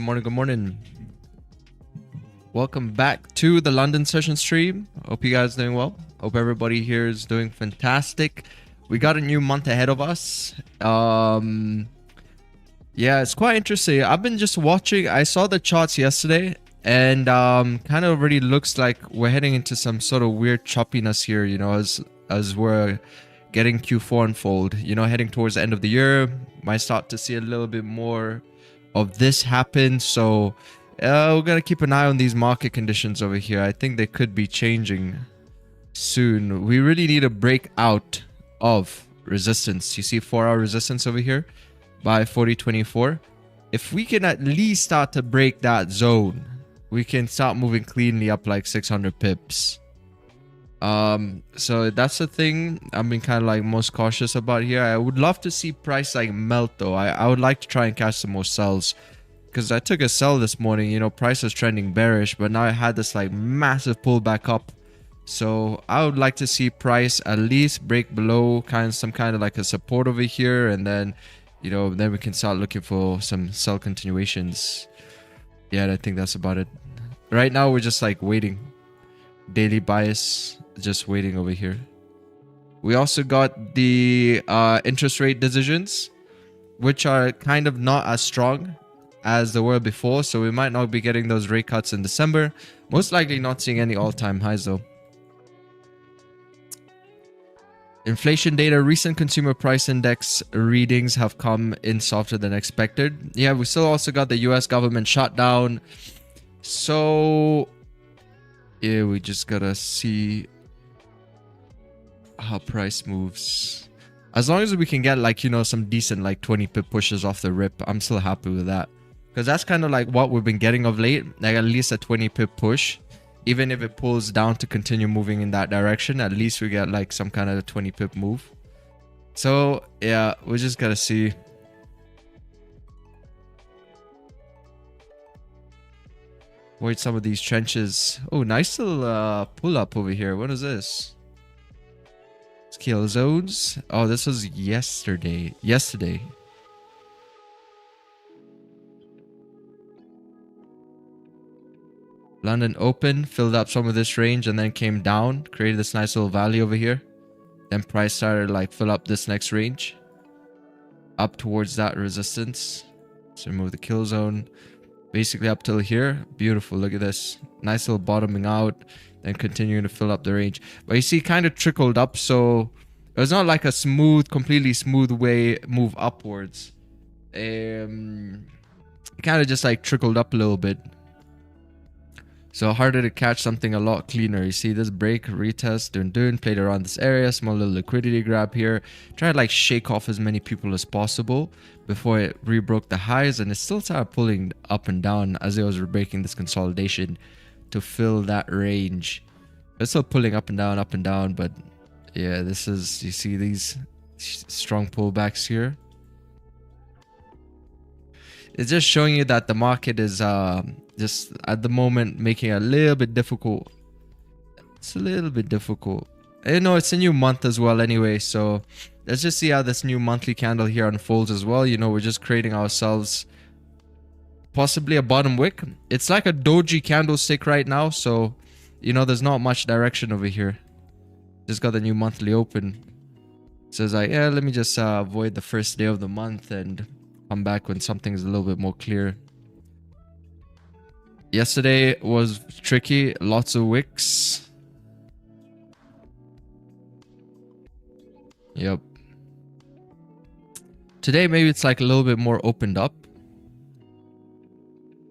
morning, good morning. Welcome back to the London session stream. Hope you guys are doing well. Hope everybody here is doing fantastic. We got a new month ahead of us. Yeah, it's quite interesting. I've been just watching. I saw the charts yesterday, and kind of already looks like we're heading into some sort of weird choppiness here, you know, as we're getting Q4 unfold, you know, heading towards the end of the year. Might start to see a little bit more of this happen. So we're gonna keep an eye on these market conditions over here. I think they could be changing soon. We really need a breakout of resistance. You see 4-hour resistance over here by 40.24. If we can at least start to break that zone, we can start moving cleanly up like 600 pips. So that's the thing I've been kind of like most cautious about here. I would love to see price like melt though. I would like to try and catch some more sells, because I took a sell this morning. You know, price was trending bearish, but now I had this like massive pullback up. So I would like to see price at least break below some kind of like a support over here, and then, you know, then we can start looking for some sell continuations. Yeah, I think that's about it. Right now we're just like waiting. Daily bias, just waiting over here. We also got the interest rate decisions, which are kind of not as strong as they were before, so we might not be getting those rate cuts in December. Most likely not seeing any all-time highs though. Inflation data, recent consumer price index readings have come in softer than expected. Yeah, we still also got the US government shutdown. So yeah, we just gotta see how price moves. As long as we can get like, you know, some decent like 20 pip pushes off the rip, I'm still happy with that. Because that's kind of like what we've been getting of late. Like at least a 20 pip push. Even if it pulls down to continue moving in that direction, at least we get like some kind of a 20 pip move. So yeah, we just gotta see. Avoid some of these trenches. Oh, nice little pull up over here. What is this? Scale zones. Oh, this was yesterday. London open, filled up some of this range, and then came down, created this nice little valley over here. Then price started like fill up this next range up towards that resistance. So remove the kill zone. Basically up till here. Beautiful. Look at this. Nice little bottoming out. Then continuing to fill up the range. But you see, kind of trickled up. So it was not like a smooth, completely smooth way move upwards. It kind of just like trickled up a little bit. So harder to catch something a lot cleaner. You see this break, retest, played around this area. Small little liquidity grab here. Try to like shake off as many people as possible before it rebroke the highs, and it still started pulling up and down as it was breaking this consolidation to fill that range. It's still pulling up and down, but yeah, this is, you see these strong pullbacks here. It's just showing you that the market is just at the moment making it a little bit difficult. It's a little bit difficult. You know, it's a new month as well anyway, so let's just see how this new monthly candle here unfolds as well. You know, we're just creating ourselves possibly a bottom wick. It's like a doji candlestick right now, so you know, there's not much direction over here. Just got the new monthly open. So it's like, yeah, let me just avoid the first day of the month and come back when something's a little bit more clear. Yesterday was tricky, lots of wicks. Yep. Today maybe it's like a little bit more opened up.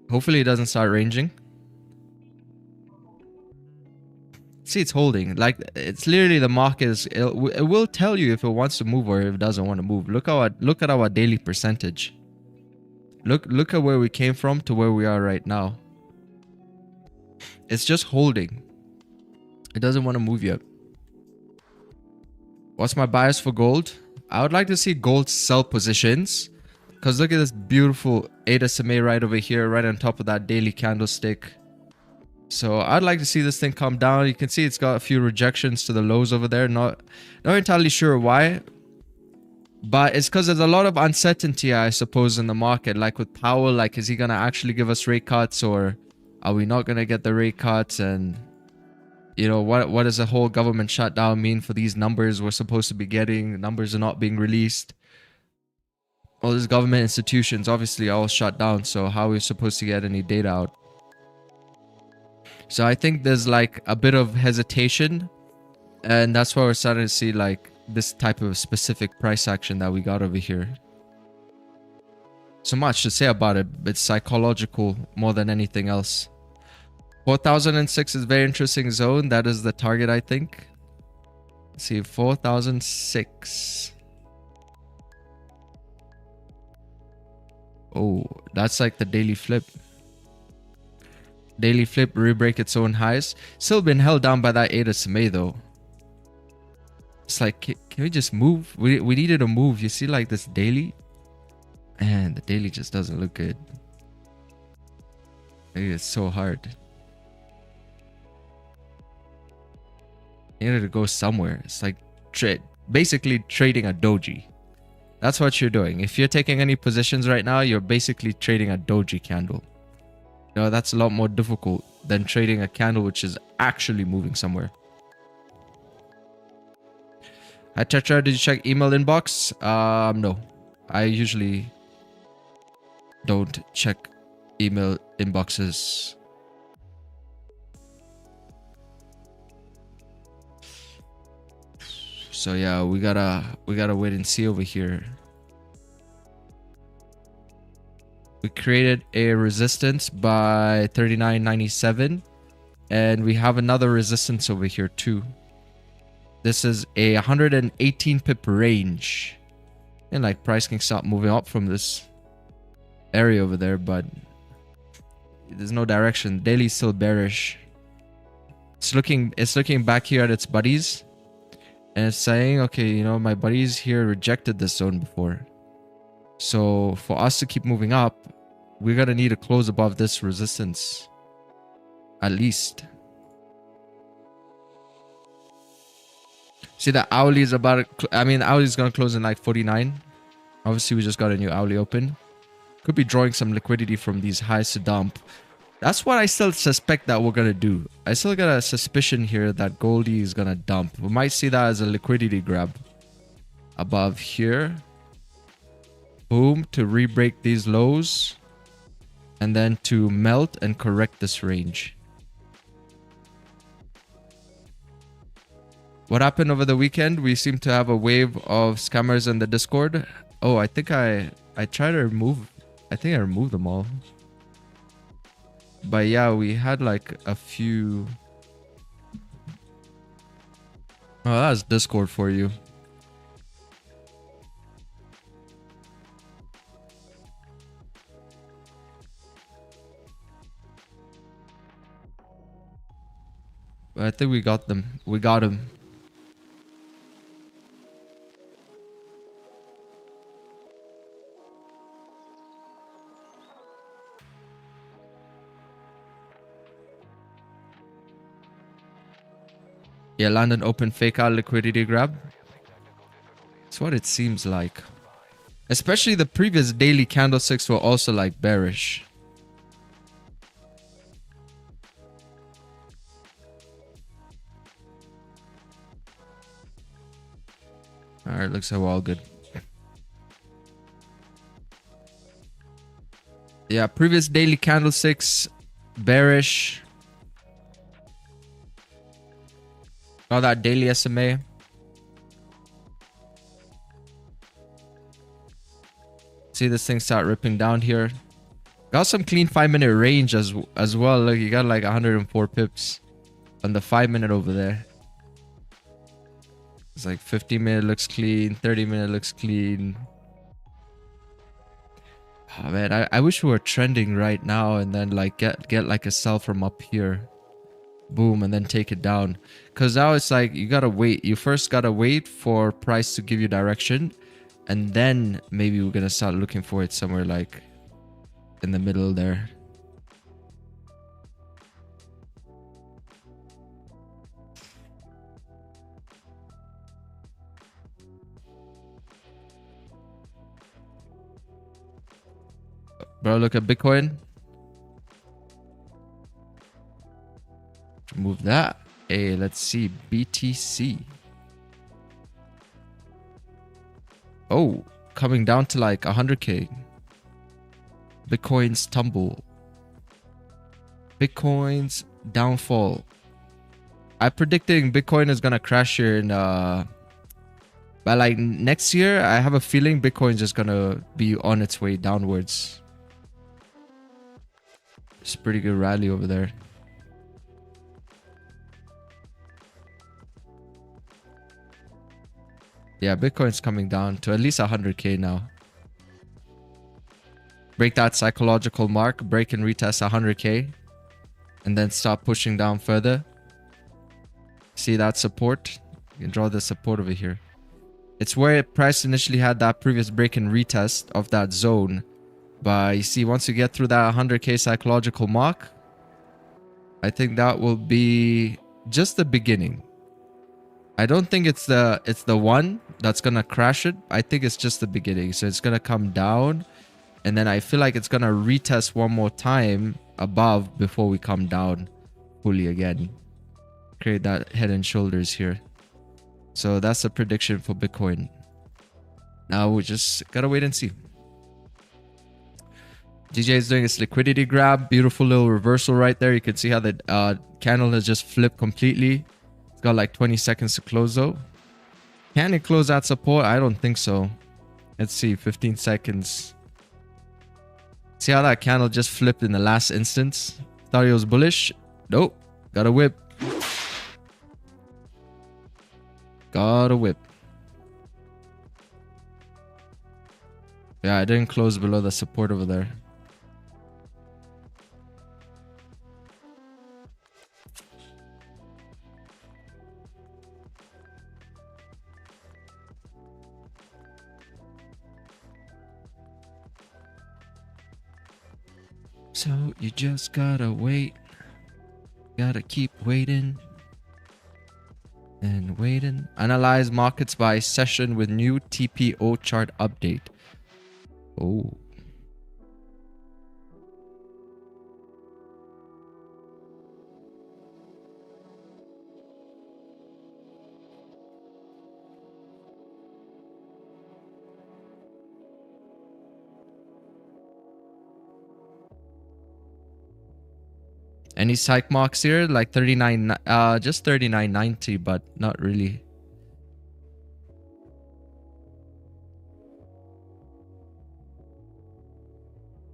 Hopefully it doesn't start ranging. See, it's holding. Like, it's literally the market is, it will tell you if it wants to move or if it doesn't want to move. Look at our daily percentage. Look at where we came from to where we are right now. It's just holding. It doesn't want to move yet. What's my bias for gold? I would like to see gold sell positions, because look at this beautiful 8 SMA right over here, right on top of that daily candlestick. So I'd like to see this thing come down. You can see it's got a few rejections to the lows over there. Not entirely sure why, But it's because there's a lot of uncertainty, I suppose, in the market. Like with Powell, like, is he going to actually give us rate cuts, or are we not going to get the rate cuts? And, you know, what does the whole government shutdown mean for these numbers we're supposed to be getting? Numbers are not being released. All these government institutions obviously are all shut down. So how are we supposed to get any data out? So I think there's like a bit of hesitation. And that's why we're starting to see like this type of specific price action that we got over here. So much to say about it. It's psychological more than anything else. 4006 is a very interesting zone. That is the target, I think. Let's see, 4006. Oh, that's like the daily flip. Daily flip, re-break its own highs. Still been held down by that 8 SMA though. It's like, can we just move? We needed a move. You see like this daily? Man, the daily just doesn't look good. It's so hard. You need to go somewhere. It's like basically trading a doji. That's what you're doing. If you're taking any positions right now, you're basically trading a doji candle. You know, that's a lot more difficult than trading a candle which is actually moving somewhere. Hi Tetra, did you check email inbox? No. I usually don't check email inboxes. So yeah, we gotta wait and see over here. We created a resistance by 39.97, and we have another resistance over here too. This is a 118 pip range, and like price can start moving up from this area over there, but there's no direction. Daily's still bearish. It's looking back here at its buddies, and it's saying, okay, you know, my buddies here rejected this zone before. So for us to keep moving up, we're gonna need to close above this resistance, at least. See, the hourly is about, I mean, the hourly is gonna close in like 49. Obviously, we just got a new hourly open. Could be drawing some liquidity from these highs to dump. That's what I still suspect that we're gonna do. I still got a suspicion here that Goldie is gonna dump. We might see that as a liquidity grab above here. Boom, to re-break these lows, and then to melt and correct this range. What happened over the weekend? We seem to have a wave of scammers in the Discord. Oh, I think I tried to remove, I think I removed them all. But yeah, we had like a few. Oh, that's Discord for you. But I think we got them. We got him. Yeah, London open fake out liquidity grab. That's what it seems like. Especially the previous daily candlesticks were also like bearish. Alright, looks like we're all good. Yeah, previous daily candlesticks bearish. Got that daily SMA. See this thing start ripping down here. Got some clean 5-minute range as well. Look, you got like 104 pips on the 5-minute over there. It's like 50-minute looks clean, 30-minute looks clean. Oh man, I wish we were trending right now and then like get like a sell from up here. Boom, and then take it down. Because now it's like you gotta wait. You first gotta wait for price to give you direction, and then maybe we're gonna start looking for it somewhere like in the middle there. Bro, look at Bitcoin. Move that. Hey, let's see. BTC. Oh, coming down to like 100K. Bitcoin's tumble. Bitcoin's downfall. I'm predicting Bitcoin is gonna crash here in by like next year. I have a feeling Bitcoin's just gonna be on its way downwards. It's a pretty good rally over there. Yeah, Bitcoin's coming down to at least 100K now. Break that psychological mark, break and retest 100K, and then stop pushing down further. See that support? You can draw the support over here. It's where price initially had that previous break and retest of that zone. But you see, once you get through that 100K psychological mark, I think that will be just the beginning. I don't think it's the one that's gonna crash it. I think it's just the beginning. So it's gonna come down, and then I feel like it's gonna retest one more time above before we come down fully again. Create that head and shoulders here. So that's a prediction for Bitcoin. Now we just gotta wait and see. DJ is doing its liquidity grab. Beautiful little reversal right there. You can see how the candle has just flipped completely. It's got like 20 seconds to close though. Can it close that support? I don't think so. Let's see, 15 seconds. See how that candle just flipped in the last instance? Thought it was bullish. Nope. Got a whip. Got a whip. Yeah, I didn't close below the support over there. So you just gotta wait. Gotta keep waiting. And waiting. Analyze markets by session with new TPO chart update. Oh. Any psych marks here? Like 39, just 39.90, but not really.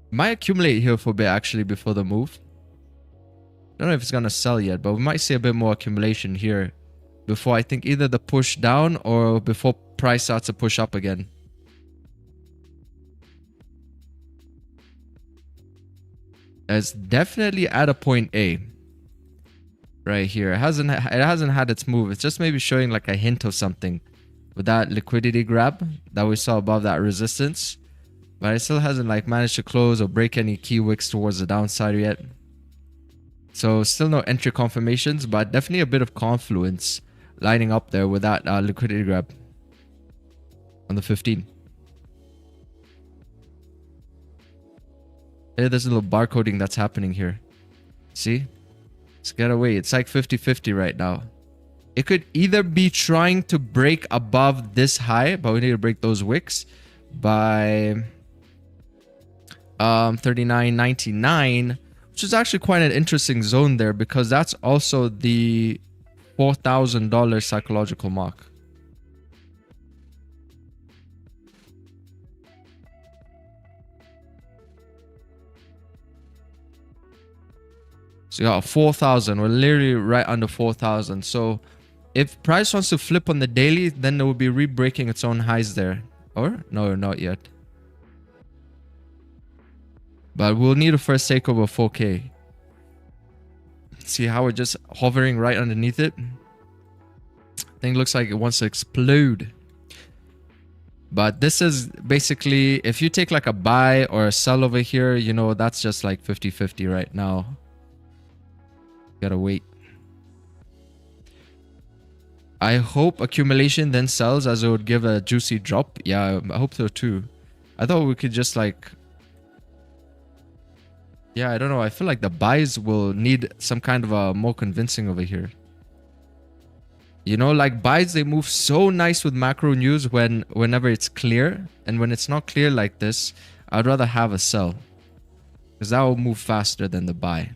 Might accumulate here for a bit actually before the move. Don't know if it's gonna sell yet, but we might see a bit more accumulation here before I think either the push down or before price starts to push up again. It's definitely at a point A right here. It hasn't had its move. It's just maybe showing like a hint of something with that liquidity grab that we saw above that resistance, but it still hasn't like managed to close or break any key wicks towards the downside yet. So still no entry confirmations, but definitely a bit of confluence lining up there with that liquidity grab on the 15. Hey, there's a little barcoding that's happening here. See? Let's get away. It's like 50-50 right now. It could either be trying to break above this high, but we need to break those wicks by 39.99, which is actually quite an interesting zone there because that's also the $4,000 psychological mark. So you got 4,000. We're literally right under 4,000. So if price wants to flip on the daily, then it will be re-breaking its own highs there. Or? No, not yet. But we'll need to first take over 4K. See how we're just hovering right underneath it? Thing looks like it wants to explode. But this is basically, if you take like a buy or a sell over here, you know, that's just like 50-50 right now. Gotta wait. I hope accumulation then sells as it would give a juicy drop. Yeah, I hope so too. I thought we could just like Yeah, I don't know. I feel like the buys will need some kind of a more convincing over here. You know, like buys, they move so nice with macro news whenever it's clear. And when it's not clear like this, I'd rather have a sell. Because that will move faster than the buy.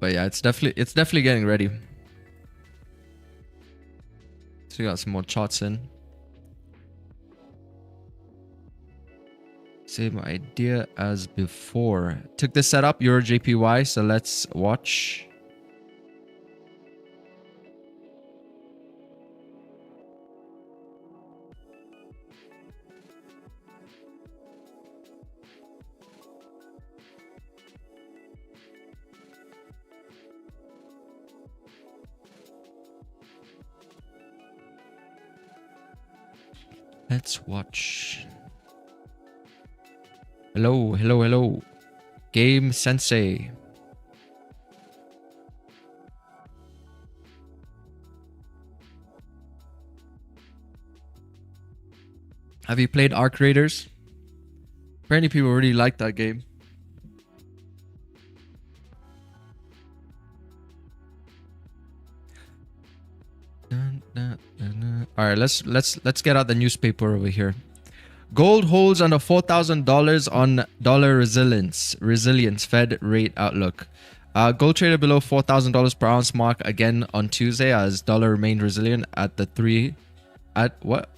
But yeah, it's definitely getting ready. So we got some more charts in. Same idea as before. Took the setup, Euro JPY, so let's watch. Let's watch. Hello, hello, hello. Game Sensei. Have you played Arc Raiders? Apparently people really like that game. All right, let's get out the newspaper over here. Gold holds under $4,000 on dollar resilience Fed rate outlook. Gold traded below $4,000 per ounce mark again on Tuesday as dollar remained resilient at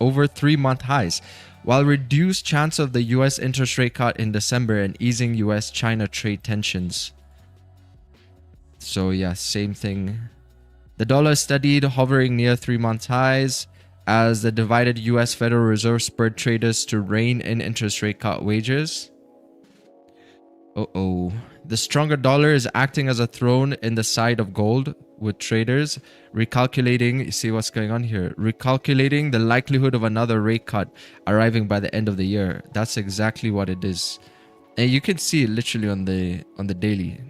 over 3-month highs, while reduced chance of the U.S. interest rate cut in December and easing U.S.-China trade tensions. So yeah, same thing. The dollar steadied, hovering near 3-month highs as the divided U.S. Federal Reserve spurred traders to rein in interest rate cut wagers. The stronger dollar is acting as a thorn in the side of gold, with traders recalculating, you see what's going on here, recalculating the likelihood of another rate cut arriving by the end of the year. That's exactly what it is. And you can see it literally on the daily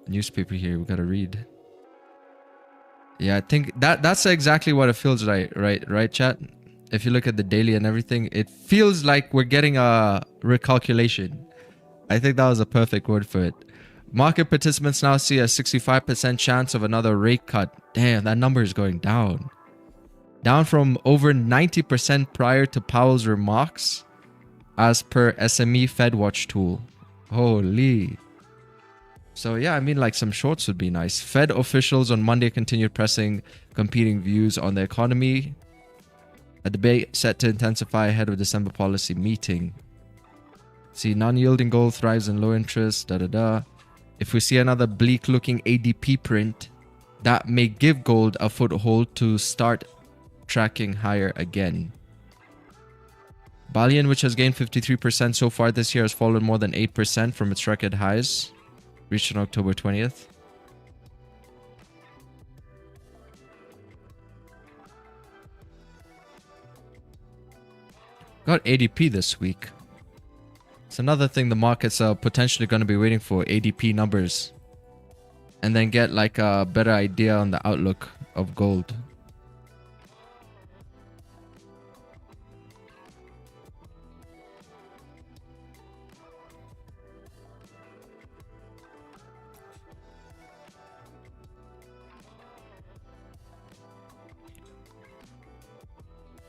newspaper here. We gotta read. Yeah, I think that's exactly what it feels like, right, chat? If you look at the daily and everything, it feels like we're getting a recalculation. I think that was a perfect word for it. Market participants now see a 65% chance of another rate cut. Damn, that number is going down. Down from over 90% prior to Powell's remarks, as per SME FedWatch tool. Holy. So yeah, I mean, like some shorts would be nice. Fed officials on Monday continued pressing competing views on the economy. A debate set to intensify ahead of December policy meeting. See, non-yielding gold thrives in low interest, If we see another bleak-looking ADP print, that may give gold a foothold to start tracking higher again. Bullion, which has gained 53% so far this year, has fallen more than 8% from its record highs, reached on October 20th. Got ADP this week. It's another thing the markets are potentially going to be waiting for, ADP numbers. And then get like a better idea on the outlook of gold.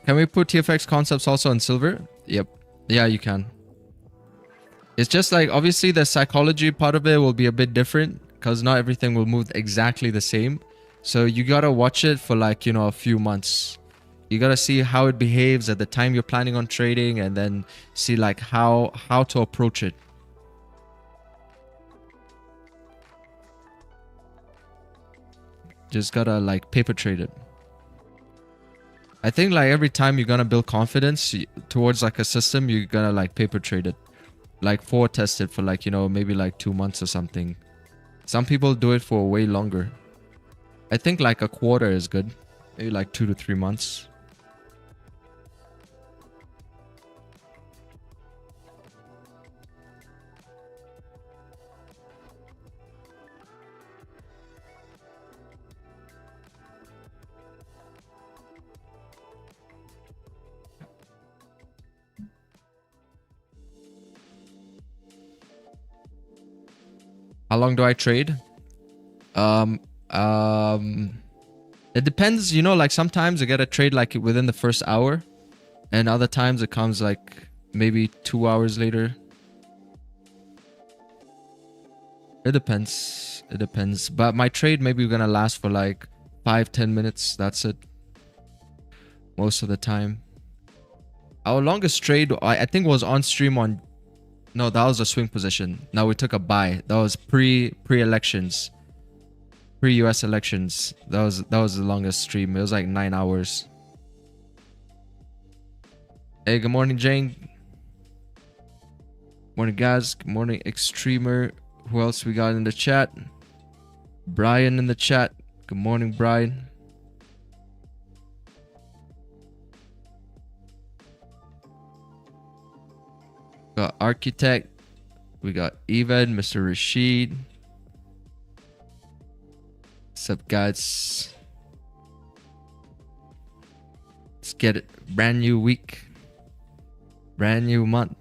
Can we put TFX concepts also on silver? Yep. Yeah, you can. It's just like, obviously the psychology part of it will be a bit different because not everything will move exactly the same. So you gotta watch it for like, you know, a few months. You gotta see how it behaves at the time you're planning on trading and then see like how to approach it. Just gotta like paper trade it. I think like every time you're gonna build confidence towards like a system, you're gonna like paper trade it. Like forward test it for like, you know, maybe like 2 months or something. Some people do it for way longer. I think like a quarter is good. Maybe like 2 to 3 months. How long do I trade? Um, um, it depends. You know, like sometimes I get a trade like within the first hour, and other times it comes like maybe 2 hours later. It depends. It depends. But my trade maybe gonna last for like 5-10 minutes. That's it. Most of the time. Our longest trade, I think, was on stream on. No, that was a swing position. No, we took a buy. That was pre-elections, pre-US elections. That was the longest stream. It was like 9 hours. Hey, good morning, Jane. Morning, guys. Good morning, Extremer. Who else we got in the chat? Brian in the chat. Good morning, Brian. Got Architect. We got Evan, Mr. Rashid. What's up, guys? Let's get it. Brand new week. Brand new month.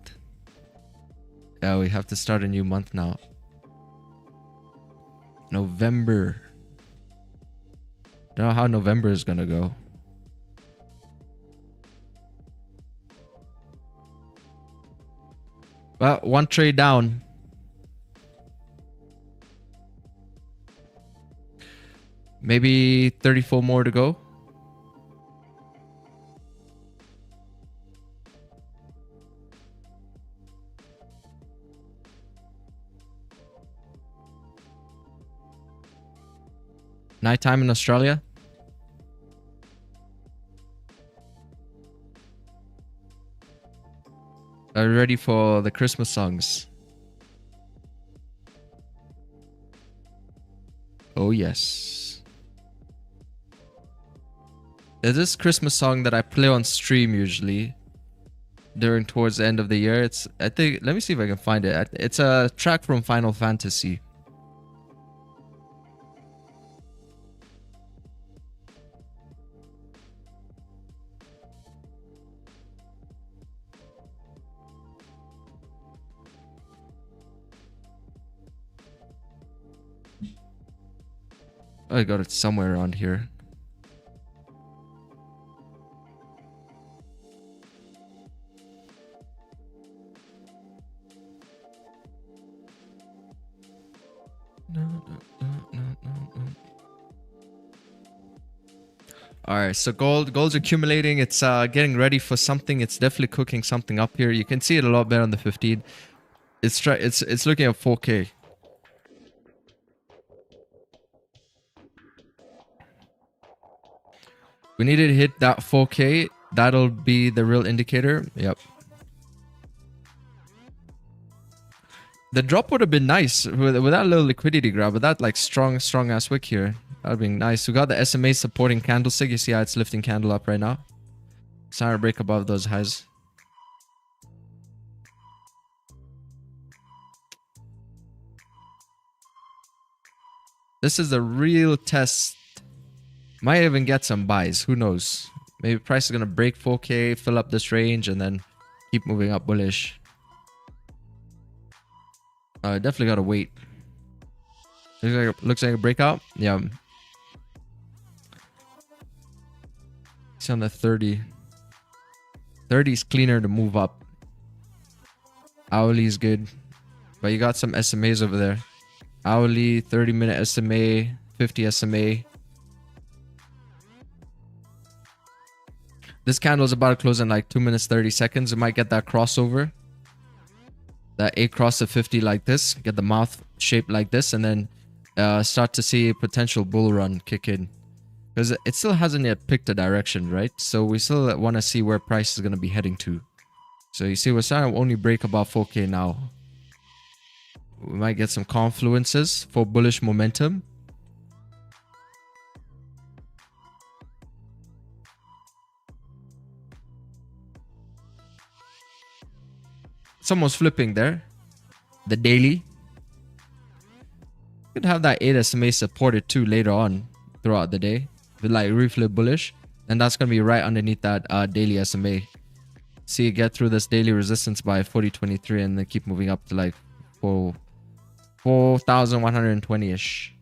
Yeah, we have to start a new month now. November. Don't know how November is gonna go. Well, one trade down. Maybe 34 more to go. Nighttime in Australia. Are you ready for the Christmas songs? Oh yes. There's this Christmas song that I play on stream usually towards the end of the year. It's, I think, let me see if I can find it. It's a track from Final Fantasy. I got it somewhere around here. All right, so gold's accumulating. It's getting ready for something. It's definitely cooking something up here. You can see it a lot better on the 15. It's looking at 4K. We need to hit that 4K. That'll be the real indicator. Yep. The drop would have been nice with that little liquidity grab, with that like strong ass wick here. That would be nice. We got the SMA supporting candlestick. You see how it's lifting candle up right now. It's trying to break above those highs. This is a real test. Might even get some buys. Who knows? Maybe price is going to break 4K, fill up this range, and then keep moving up bullish. Definitely got to wait. Looks like a breakout. Yeah. It's on the 30. 30 is cleaner to move up. Hourly is good. But you got some SMAs over there. Hourly, 30-minute SMA, 50 SMA. This candle is about to close in like 2 minutes 30 seconds. It might get that crossover. That A cross of 50 like this. Get the mouth shaped like this. And then start to see a potential bull run kick in. Because it still hasn't yet picked a direction, right? So we still want to see where price is going to be heading to. So you see we're starting to only break about 4K now. We might get some confluences for bullish momentum. It's almost flipping there. The daily. Could have that 8 SMA supported too later on throughout the day. With like reflip bullish. And that's going to be right underneath that daily SMA. See you get through this daily resistance by 40.23 and then keep moving up to like 4 4,120-ish.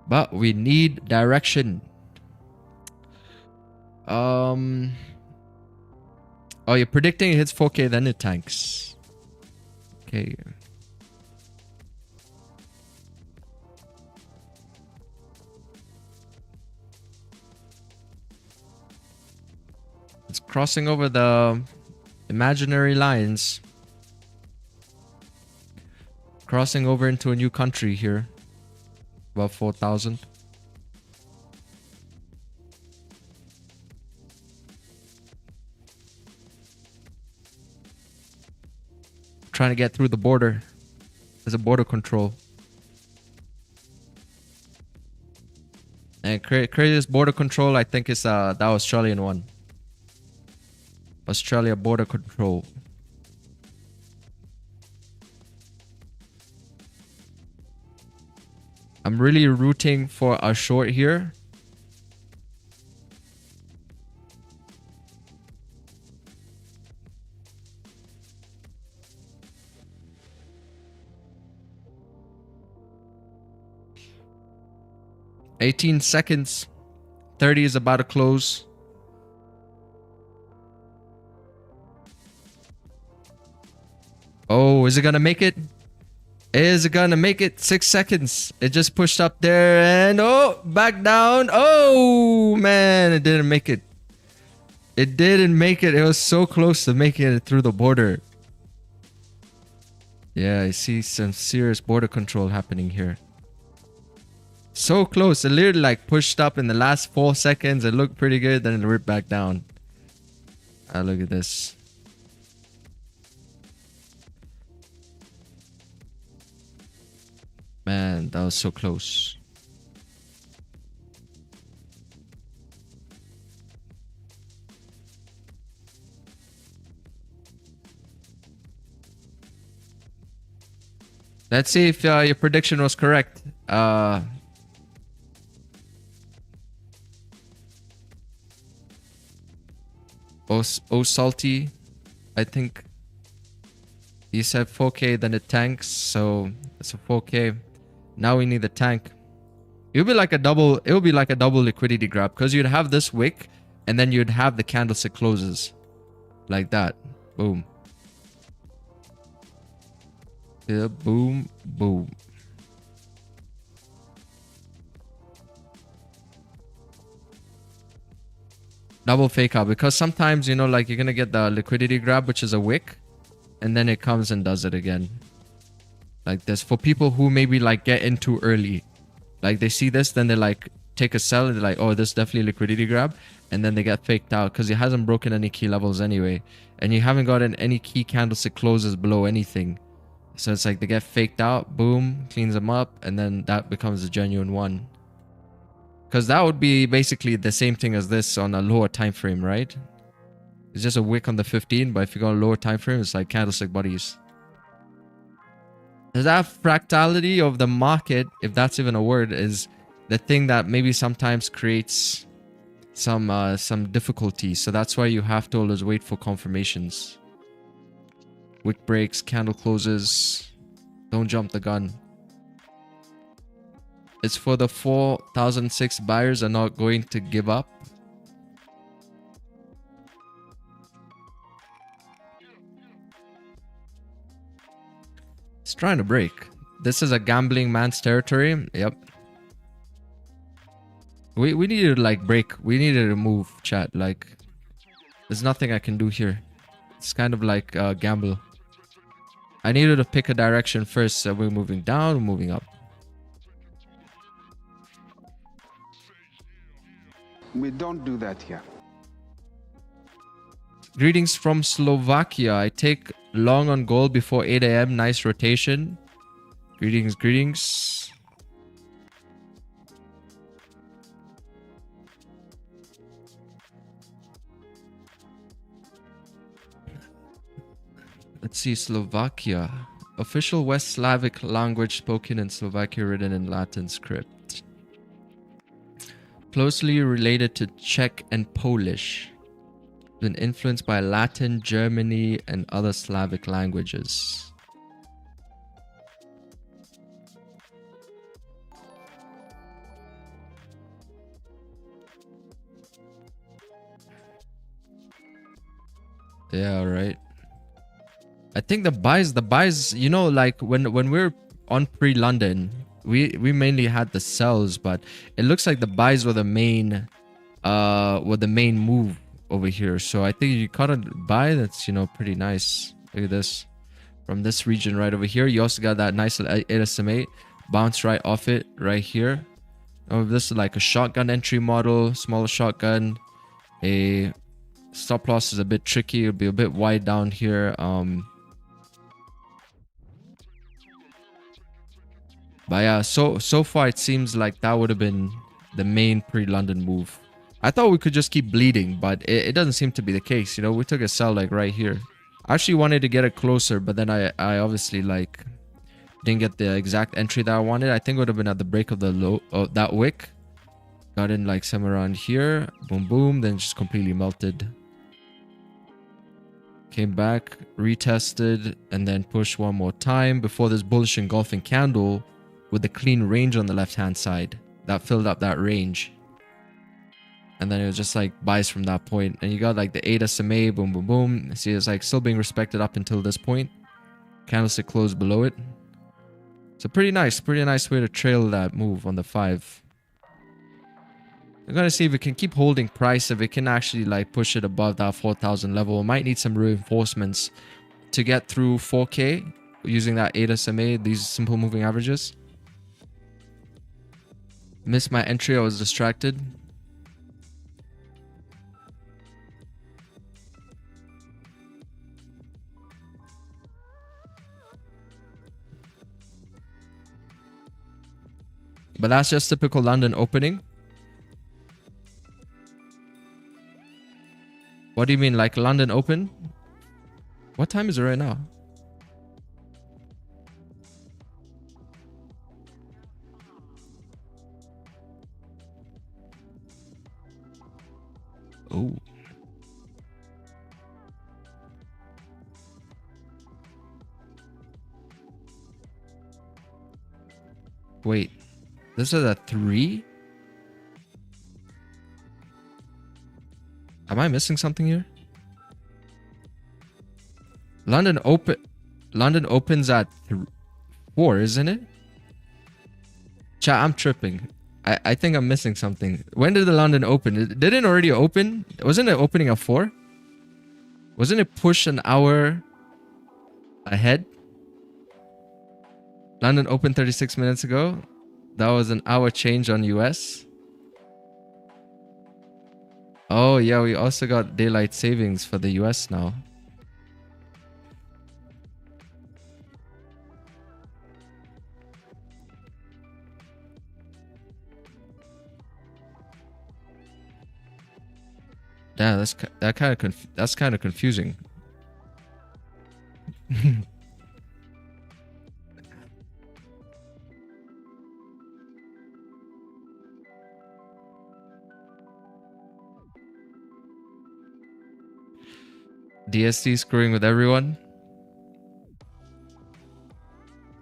But we need direction. Oh, you're predicting it hits 4K, then it tanks. Okay. It's crossing over the imaginary lines. Crossing over into a new country here. About 4,000. Trying to get through the border. There's a border control. And craziest border control, I think, is that Australian one. Australia border control. I'm really rooting for a short here. $18 seconds. 30 is about to close. Oh, is it gonna make it? Is it gonna make it? 6 seconds. It just pushed up there and oh, back down. Oh man, it didn't make it. It didn't make it. It was so close to making it through the border. Yeah, I see some serious border control happening here. So close. It literally like pushed up in the last 4 seconds. It looked pretty good. Then it ripped back down. Ah, look at this. Man, that was so close. Let's see if your prediction was correct. Oh, Salty, I think he said 4K, then it tanks, so it's a 4K. Now we need the tank. It would be like a double. It would be like a double liquidity grab because you'd have this wick, and then you'd have the candlestick closes, like that. Boom. Yeah, boom, boom. Double fake out because sometimes, you know, like you're gonna get the liquidity grab, which is a wick, and then it comes and does it again. Like this. For people who maybe like get in too early. Like they see this, then they like take a sell and they're like, oh, this is definitely a liquidity grab. And then they get faked out because it hasn't broken any key levels anyway. And you haven't gotten any key candlestick closes below anything. So it's like they get faked out, boom, cleans them up, and then that becomes a genuine one. Because that would be basically the same thing as this on a lower time frame, right? It's just a wick on the 15, but if you go on a lower time frame, it's like candlestick buddies. That fractality of the market, if that's even a word, is the thing that maybe sometimes creates some difficulty. So that's why you have to always wait for confirmations. Wick breaks, candle closes. Don't jump the gun. It's for the 4,006 buyers are not going to give up. It's trying to break. This is a gambling man's territory. Yep. We needed to like break. We needed to move, chat. Like, there's nothing I can do here. It's kind of like gamble. I needed to pick a direction first. So we're moving down, we're moving up. We don't do that here. Greetings from Slovakia. I take long on gold before 8 a.m. Nice rotation. Greetings, greetings. Let's see, Slovakia. Official West Slavic language spoken in Slovakia, written in Latin script. Closely related to Czech and Polish. Been influenced by Latin, Germany, and other Slavic languages. Yeah, right. I think the buys, you know, like when we're on pre-London, we mainly had the sells, but it looks like the buys were the main move over here. So I think you caught a buy that's, you know, pretty nice. Look at this. From this region right over here, you also got that nice ASMA bounce right off it right here. Oh, this is like a shotgun entry model, smaller shotgun. A stop loss is a bit tricky. It'll be a bit wide down here. But yeah, so far it seems like that would have been the main pre-London move. I thought we could just keep bleeding, but it doesn't seem to be the case. You know, we took a sell like right here. I actually wanted to get it closer, but then I obviously like didn't get the exact entry that I wanted. I think it would have been at the break of the low of that wick. Got in like somewhere around here. Boom, boom. Then just completely melted. Came back, retested, and then pushed one more time before this bullish engulfing candle with the clean range on the left-hand side. That filled up that range. And then it was just like buys from that point. And you got like the 8 SMA, boom, boom, boom. See, it's like still being respected up until this point. Candlestick closed below it. So pretty nice way to trail that move on the 5. We're gonna see if we can keep holding price, if we can actually like push it above that 4,000 level. We might need some reinforcements to get through 4K using that 8 SMA, these simple moving averages. Missed my entry, I was distracted. But that's just typical London opening. What do you mean, like London open? What time is it right now? Oh. Wait. This is a 3? Am I missing something here? London opens at 4, isn't it? Chat, I'm tripping. I think I'm missing something. When did the London open? Didn't it already open? Wasn't it opening at 4? Wasn't it pushed an hour ahead? London opened 36 minutes ago. That was an hour change on US. Oh yeah, we also got daylight savings for the US now. Yeah, that's kind of confusing. DST screwing with everyone.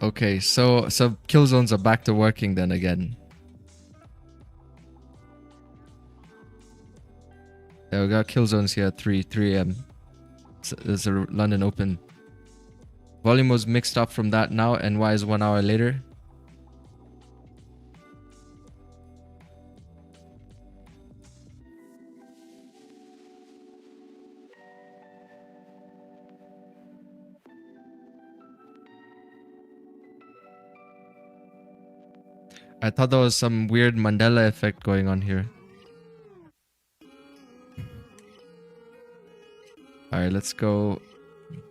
Okay, so kill zones are back to working then again. Yeah, we got kill zones here at 3 a.m. There's a London open. Volume was mixed up from that now. NY is 1 hour later. I thought there was some weird Mandela effect going on here. Alright, let's go.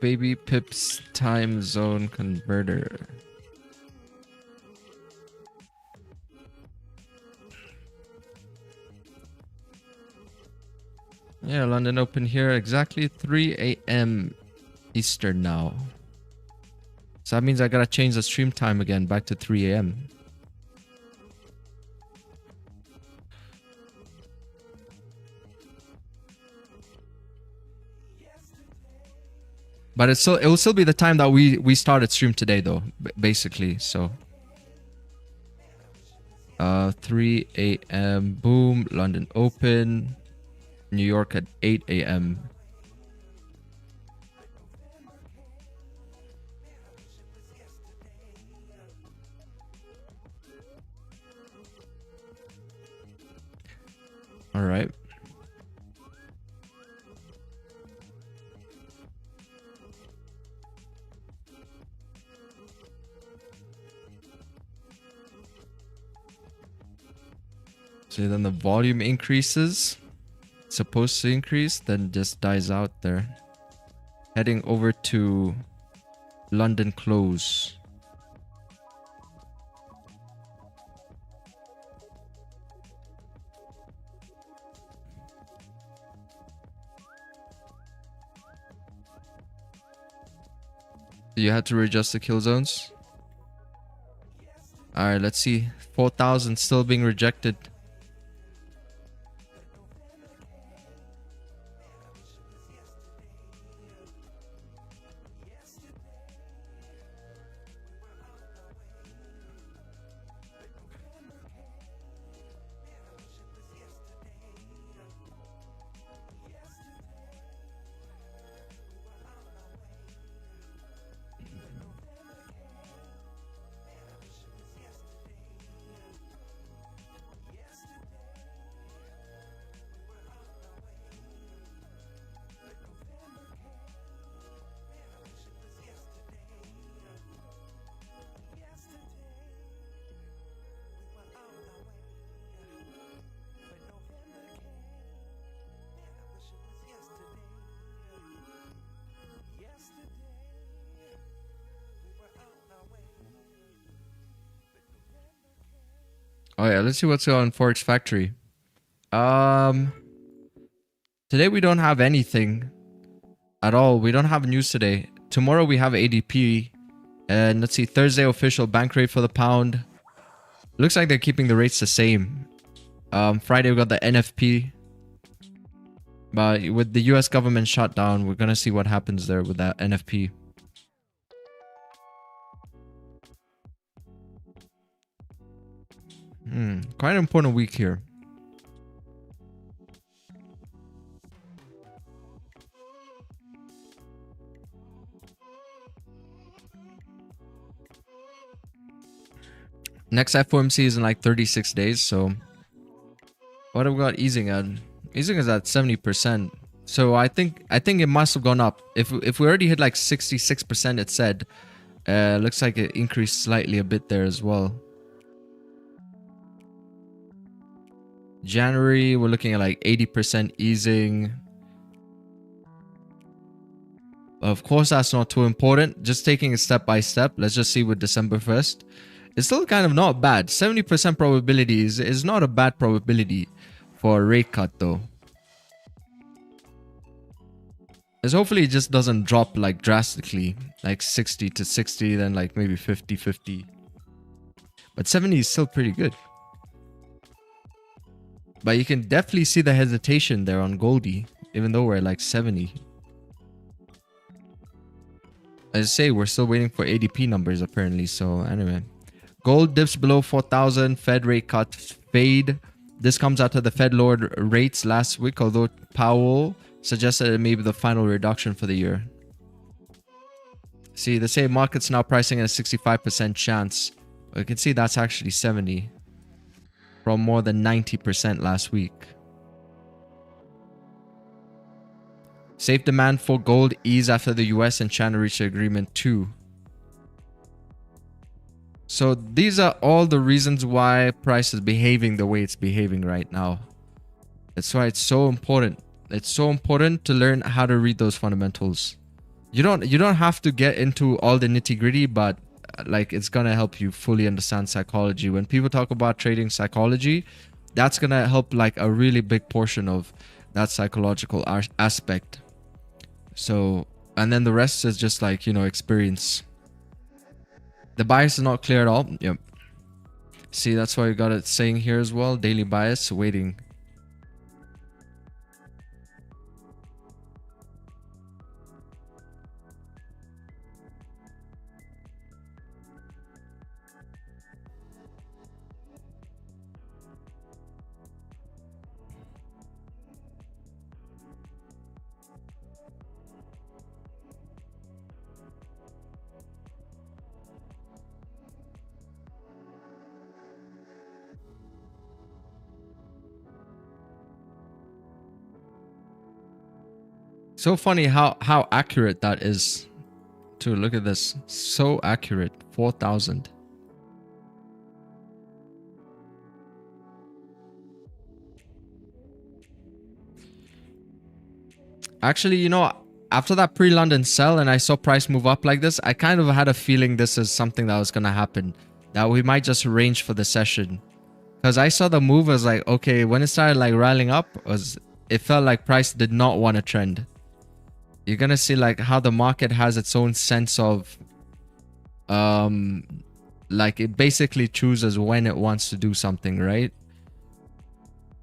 Gbpjpy's time zone converter. Yeah, London open here exactly 3 a.m. Eastern now. So that means I gotta change the stream time again back to 3 a.m. But it will still be the time that we started stream today though, basically. So 3 a.m. boom, London open, New York at 8 a.m. All right. So then the volume increases. It's supposed to increase, then just dies out there. Heading over to London close. You had to readjust the kill zones. Alright, let's see. 4,000 still being rejected. Oh yeah, let's see what's going on Forex Factory. Today we don't have anything at all. We don't have news today. Tomorrow we have ADP. And let's see, Thursday official bank rate for the pound. Looks like they're keeping the rates the same. Friday we got the NFP. But with the US government shutdown, we're gonna see what happens there with that NFP. Quite an important week here. Next FOMC is in like 36 days, so what have we got easing at? Easing is at 70%. So I think it must have gone up. If we already hit like 66%, it said. Looks like it increased slightly a bit there as well. January, we're looking at like 80% easing. Of course, that's not too important. Just taking it step by step. Let's just see with December 1st. It's still kind of not bad. 70% probability is not a bad probability for a rate cut though. As hopefully it just doesn't drop like drastically. Like 60 to 60, then like maybe 50-50. But 70 is still pretty good. But you can definitely see the hesitation there on Goldie, even though we're at like 70. As I say, we're still waiting for ADP numbers apparently. So anyway, gold dips below 4,000. Fed rate cut fade. This comes after the Fed lowered rates last week, although Powell suggested it may be the final reduction for the year. See, the same market's now pricing at a 65% chance. You can see that's actually 70 from more than 90% last week. Safe demand for gold ease after the US and China reached an agreement too. So these are all the reasons why price is behaving the way it's behaving right now. That's why it's so important. It's so important to learn how to read those fundamentals. You don't have to get into all the nitty-gritty, but like it's gonna help you fully understand psychology. When people talk about trading psychology, that's gonna help like a really big portion of that psychological aspect. So, and then the rest is just like, you know, experience. The bias is not clear at all. Yep. See, that's why you got it saying here as well. Daily bias waiting. So funny how accurate that is. Too, look at this. So accurate. 4,000. Actually, you know, after that pre-London sell and I saw price move up like this, I kind of had a feeling this is something that was going to happen. That we might just range for the session. Because I saw the move as like, okay, when it started like rallying up, it felt like price did not want to trend. You're going to see like how the market has its own sense of, like it basically chooses when it wants to do something, right?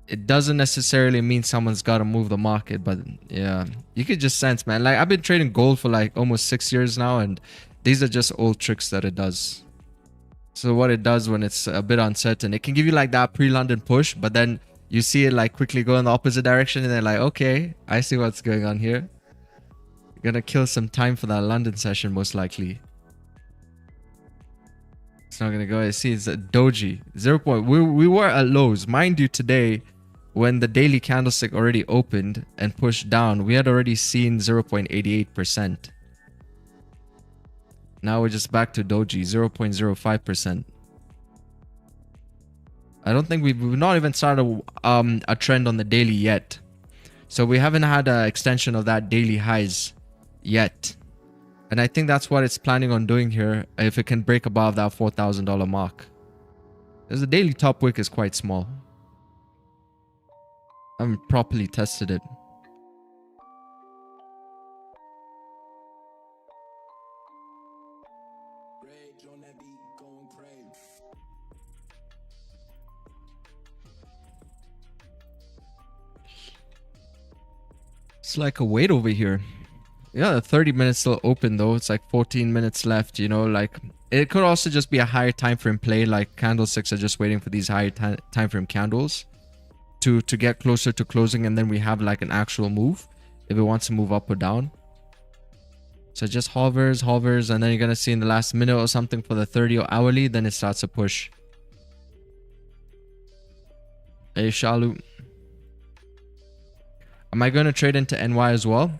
It doesn't necessarily mean someone's got to move the market, but yeah, you could just sense, man. Like I've been trading gold for like almost 6 years now, and these are just old tricks that it does. So what it does when it's a bit uncertain, it can give you like that pre-London push, but then you see it like quickly go in the opposite direction, and they're like, okay, I see what's going on here. You're gonna kill some time for that London session, most likely. It's not gonna go. I see it's a doji 0. We were at lows, mind you. Today, when the daily candlestick already opened and pushed down, we had already seen 0.88%. Now we're just back to doji 0.05%. I don't think we've not even started a trend on the daily yet, so we haven't had an extension of that daily highs yet. And I think that's what it's planning on doing here if it can break above that $4,000 mark. Because the daily top wick is quite small. I haven't properly tested it. It's like a wait over here. Yeah, the 30 minutes still open though. It's like 14 minutes left, you know, like it could also just be a higher time frame play, like candlesticks are just waiting for these higher time frame candles to get closer to closing, and then we have like an actual move if it wants to move up or down. So it just hovers, and then you're gonna see in the last minute or something for the 30 or hourly, then it starts to push. Hey Xauusd, am I gonna trade into NY as well?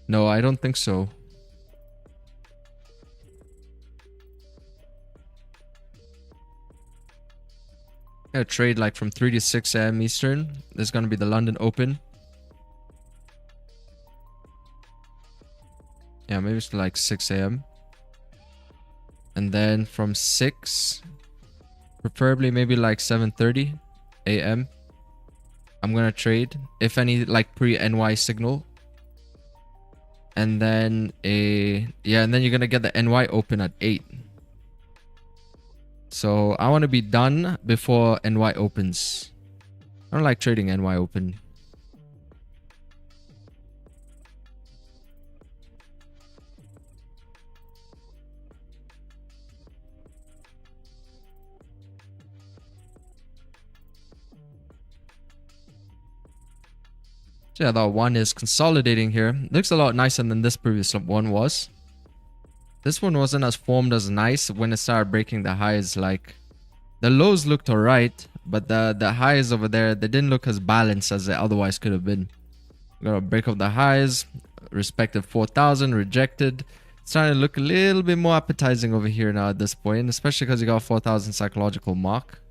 No, I don't think so. Yeah, trade like from 3 to 6 a.m. Eastern. There's gonna be the London Open. Yeah, maybe it's like 6 a.m. And then from 6, preferably maybe like 7:30 a.m. I'm gonna trade, if any, like pre-NY signal. And then and then you're gonna get the NY open at 8. So I want to be done before NY opens. I don't like trading NY open. So yeah, that one is consolidating here. Looks a lot nicer than this previous one was. This one wasn't as formed as nice when it started breaking the highs. Like the lows looked alright, but the highs over there, they didn't look as balanced as they otherwise could have been. We're gonna break up the highs, respective 4,000, rejected. It's starting to look a little bit more appetizing over here now at this point, especially because you got 4,000 psychological mark.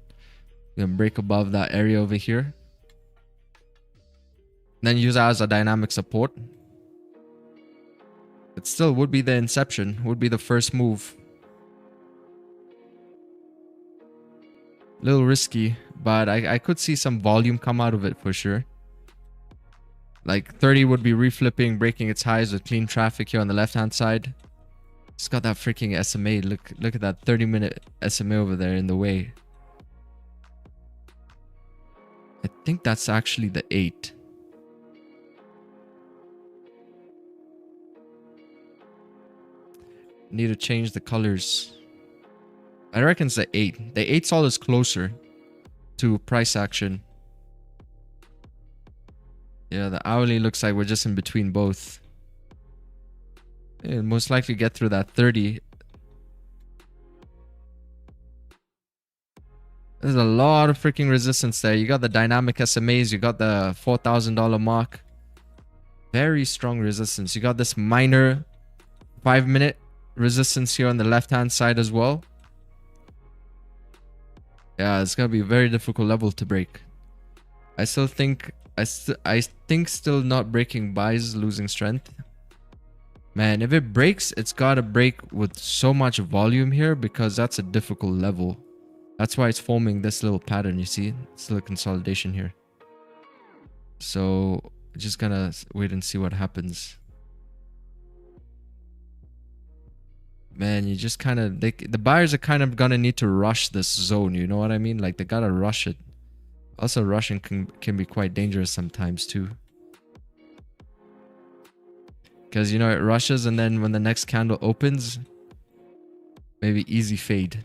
You're gonna break above that area over here. Then use that as a dynamic support. It still would be the inception, would be the first move. A little risky, but I could see some volume come out of it for sure. Like 30 would be reflipping, breaking its highs with clean traffic here on the left hand side. It's got that freaking SMA. Look at that 30-minute SMA over there in the way. I think that's actually the 8. Need to change the colors. I reckon it's the 8. The 8 sol is closer to price action. Yeah, the hourly looks like we're just in between both. It'll most likely get through that 30. There's a lot of freaking resistance there. You got the dynamic SMAs. You got the $4,000 mark. Very strong resistance. You got this minor 5-minute resistance here on the left-hand side as well. Yeah, it's gonna be a very difficult level to break. I still think still not breaking buys losing strength. Man, if it breaks, it's gotta break with so much volume here because that's a difficult level. That's why it's forming this little pattern, you see? It's still a consolidation here. So just gonna wait and see what happens. Man, you just kind of... the buyers are kind of gonna need to rush this zone, you know what I mean? Like, they gotta rush it. Also, rushing can be quite dangerous sometimes, too. Because, you know, it rushes and then when the next candle opens, maybe easy fade.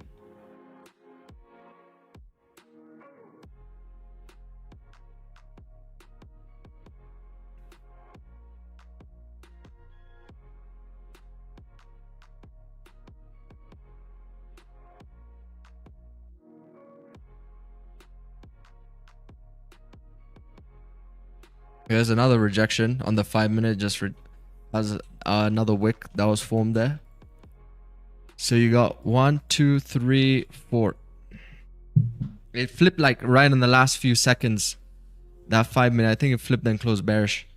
Here's another rejection on the 5-minute, just has another wick that was formed there. So you got 1, 2, 3, 4. It flipped like right in the last few seconds. That 5-minute, I think it flipped and closed bearish.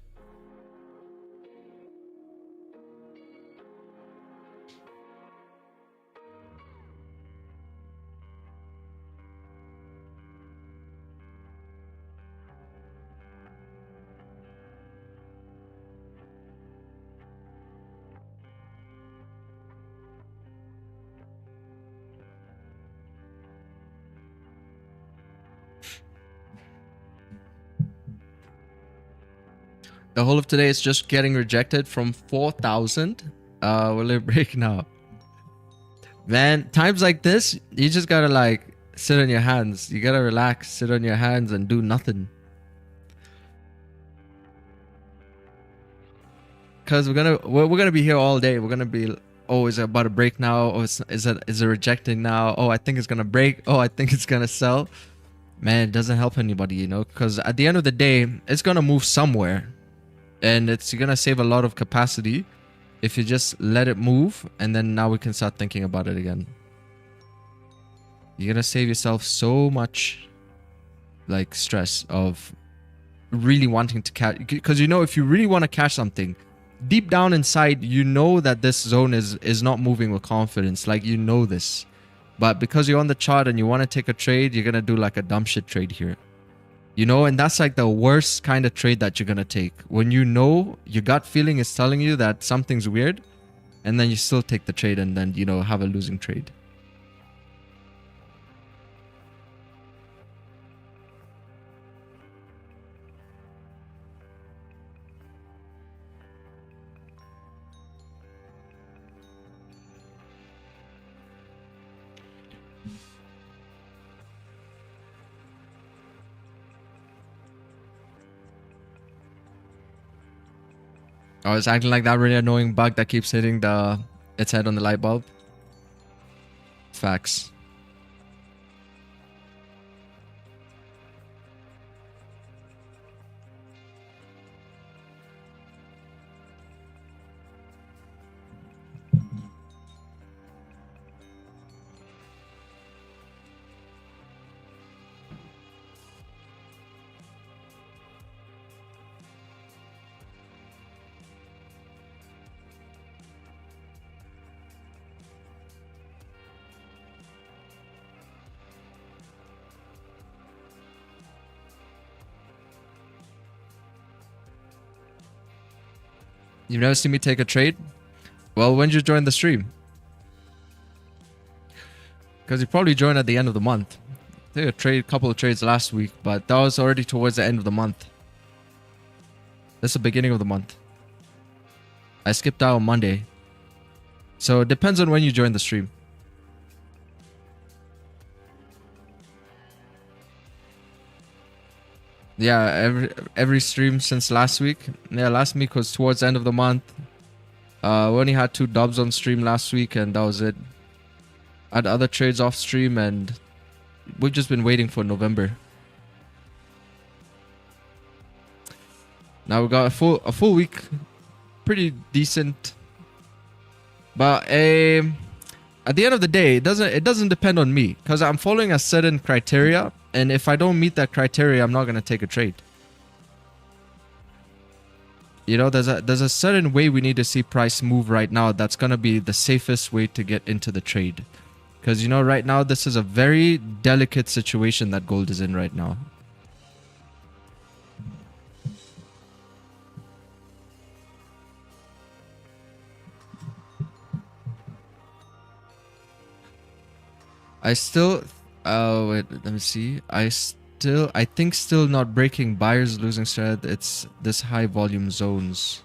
The whole of today is just getting rejected from 4,000. Will it break now? Man, times like this, you just gotta like sit on your hands. You gotta relax, sit on your hands and do nothing. Cause we're gonna be here all day. We're gonna be, oh, is it about to break now? Oh, is it rejecting now? Oh, I think it's gonna break. Oh, I think it's gonna sell. Man, it doesn't help anybody, you know, because at the end of the day, it's gonna move somewhere. And you're gonna save a lot of capacity if you just let it move, and then now we can start thinking about it again. You're gonna save yourself so much like stress of really wanting to catch, because you know, if you really want to catch something deep down inside, you know that this zone is not moving with confidence. Like, you know this, but because you're on the chart and you want to take a trade, you're gonna do like a dumb shit trade here. You know, and that's like the worst kind of trade that you're going to take. When you know your gut feeling is telling you that something's weird, and then you still take the trade and then, you know, have a losing trade. Oh, it's acting like that really annoying bug that keeps hitting its head on the light bulb. Facts. You've never seen me take a trade? Well, when did you join the stream? Because you probably joined at the end of the month. I took a couple of trades last week, but that was already towards the end of the month. That's the beginning of the month. I skipped out on Monday. So it depends on when you join the stream. Yeah, every stream since last week. Yeah, last week was towards the end of the month. We only had 2 dubs on stream last week, and that was it. I had other trades off stream, and we've just been waiting for November. Now we got a full week, pretty decent. But at the end of the day, it doesn't depend on me because I'm following a certain criteria, and if I don't meet that criteria, I'm not gonna take a trade. You know, there's a certain way we need to see price move right now. That's gonna be the safest way to get into the trade, because you know right now this is a very delicate situation that gold is in right now. I still, wait, let me see. I think still not breaking buyers losing strength. It's this high volume zones.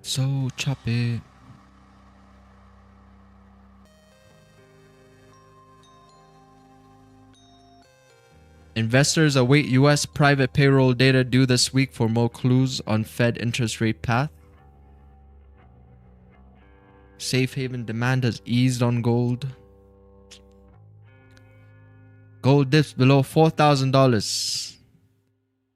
So choppy. Investors await U.S. private payroll data due this week for more clues on Fed interest rate path. Safe haven demand has eased on gold. Gold dips below $4,000.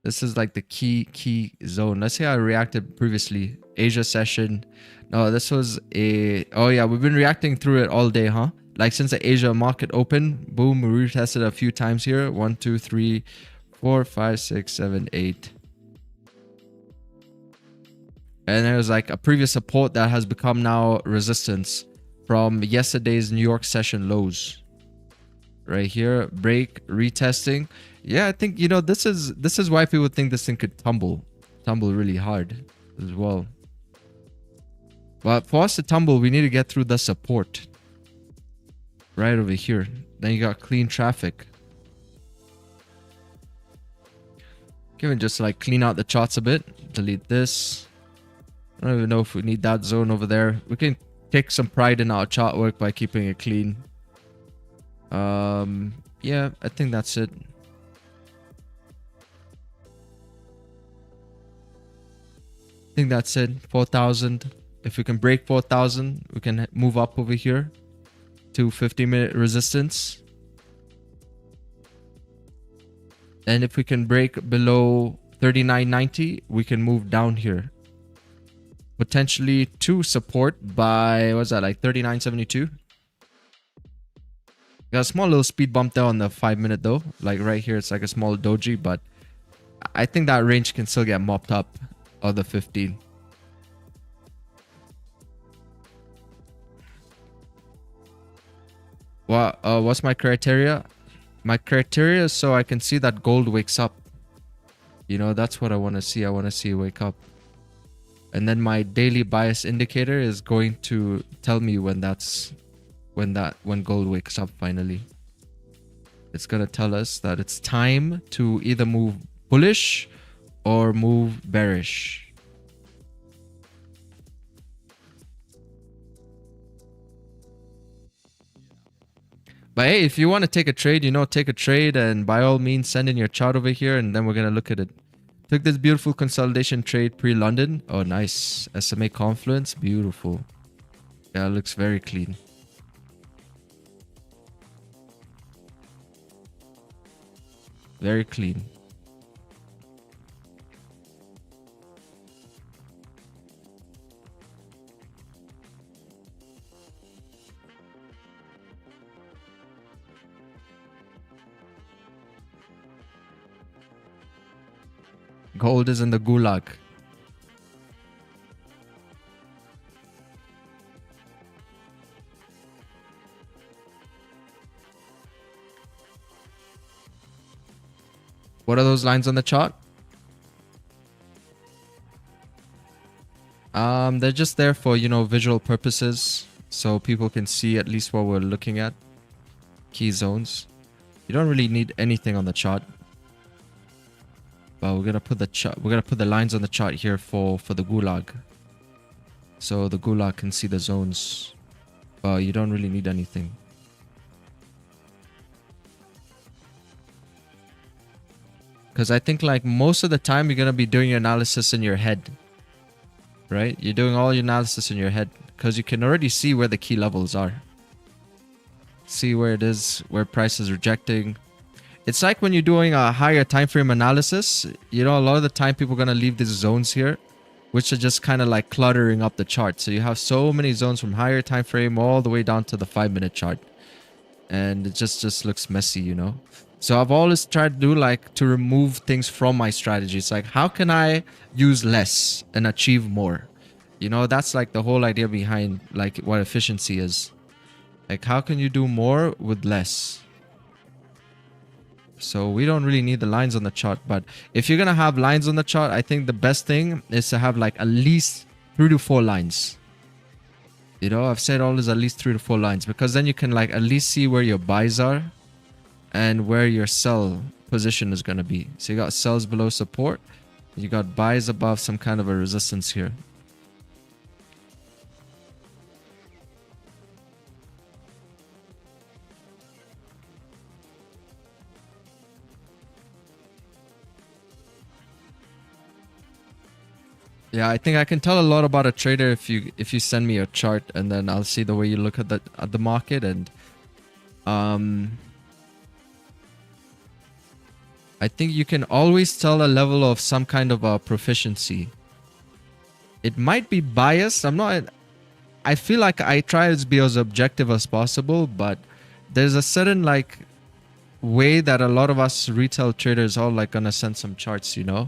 This is like the key zone. Let's see how I reacted previously. Asia session. No, this was a... Oh yeah, we've been reacting through it all day, huh? Like since the Asia market opened, boom, we retested a few times here. 1, 2, 3, 4, 5, 6, 7, 8. And there was like a previous support that has become now resistance from yesterday's New York session lows. Right here, break, retesting. Yeah, I think, you know, this is why people think this thing could tumble really hard as well. But for us to tumble, we need to get through the support. Right over here. Then you got clean traffic. Can just like clean out the charts a bit. Delete this. I don't even know if we need that zone over there. We can take some pride in our chart work by keeping it clean. Yeah, I think that's it. I think that's it. 4,000. If we can break 4,000, we can move up over here to 50-minute resistance. And if we can break below 39.90, we can move down here. Potentially to support by, what's that, like 39.72? Got a small little speed bump there on the 5-minute though. Like right here, it's like a small doji, but I think that range can still get mopped up of the 15. Well, what's my criteria? My criteria is so I can see that gold wakes up. You know, that's what I want to see. I want to see it wake up. And then my daily bias indicator is going to tell me when gold wakes up finally. It's going to tell us that it's time to either move bullish or move bearish. But hey, if you want to take a trade, you know, take a trade, and by all means send in your chart over here, and then we're going to look at it. Took this beautiful consolidation trade pre-London. Oh, nice. SMA confluence. Beautiful. Yeah, it looks very clean. Very clean. Gold is in the gulag. What are those lines on the chart? They're just there for, you know, visual purposes, so people can see at least what we're looking at. Key zones. You don't really need anything on the chart. But we're gonna put the lines on the chart here for the gulag. So the gulag can see the zones. But you don't really need anything. Because I think like most of the time you're going to be doing your analysis in your head, right? You're doing all your analysis in your head because you can already see where the key levels are. See where it is, where price is rejecting. It's like when you're doing a higher time frame analysis, you know, a lot of the time people are going to leave these zones here, which are just kind of like cluttering up the chart. So you have so many zones from higher time frame all the way down to the 5-minute chart. And it just looks messy, you know. So I've always tried to do like to remove things from my strategy. It's like, how can I use less and achieve more? You know, that's like the whole idea behind like what efficiency is. Like, how can you do more with less? So we don't really need the lines on the chart, but if you're gonna have lines on the chart, I think the best thing is to have like at least 3 to 4 lines. You know, I've said always at least 3 to 4 lines, because then you can like at least see where your buys are and where your sell position is gonna be. So you got sells below support, you got buys above some kind of a resistance here. Yeah, I think I can tell a lot about a trader if you send me a chart, and then I'll see the way you look at the market. And I think you can always tell a level of some kind of a proficiency. It might be biased. I feel like I try to be as objective as possible, but there's a certain like way that a lot of us retail traders are like gonna send some charts, you know.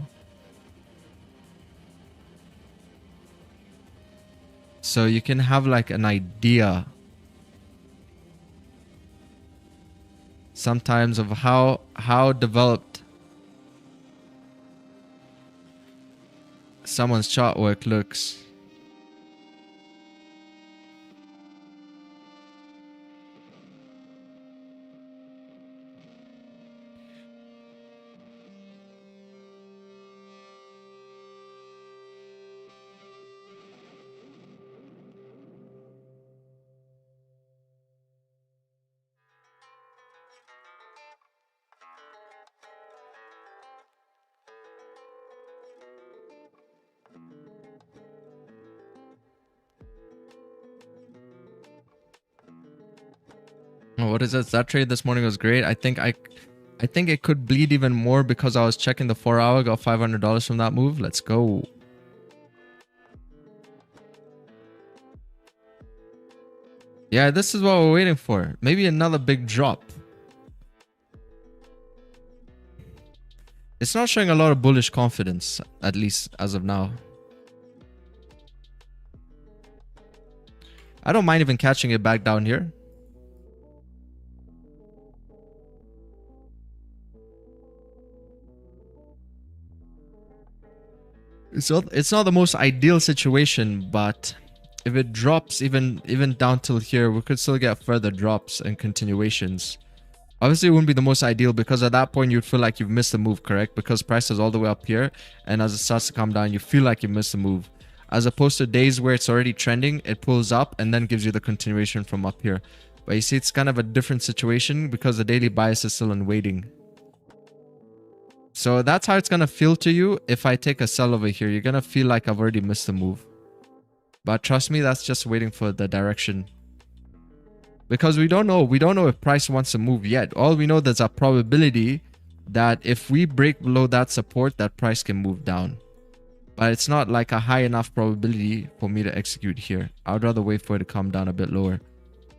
So you can have like an idea sometimes of how developed someone's chart work looks. Oh, what is this? That trade this morning was great. I think it could bleed even more because I was checking the 4-hour, got $500 from that move. Let's go. Yeah, this is what we're waiting for. Maybe another big drop. It's not showing a lot of bullish confidence, at least as of now. I don't mind even catching it back down here. It's not the most ideal situation, but if it drops even down till here, we could still get further drops and continuations. Obviously, it wouldn't be the most ideal because at that point, you'd feel like you've missed the move, correct? Because price is all the way up here, and as it starts to come down, you feel like you missed the move. As opposed to days where it's already trending, it pulls up and then gives you the continuation from up here. But you see, it's kind of a different situation because the daily bias is still in waiting. So that's how it's going to feel to you. If I take a sell over here, you're going to feel like I've already missed the move. But trust me, that's just waiting for the direction. Because we don't know if price wants to move yet. All we know, there's a probability that if we break below that support, that price can move down. But it's not like a high enough probability for me to execute here. I would rather wait for it to come down a bit lower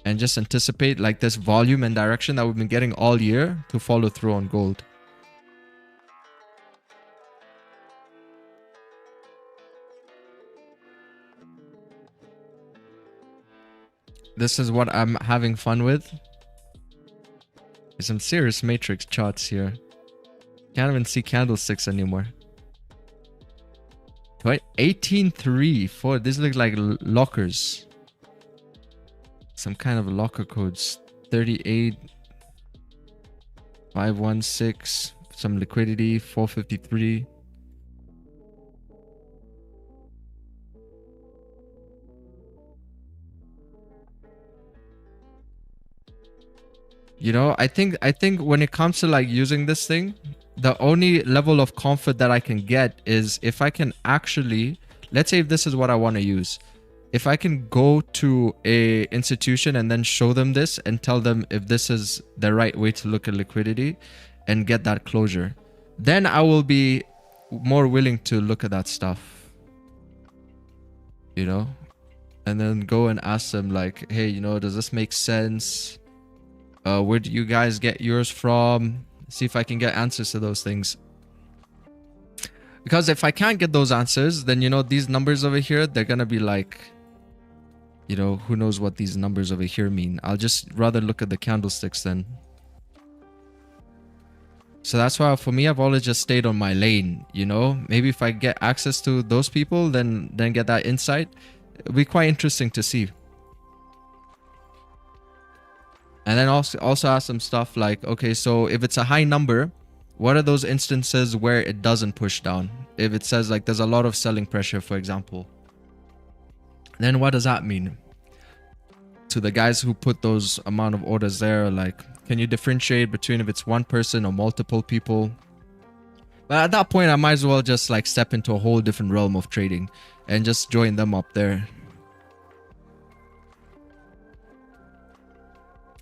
and just anticipate like this volume and direction that we've been getting all year to follow through on gold. This is what I'm having fun with. There's some serious matrix charts here. Can't even see candlesticks anymore. 18.3 4. These look like lockers. Some kind of locker codes. 38 516. Some liquidity. 453. You know, I think when it comes to like using this thing, the only level of comfort that I can get is if I can actually, let's say if this is what I want to use, if I can go to a institution and then show them this and tell them if this is the right way to look at liquidity and get that closure, then I will be more willing to look at that stuff, you know, and then go and ask them like, hey, you know, does this make sense? Where do you guys get yours from? See if I can get answers to those things. Because if I can't get those answers, then, you know, these numbers over here, they're going to be like, you know, who knows what these numbers over here mean. I'll just rather look at the candlesticks then. So that's why for me, I've always just stayed on my lane, you know. Maybe if I get access to those people, then get that insight. It'll be quite interesting to see. And then also ask them stuff like, okay, so if it's a high number, what are those instances where it doesn't push down? If it says like there's a lot of selling pressure, for example, then what does that mean? To the guys who put those amount of orders there, like, can you differentiate between if it's one person or multiple people? But at that point, I might as well just like step into a whole different realm of trading and just join them up there.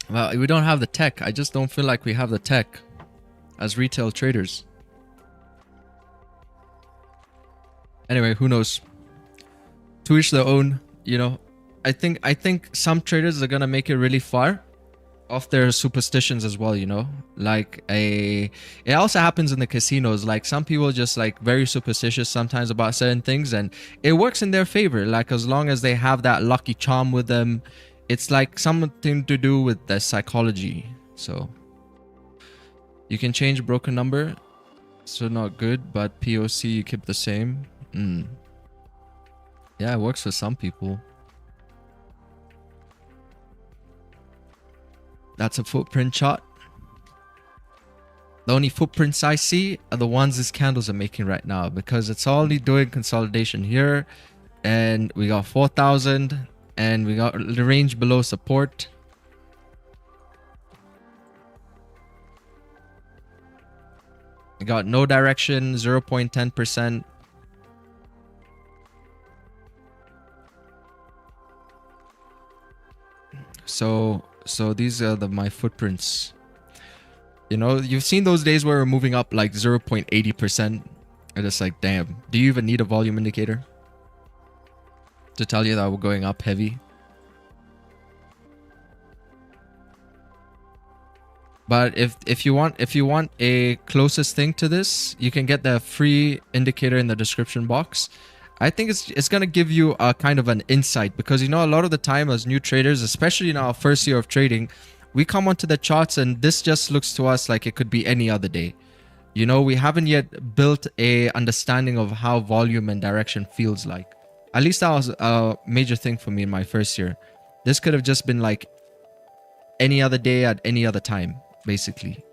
Well, we don't have the tech. I just don't feel like we have the tech as retail traders. Anyway, who knows? To each their own, you know. I think some traders are gonna make it really far off their superstitions as well, you know. Like it also happens in the casinos. Like some people just like very superstitious sometimes about certain things, and it works in their favor. Like as long as they have that lucky charm with them. It's like something to do with the psychology. So you can change broken number, so not good, but POC you keep the same. Yeah, it works for some people. That's a footprint chart. The only footprints I see are the ones these candles are making right now, because it's only doing consolidation here, and we got 4,000. And we got the range below support. We got no direction, 0.10%. So these are my footprints. You know, you've seen those days where we're moving up like 0.80%. And it's like, damn, do you even need a volume indicator to tell you that we're going up heavy? But if you want a closest thing to this, you can get the free indicator in the description box. I think it's gonna give you a kind of an insight, because you know a lot of the time as new traders, especially in our first year of trading, we come onto the charts and this just looks to us like it could be any other day. You know, we haven't yet built a understanding of how volume and direction feels like. At least that was a major thing for me in my first year. This could have just been like any other day at any other time, basically.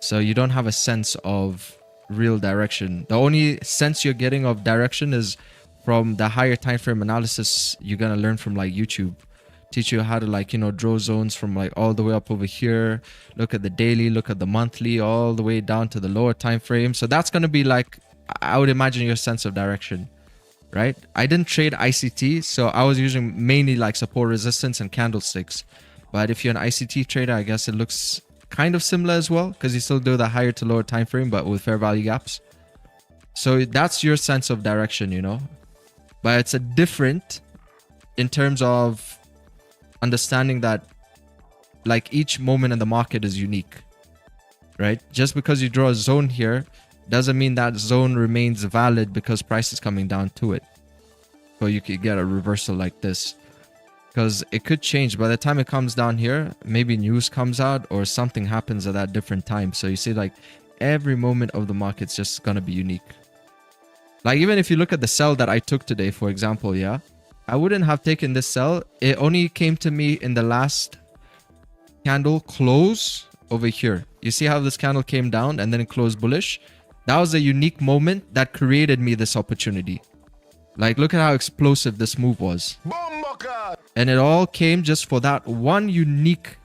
So you don't have a sense of real direction. The only sense you're getting of direction is from the higher time frame analysis you're gonna learn from like YouTube. Teach you how to like, you know, draw zones from like all the way up over here, look at the daily, look at the monthly, all the way down to the lower time frame. So that's gonna be like, I would imagine, your sense of direction, right? I didn't trade ICT, so I was using mainly like support, resistance, and candlesticks. But if you're an ICT trader, I guess it looks kind of similar as well, because you still do the higher to lower time frame, but with fair value gaps. So that's your sense of direction, you know. But it's a different in terms of understanding that like each moment in the market is unique, right? Just because you draw a zone here doesn't mean that zone remains valid because price is coming down to it. So you could get a reversal like this, because it could change by the time it comes down here. Maybe news comes out or something happens at that different time. So you see, like every moment of the market's just gonna be unique. Like even if you look at the sell that I took today, for example, yeah, I wouldn't have taken this sell. It only came to me in the last candle close over here. You see how this candle came down and then it closed bullish? That was a unique moment that created me this opportunity. Like, look at how explosive this move was. And it all came just for that one unique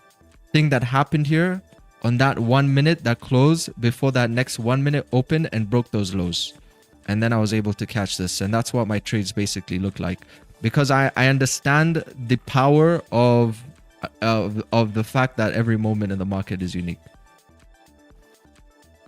thing that happened here on that 1 minute that closed before that next 1 minute opened and broke those lows. And then I was able to catch this. And that's what my trades basically look like. Because I understand the power of the fact that every moment in the market is unique.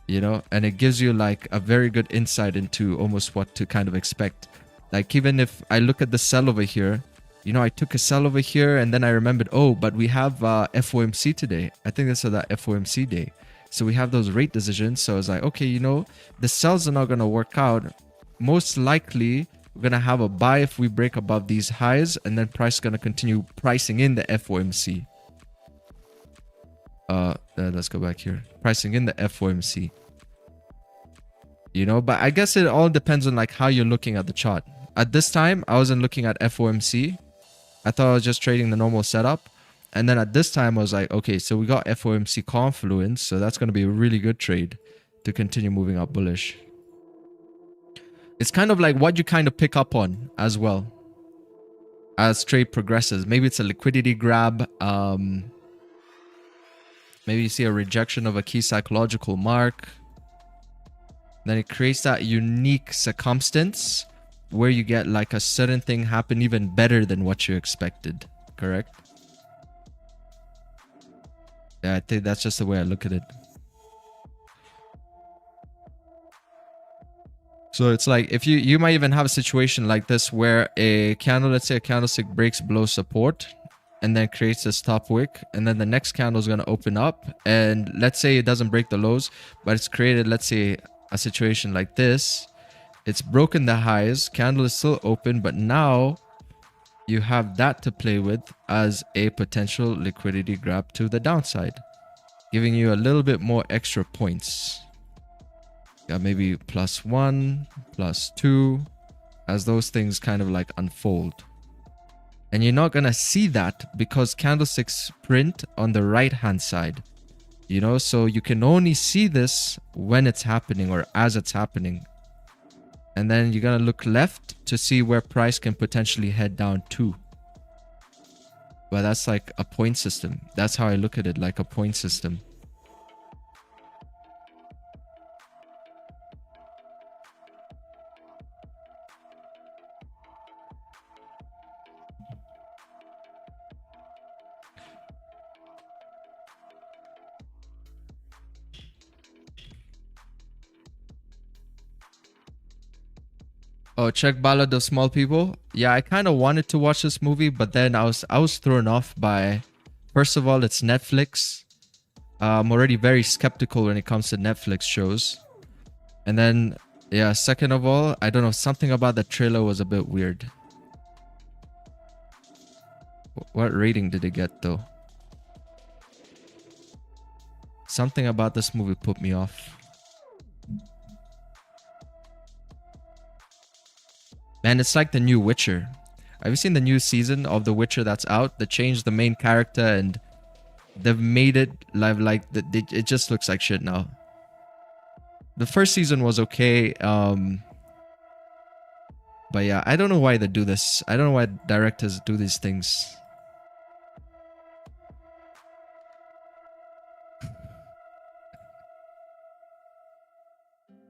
You know, and it gives you like a very good insight into almost what to kind of expect. Like even if I look at the sell over here, you know, I took a sell over here and then I remembered, oh, but we have FOMC today. I think this is that FOMC day. So we have those rate decisions. So I was like, okay, you know, the sells are not going to work out. Most likely, we're going to have a buy if we break above these highs, and then price is going to continue pricing in the FOMC. Let's go back here. Pricing in the FOMC. You know, but I guess it all depends on like how you're looking at the chart. At this time, I wasn't looking at FOMC. I thought I was just trading the normal setup. And then at this time, I was like, okay, so we got FOMC confluence. So that's going to be a really good trade to continue moving up bullish. It's kind of like what you kind of pick up on as well as trade progresses. Maybe it's a liquidity grab. Maybe you see a rejection of a key psychological mark. Then it creates that unique circumstance where you get like a certain thing happen even better than what you expected. Correct? Yeah, I think that's just the way I look at it. So it's like if you might even have a situation like this where a candle, let's say a candlestick breaks below support and then creates this top wick, and then the next candle is going to open up, and let's say it doesn't break the lows, but it's created, let's say, a situation like this. It's broken the highs, candle is still open, but now you have that to play with as a potential liquidity grab to the downside, giving you a little bit more extra points. Got maybe +1, +2, as those things kind of like unfold. And you're not going to see that because candlesticks print on the right hand side. You know, so you can only see this when it's happening or as it's happening. And then you're going to look left to see where price can potentially head down to. But that's like a point system. That's how I look at it, like a point system. Oh, check Ballad of Small People. Yeah, I kind of wanted to watch this movie, but then I was thrown off by, first of all, it's Netflix. I'm already very skeptical when it comes to Netflix shows. And then, yeah, second of all, I don't know, something about the trailer was a bit weird. What rating did it get though? Something about this movie put me off. Man, it's like the new Witcher. Have you seen the new season of The Witcher that's out? They changed the main character and they've made it like it just looks like shit now. The first season was okay. But yeah, I don't know why they do this. I don't know why directors do these things.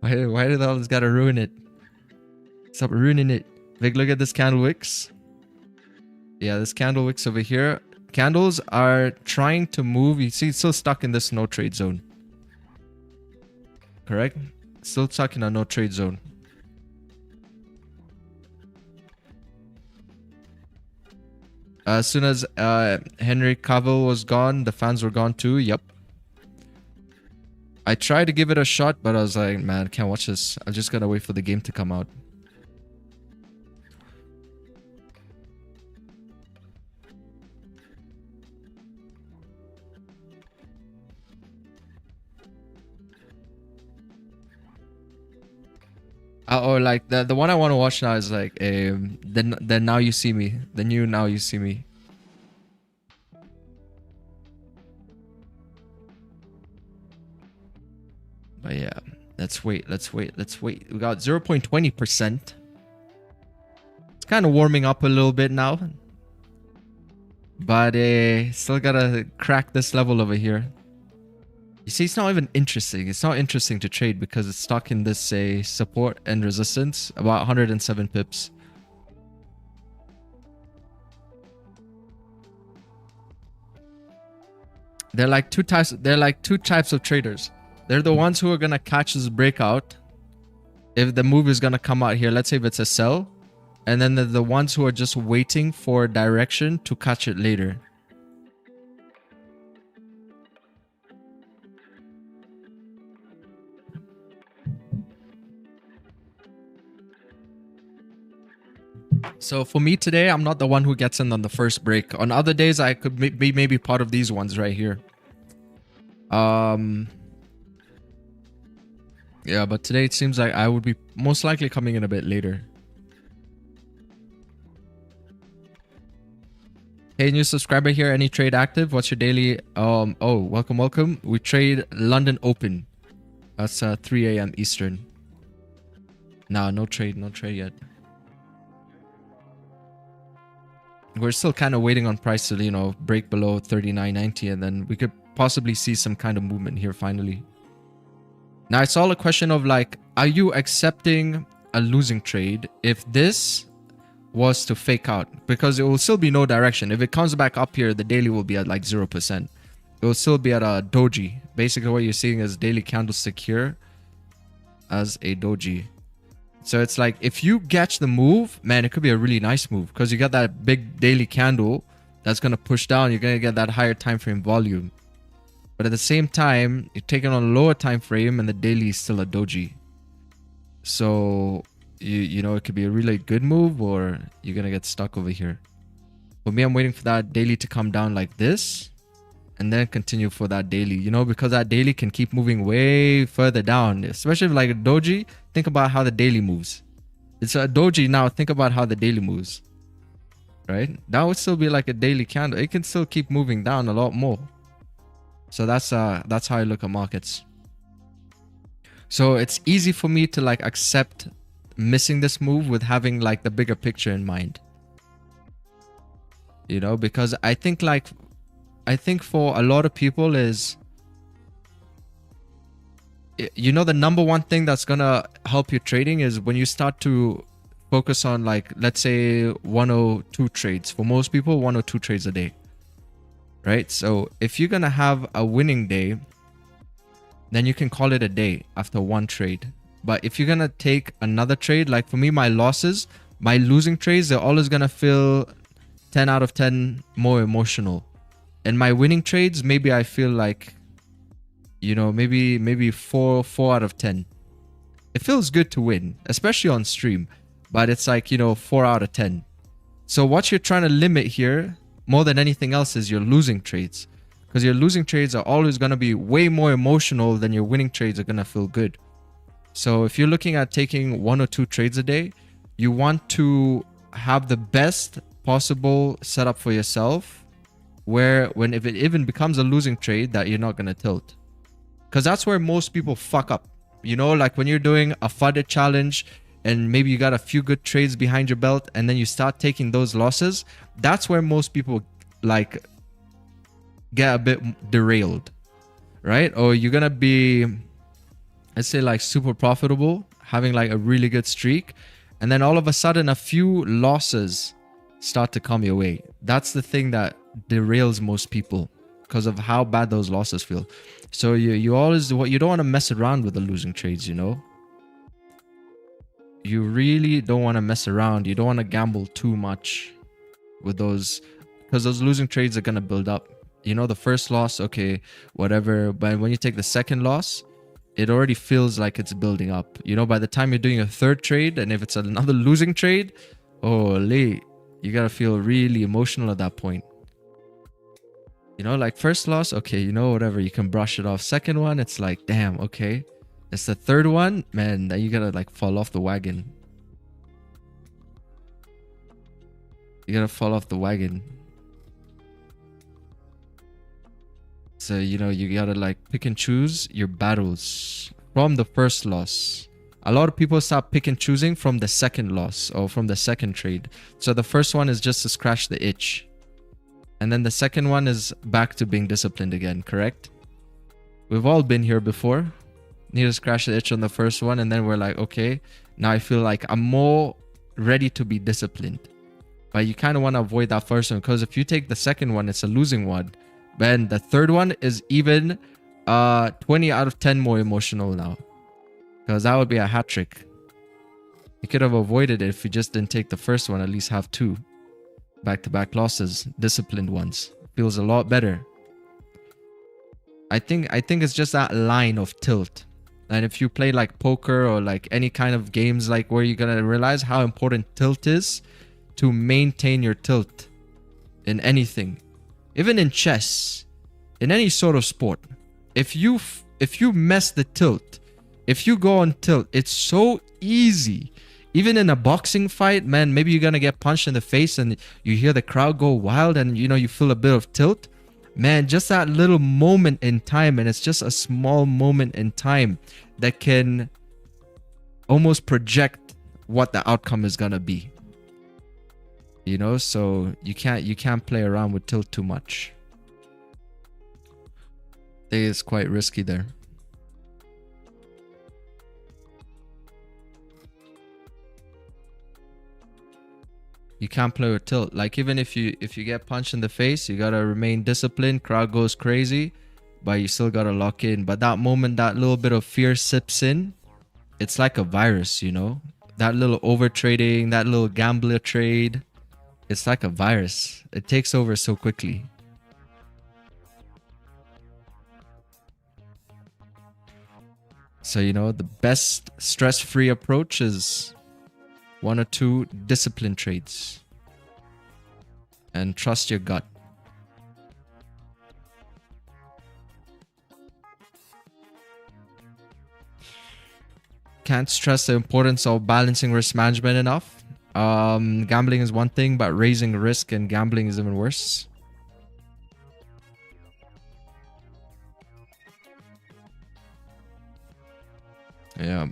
Why do they always gotta ruin it? Stop ruining it. Vic, look at this candle wicks. Yeah, this candle wicks over here. Candles are trying to move. You see, it's still stuck in this no trade zone. Correct? Still stuck in a no trade zone. As soon as Henry Cavill was gone, the fans were gone too. Yep. I tried to give it a shot, but I was like, man, I can't watch this. I just gotta wait for the game to come out. Or like the one I want to watch now is like the Now You See Me, the new Now You See Me. But yeah, let's wait. We got 0.20%. It's kind of warming up a little bit now, but still gotta crack this level over here. You see, it's not even interesting. It's not interesting to trade because it's stuck in this, say, support and resistance, about 107 pips. They're like two types of traders. They're the ones who are gonna catch this breakout if the move is gonna come out here. Let's say if it's a sell, and then they're the ones who are just waiting for direction to catch it later. So for me today, I'm not the one who gets in on the first break. On other days, I could be maybe part of these ones right here. Yeah, but today it seems like I would be most likely coming in a bit later. Hey, new subscriber here. Any trade active? What's your daily? Oh, welcome. We trade London Open. That's 3 a.m. Eastern. Nah, no trade yet. We're still kind of waiting on price to, you know, break below 39.90, and then we could possibly see some kind of movement here finally. Now, it's all a question of like, are you accepting a losing trade if this was to fake out? Because it will still be no direction. If it comes back up here, the daily will be at like 0%. It will still be at a doji. Basically, what you're seeing is daily candlestick here as a doji. So it's like, if you catch the move, man, it could be a really nice move because you got that big daily candle that's going to push down. You're going to get that higher time frame volume. But at the same time, you're taking on a lower time frame and the daily is still a doji. So, you know, it could be a really good move or you're going to get stuck over here. For me, I'm waiting for that daily to come down like this and then continue for that daily, you know, because that daily can keep moving way further down, especially if like a doji. Think about how the daily moves. It's a doji now. Think about how the daily moves, right? That would still be like a daily candle. It can still keep moving down a lot more. So that's how I look at markets. So it's easy for me to like accept missing this move with having like the bigger picture in mind, you know, because I think for a lot of people is, you know, the number one thing that's gonna help you trading is when you start to focus on like, let's say 102 trades. For most people, 102 trades a day, right? So if you're gonna have a winning day, then you can call it a day after one trade. But if you're gonna take another trade, like for me, my losing trades, they're always gonna feel 10 out of 10 more emotional. And my winning trades, maybe I feel like, you know, maybe 4 out of 10. It feels good to win, especially on stream, but it's like, you know, 4 out of 10. So what you're trying to limit here more than anything else is your losing trades, because your losing trades are always going to be way more emotional than your winning trades are going to feel good. So if you're looking at taking 1 or 2 trades a day, you want to have the best possible setup for yourself, where if it even becomes a losing trade, that you're not going to tilt. Because that's where most people fuck up. You know, like when you're doing a FUD challenge and maybe you got a few good trades behind your belt and then you start taking those losses, that's where most people like get a bit derailed, right? Or you're going to be, let's say, like super profitable, having like a really good streak, and then all of a sudden a few losses start to come your way. That's the thing that derails most people because of how bad those losses feel. So you don't want to mess around with the losing trades, you know. You really don't want to mess around. You don't want to gamble too much with those, because those losing trades are going to build up. You know, the first loss, okay, whatever, but when you take the second loss, it already feels like it's building up. You know, by the time you're doing a third trade, and if it's another losing trade, holy, you gotta feel really emotional at that point. You know, like first loss, okay, you know, whatever, you can brush it off. Second one, it's like, damn, okay. It's the third one, man, that you gotta like fall off the wagon. You gotta fall off the wagon. So, you know, you gotta like pick and choose your battles from the first loss. A lot of people start pick and choosing from the second loss or from the second trade. So the first one is just to scratch the itch. And then the second one is back to being disciplined again, correct? We've all been here before. Need to scratch the itch on the first one, and then we're like, okay, now I feel like I'm more ready to be disciplined. But you kind of want to avoid that first one, because if you take the second one, it's a losing one. Then the third one is even 20 out of 10 more emotional now, because that would be a hat trick. You could have avoided it if you just didn't take the first one. At least have 2 back-to-back losses, disciplined ones. Feels a lot better. I think it's just that line of tilt. And if you play like poker or like any kind of games, like where you're gonna realize how important tilt is to maintain your tilt in anything, even in chess, in any sort of sport. If you mess the tilt, if you go on tilt, it's so easy. Even in a boxing fight, man, maybe you're gonna get punched in the face and you hear the crowd go wild, and you know you feel a bit of tilt. Man, just that little moment in time, and it's just a small moment in time that can almost project what the outcome is gonna be. You know, so you can't play around with tilt too much. I think it's quite risky there. You can't play with tilt. Like even if you get punched in the face, you gotta remain disciplined. Crowd goes crazy, but you still gotta lock in. But that moment, that little bit of fear sips in, it's like a virus, you know? That little over trading, that little gambler trade, it's like a virus. It takes over so quickly. So, you know, the best stress-free approach is 1 or 2 disciplined trades. And trust your gut. Can't stress the importance of balancing risk management enough. Gambling is one thing, but raising risk and gambling is even worse. Yeah.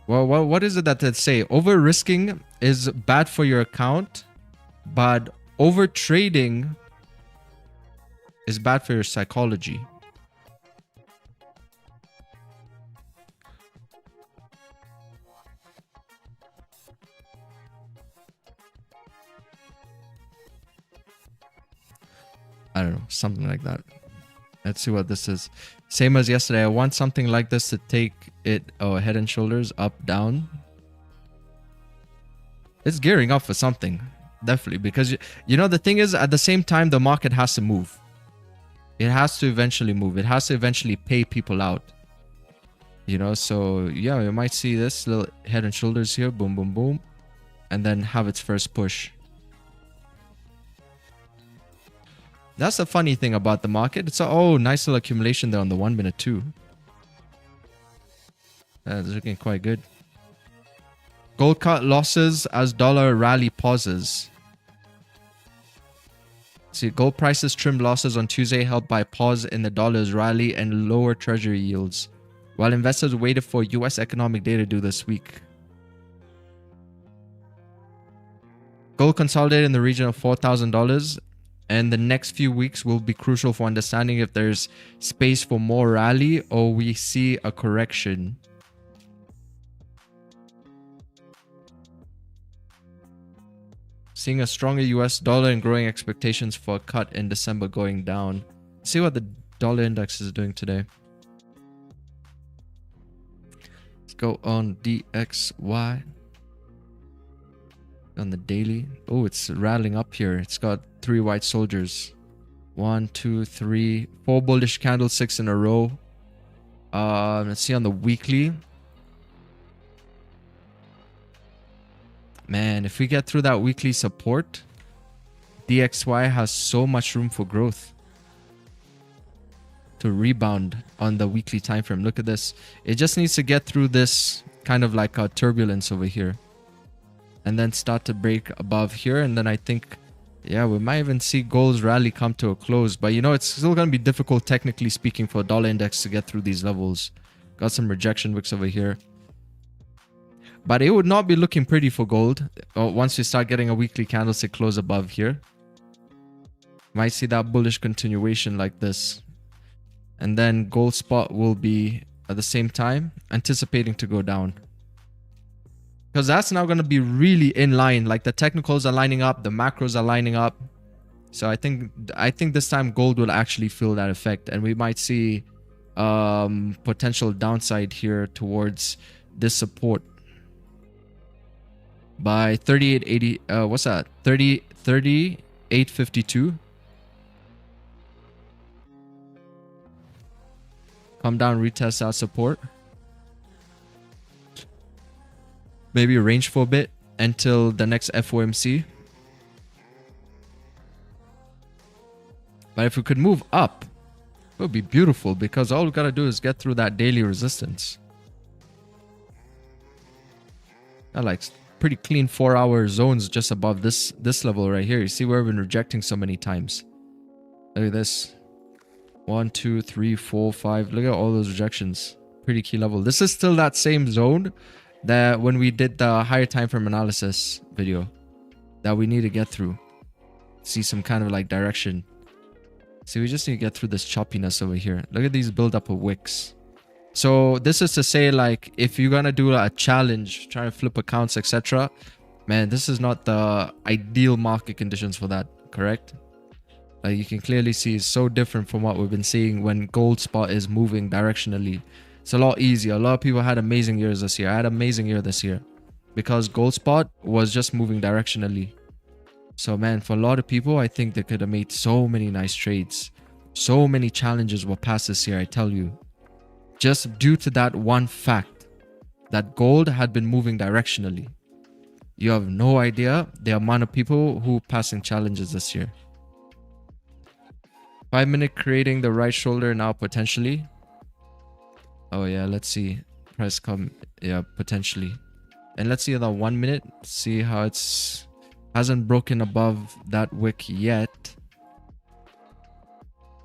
Well, what is it that they say? Over risking is bad for your account, but over trading is bad for your psychology. I don't know, something like that. Let's see what this is. Same as yesterday. I want something like this to take it head and shoulders up, down. It's gearing up for something, definitely, because you know the thing is, at the same time, the market has to move. It has to eventually move. It has to eventually pay people out. You know, so yeah, you might see this little head and shoulders here, boom, boom, boom, and then have its first push. That's the funny thing about the market. It's a nice little accumulation there on the 1 minute too. It's looking quite good. Gold cut losses as dollar rally pauses. See, gold prices trimmed losses on Tuesday, helped by pause in the dollar's rally and lower treasury yields, while investors waited for U.S. economic data due this week. Gold consolidated in the region of $4,000. And the next few weeks will be crucial for understanding if there's space for more rally or we see a correction. Seeing a stronger US dollar and growing expectations for a cut in December going down. See what the dollar index is doing today. Let's go on DXY. On the daily. Oh, it's rattling up here. It's got 3 white soldiers. 1, 2, 3, 4 bullish candlesticks in a row. Let's see on the weekly. Man, if we get through that weekly support, DXY has so much room for growth to rebound on the weekly time frame. Look at this. It just needs to get through this kind of like a turbulence over here, and then start to break above here. And then I think, yeah, we might even see gold's rally come to a close. But you know, it's still going to be difficult, technically speaking, for a dollar index to get through these levels. Got some rejection wicks over here. But it would not be looking pretty for gold once we start getting a weekly candlestick close above here. Might see that bullish continuation like this. And then gold spot will be at the same time anticipating to go down. Because that's now going to be really in line. Like the technicals are lining up, the macros are lining up. So I think this time gold will actually feel that effect, and we might see potential downside here towards this support by 3880. What's that? 3852. Come down, retest that support. Maybe range for a bit until the next FOMC. But if we could move up, it would be beautiful, because all we gotta do is get through that daily resistance. I like pretty clean 4-hour zones just above this level right here. You see where we've been rejecting so many times. Look at this. 1, 2, 3, 4, 5. Look at all those rejections. Pretty key level. This is still that same zone that when we did the higher time frame analysis video that we need to get through. See some kind of like direction. See, we just need to get through this choppiness over here. Look at these build up of wicks. So this is to say, like, if you're gonna do a challenge, try to flip accounts, etc., man, this is not the ideal market conditions for that, correct? Like, you can clearly see it's so different from what we've been seeing when gold spot is moving directionally. It's a lot easier. A lot of people had amazing years this year. I had an amazing year this year because gold spot was just moving directionally. So man, for a lot of people, I think they could have made so many nice trades. So many challenges were passed this year, I tell you. Just due to that one fact that gold had been moving directionally. You have no idea the amount of people who passing challenges this year. 5 minute creating the right shoulder now potentially. Oh yeah, let's see. Price come, yeah, potentially. And let's see the 1 minute. See how it's hasn't broken above that wick yet.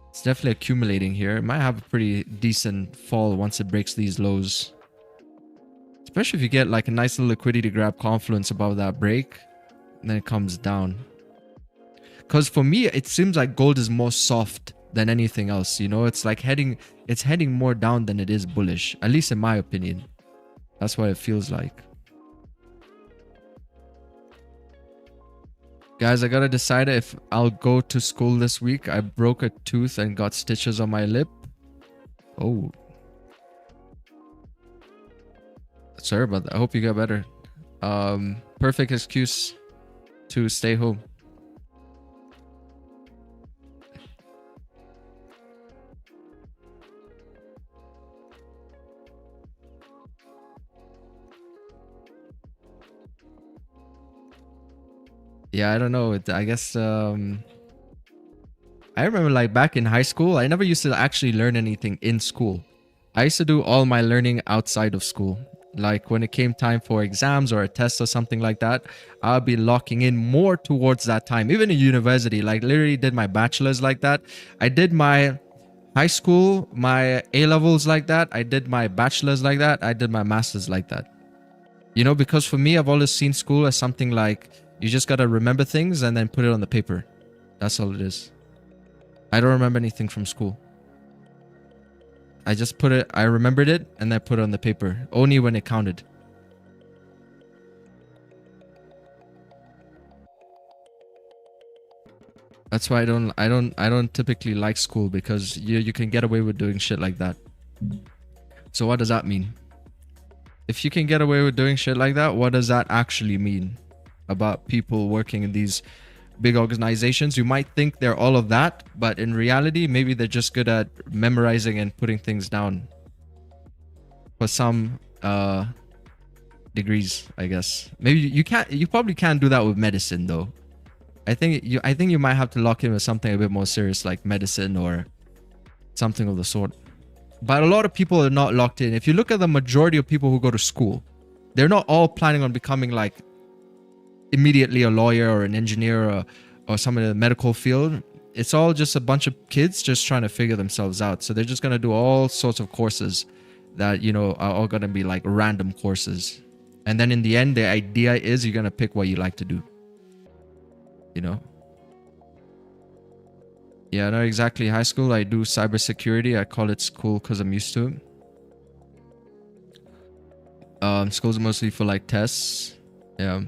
It's definitely accumulating here. It might have a pretty decent fall once it breaks these lows. Especially if you get like a nice little liquidity grab confluence above that break. And then it comes down. Because for me, it seems like gold is more soft than anything else. You know, it's like heading more down than it is bullish. At least in my opinion. That's what it feels like. Guys, I gotta decide if I'll go to school this week. I broke a tooth and got stitches on my lip. Oh. Sorry about that. I hope you get better. Perfect excuse to stay home. Yeah, I don't know. I guess I remember like back in high school, I never used to actually learn anything in school. I used to do all my learning outside of school. Like when it came time for exams or a test or something like that, I'll be locking in more towards that time. Even in university, like literally did my bachelor's like that. I did my high school, my A-levels like that. I did my bachelor's like that. I did my master's like that. You know, because for me, I've always seen school as something like you just gotta remember things and then put it on the paper. That's all it is. I don't remember anything from school. I just I remembered it and then put it on the paper. Only when it counted. That's why I don't typically like school, because you can get away with doing shit like that. So what does that mean? If you can get away with doing shit like that, what does that actually mean about people working in these big organizations? You might think they're all of that, but in reality, maybe they're just good at memorizing and putting things down for some degrees, I guess. Maybe you probably can't do that with medicine though. I think you might have to lock in with something a bit more serious like medicine or something of the sort. But a lot of people are not locked in. If you look at the majority of people who go to school, they're not all planning on becoming like immediately a lawyer or an engineer or someone in the medical field. It's all just a bunch of kids just trying to figure themselves out. So they're just going to do all sorts of courses that, you know, are all going to be like random courses. And then in the end, the idea is you're going to pick what you like to do. You know? Yeah, not exactly high school. I do cybersecurity. I call it school because I'm used to it. School's mostly for like tests. Yeah.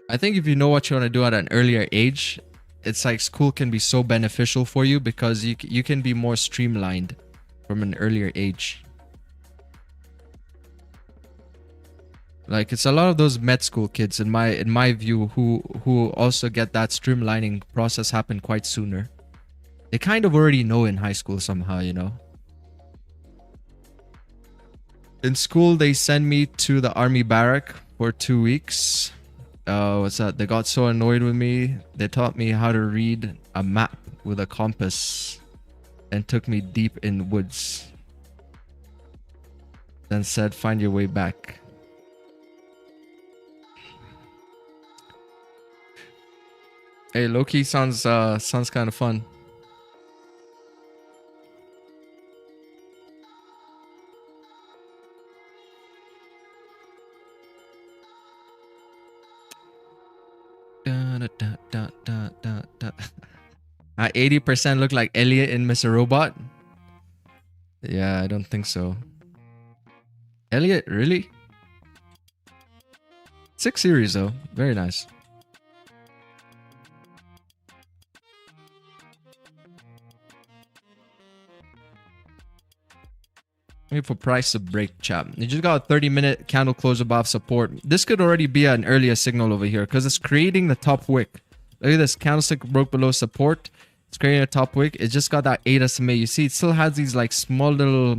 I think if you know what you want to do at an earlier age, it's like school can be so beneficial for you because you can be more streamlined from an earlier age. Like it's a lot of those med school kids in my view who also get that streamlining process happen quite sooner. They kind of already know in high school somehow, you know. In school they send me to the army barrack for 2 weeks. What's that? They got so annoyed with me. They taught me how to read a map with a compass and took me deep in woods. Then said, find your way back. Hey, low-key sounds kind of fun. Da, da, da, da, da, da, da. 80% look like Elliot in Mr. Robot. Yeah, I don't think so. Elliot, really? 6 series though. Very nice. Wait for price to break, chat. You just got a 30-minute candle close above support. This could already be an earlier signal over here because it's creating the top wick. Look at this. Candlestick broke below support. It's creating a top wick. It just got that 8 SMA. You see, it still has these like small little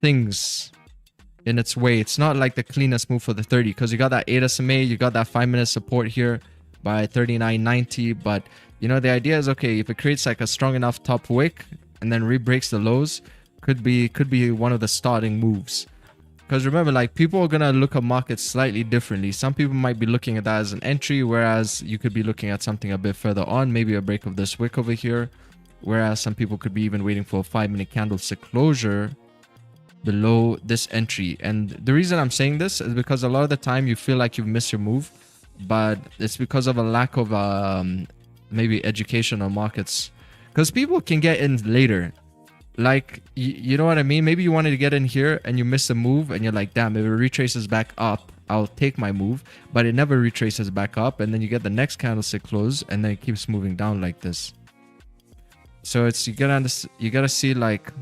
things in its way. It's not like the cleanest move for the 30 because you got that 8 SMA. You got that 5-minute support here by 39.90. But, you know, the idea is, okay, if it creates like a strong enough top wick and then re-breaks the lows, could be one of the starting moves. Because remember, like, people are gonna look at markets slightly differently. Some people might be looking at that as an entry, whereas you could be looking at something a bit further on, maybe a break of this wick over here, whereas some people could be even waiting for a 5-minute candlestick closure below this entry. And the reason I'm saying this is because a lot of the time you feel like you've missed your move, but it's because of a lack of maybe education on markets, because people can get in later. Like, you know what I mean? Maybe you wanted to get in here and you miss a move and you're like, damn, if it retraces back up, I'll take my move. But it never retraces back up, and then you get the next candlestick close and then it keeps moving down like this. So it's, you gotta see, like,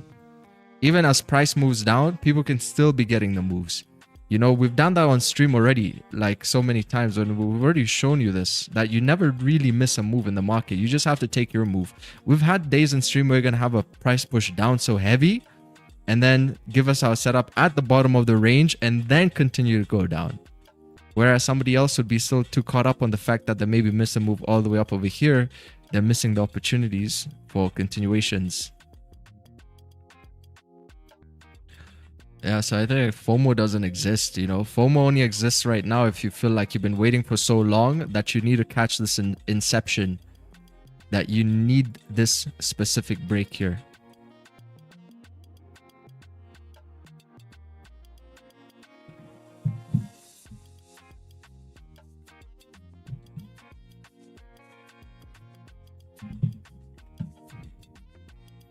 even as price moves down, people can still be getting the moves. You know, we've done that on stream already, like so many times, when we've already shown you this, that you never really miss a move in the market. You just have to take your move. We've had days in stream where we're going to have a price push down so heavy and then give us our setup at the bottom of the range and then continue to go down. Whereas somebody else would be still too caught up on the fact that they maybe missed a move all the way up over here. They're missing the opportunities for continuations. Yeah, so I think FOMO doesn't exist, you know. FOMO only exists right now if you feel like you've been waiting for so long that you need to catch this in inception. That you need this specific break here.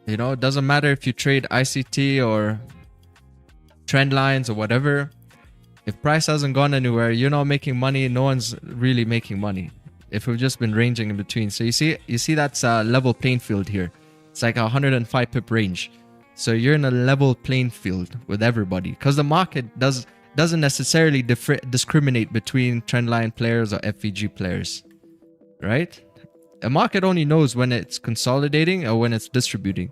You know, it doesn't matter if you trade ICT or trend lines or whatever. If price hasn't gone anywhere, you're not making money. No one's really making money if we've just been ranging in between. So you see that's a level playing field here. It's like a 105 pip range. So you're in a level playing field with everybody, because the market doesn't necessarily discriminate between trendline players or FVG players, right? A market only knows when it's consolidating or when it's distributing.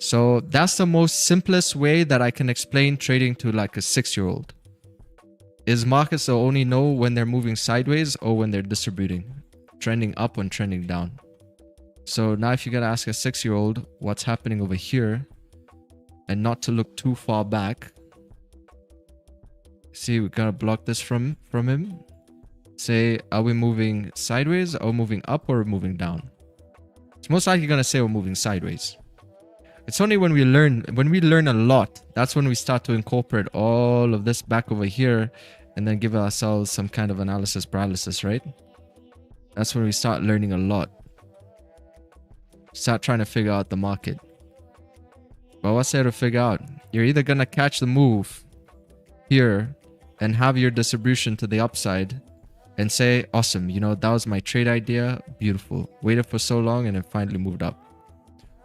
So that's the most simplest way that I can explain trading to like a 6-year-old. Is markets will only know when they're moving sideways or when they're distributing, trending up and trending down. So now if you gotta ask a 6-year-old what's happening over here, and not to look too far back. See, we're gonna block this from him. Say, are we moving sideways or moving up or moving down? It's most likely gonna say we're moving sideways. It's only when we learn a lot, that's when we start to incorporate all of this back over here and then give ourselves some kind of analysis paralysis, right? That's when we start learning a lot. Start trying to figure out the market. But what's there to figure out? You're either going to catch the move here and have your distribution to the upside and say, awesome, you know, that was my trade idea. Beautiful. Waited for so long and it finally moved up.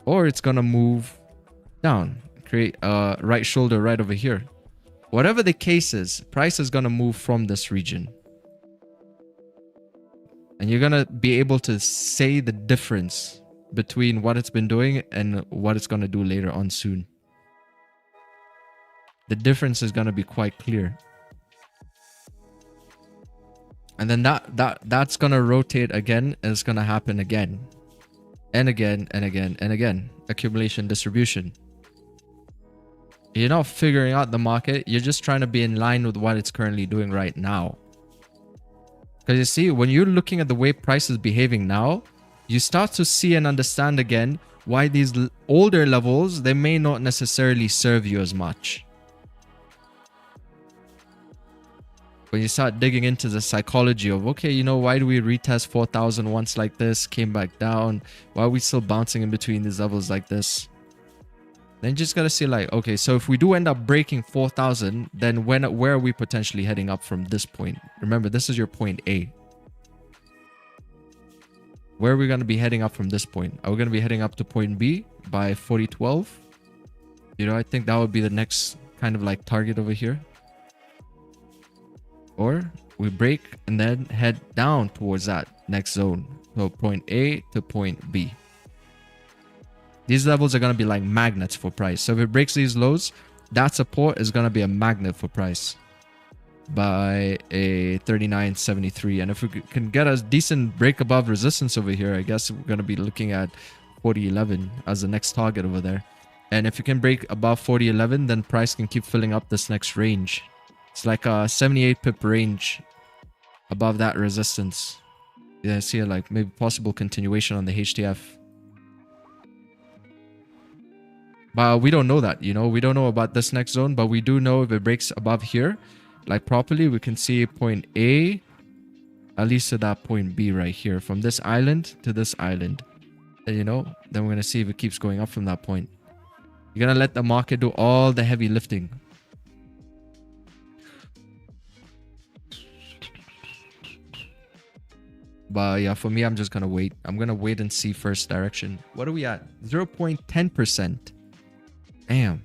Or it's going to move down, create a right shoulder right over here. Whatever the case is, price is going to move from this region. And you're going to be able to say the difference between what it's been doing and what it's going to do later on soon. The difference is going to be quite clear. And then that's going to rotate again, and it's going to happen again. And again, and again, and again. Accumulation, distribution. You're not figuring out the market. You're just trying to be in line with what it's currently doing right now. Because you see, when you're looking at the way price is behaving now, you start to see and understand again why these older levels, they may not necessarily serve you as much. When you start digging into the psychology of, okay, you know, why do we retest 4,000 once like this, came back down? Why are we still bouncing in between these levels like this? Then you just got to see like, okay, so if we do end up breaking 4,000, then where are we potentially heading up from this point? Remember, this is your point A. Where are we going to be heading up from this point? Are we going to be heading up to point B by 4012? You know, I think that would be the next kind of like target over here. Or we break and then head down towards that next zone. So point A to point B. These levels are going to be like magnets for price. So if it breaks these lows, that support is going to be a magnet for price by a 39.73. And if we can get a decent break above resistance over here, I guess we're going to be looking at 40.11 as the next target over there. And if you can break above 40.11, then price can keep filling up this next range. It's like a 78 pip range above that resistance. Yeah, I see like maybe possible continuation on the HTF. But we don't know that, you know, we don't know about this next zone, but we do know if it breaks above here, like properly, we can see point A, at least to that point B right here, from this island to this island. And, you know, then we're going to see if it keeps going up from that point. You're going to let the market do all the heavy lifting. But yeah, for me, I'm just going to wait. I'm going to wait and see first direction. What are we at? 0.10%. Damn.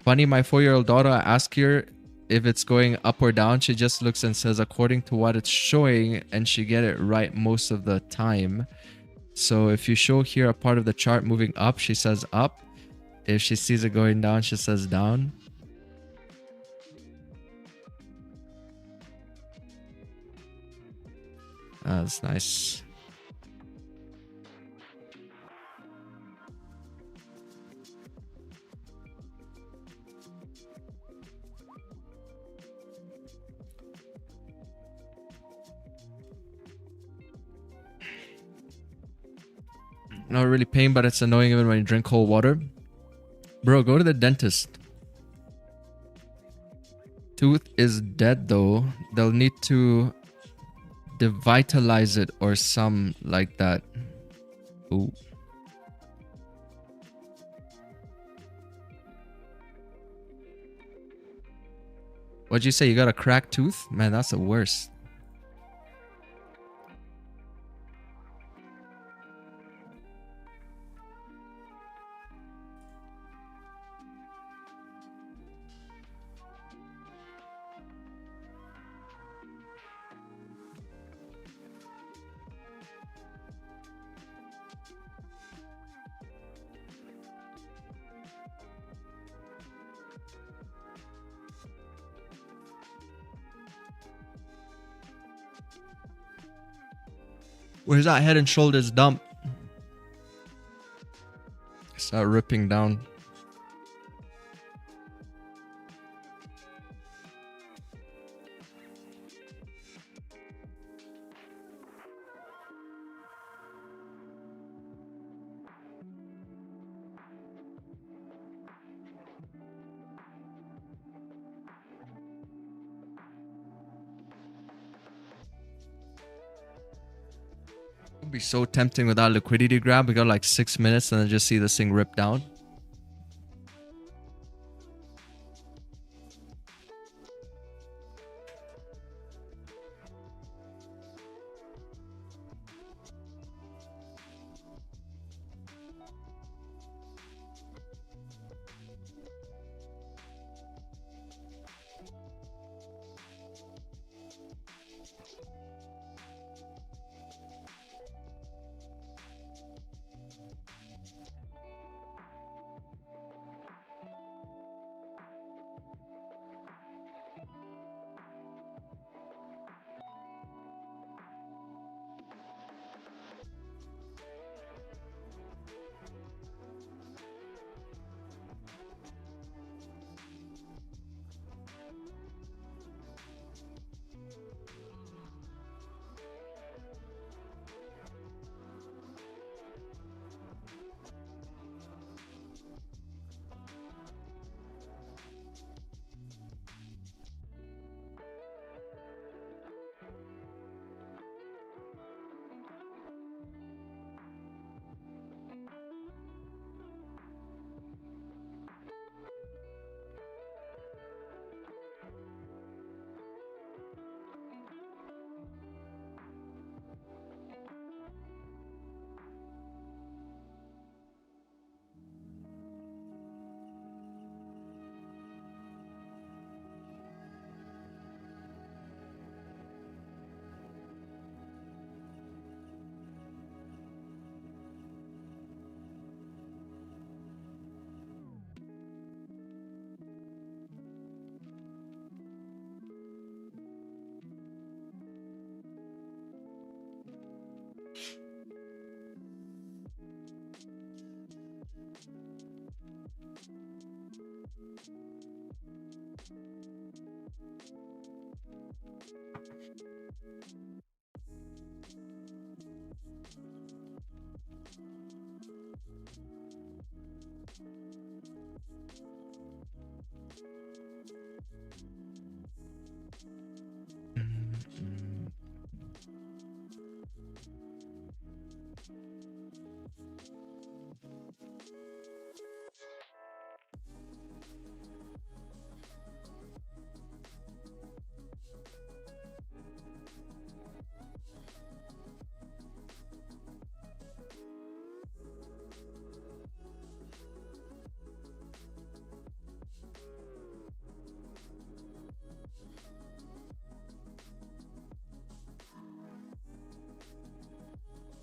Funny, my 4-year-old daughter, I ask her if it's going up or down. She just looks and says, according to what it's showing, and she get it right most of the time. So if you show here a part of the chart moving up, she says up. If she sees it going down, she says down. That's nice. Not really pain, but it's annoying even when you drink cold water. Bro, go to the dentist. Tooth is dead though. They'll need to devitalize it or some like that. Ooh. What'd you say? You got a cracked tooth? Man, that's the worst. Where's that head and shoulders dump? Start ripping down. It'd be so tempting with that liquidity grab. We got like 6 minutes and then just see this thing rip down.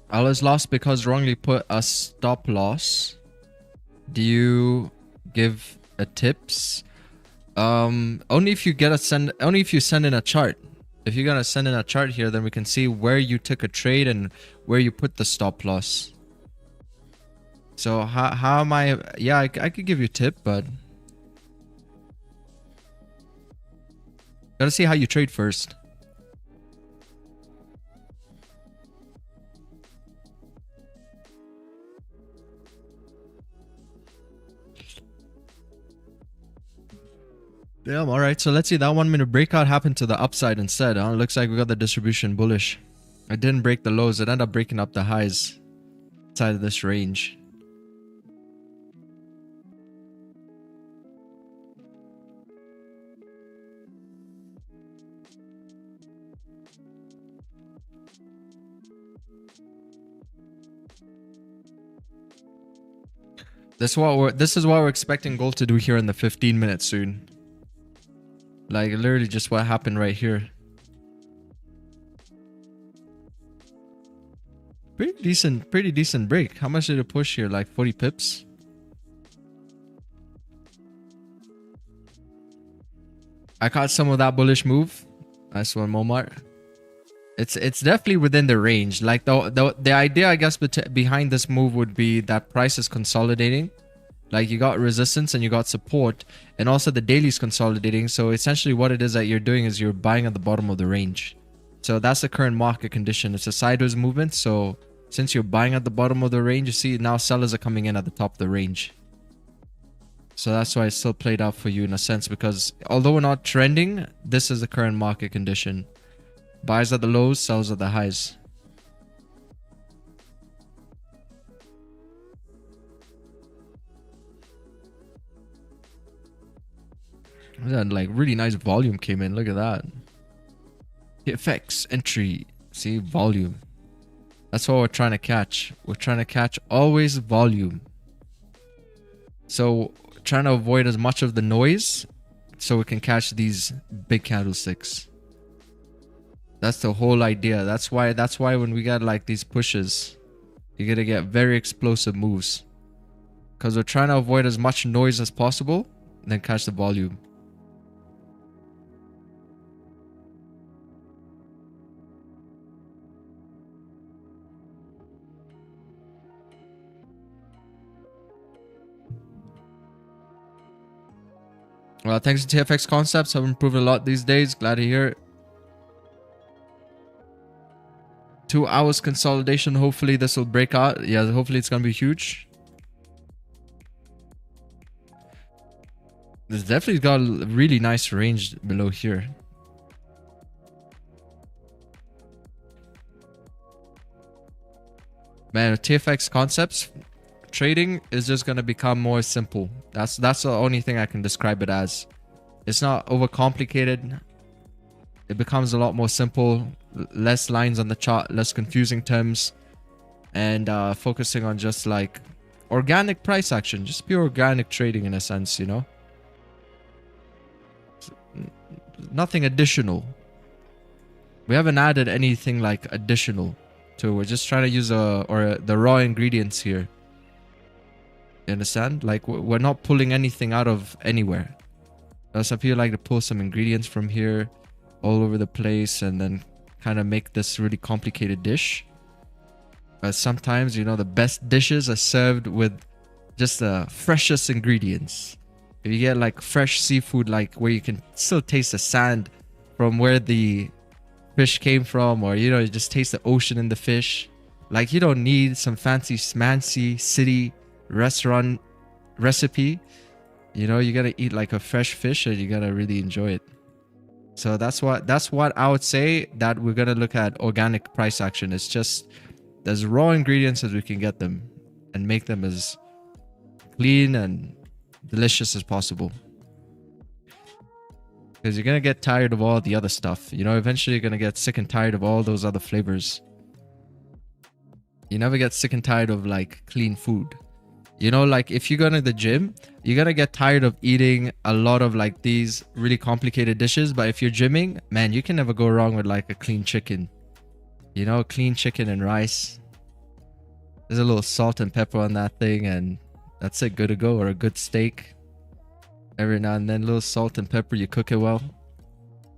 I was lost because wrongly put a stop loss. Do you give a tips? Only if you only if you send in a chart. If you're gonna send in a chart here, then we can see where you took a trade and where you put the stop loss. So how am I? Yeah, I could give you a tip, but gotta see how you trade first. Damn, alright, so let's see. That 1 minute breakout happened to the upside instead. Huh? It looks like we got the distribution bullish. It didn't break the lows. It ended up breaking up the highs inside of this range. This is what we're expecting gold to do here in the 15 minutes soon. Like literally just what happened right here. Pretty decent break. How much did it push here? Like 40 pips? I caught some of that bullish move. Nice one, Momart. It's definitely within the range. Like the idea, I guess, behind this move would be that price is consolidating. Like you got resistance and you got support, and also the daily is consolidating. So essentially what it is that you're doing is you're buying at the bottom of the range. So that's the current market condition. It's a sideways movement. So since you're buying at the bottom of the range, you see now sellers are coming in at the top of the range. So that's why it's still played out for you in a sense, because although we're not trending, this is the current market condition. Buys at the lows, sells at the highs. That like really nice volume came in. Look at that. TetraFX entry. See, volume. That's what we're trying to catch. We're trying to catch always volume. So trying to avoid as much of the noise so we can catch these big candlesticks. That's the whole idea. That's why when we got like these pushes, you're gonna get very explosive moves. Because we're trying to avoid as much noise as possible and then catch the volume. Well, thanks to TFX Concepts, have improved a lot these days. Glad to hear it. 2 hours consolidation. Hopefully this will break out. Yeah, hopefully it's gonna be huge. This definitely got a really nice range below here. Man, with TFX Concepts, trading is just gonna become more simple. That's the only thing I can describe it as. It's not overcomplicated. It becomes a lot more simple, less lines on the chart, less confusing terms, and focusing on just like organic price action, just pure organic trading in a sense, you know. Nothing additional. We haven't added anything like additional to it. We're just trying to use the raw ingredients here. You understand? Like we're not pulling anything out of anywhere. Some people like to pull some ingredients from here all over the place and then kind of make this really complicated dish. But sometimes, you know, the best dishes are served with just the freshest ingredients. If you get like fresh seafood, like where you can still taste the sand from where the fish came from, or you know, you just taste the ocean in the fish. Like you don't need some fancy smancy city restaurant recipe. You know, you gotta eat like a fresh fish and you gotta really enjoy it. So that's what I would say that we're gonna look at organic price action. It's just as raw ingredients as we can get them and make them as clean and delicious as possible. Because you're gonna get tired of all the other stuff. You know, eventually you're gonna get sick and tired of all those other flavors. You never get sick and tired of like clean food. You know, like if you go to the gym, you're gonna get tired of eating a lot of like these really complicated dishes. But if you're gymming, man, you can never go wrong with like a clean chicken. You know, clean chicken and rice. There's a little salt and pepper on that thing and that's it, good to go. Or a good steak. Every now and then, a little salt and pepper, you cook it well.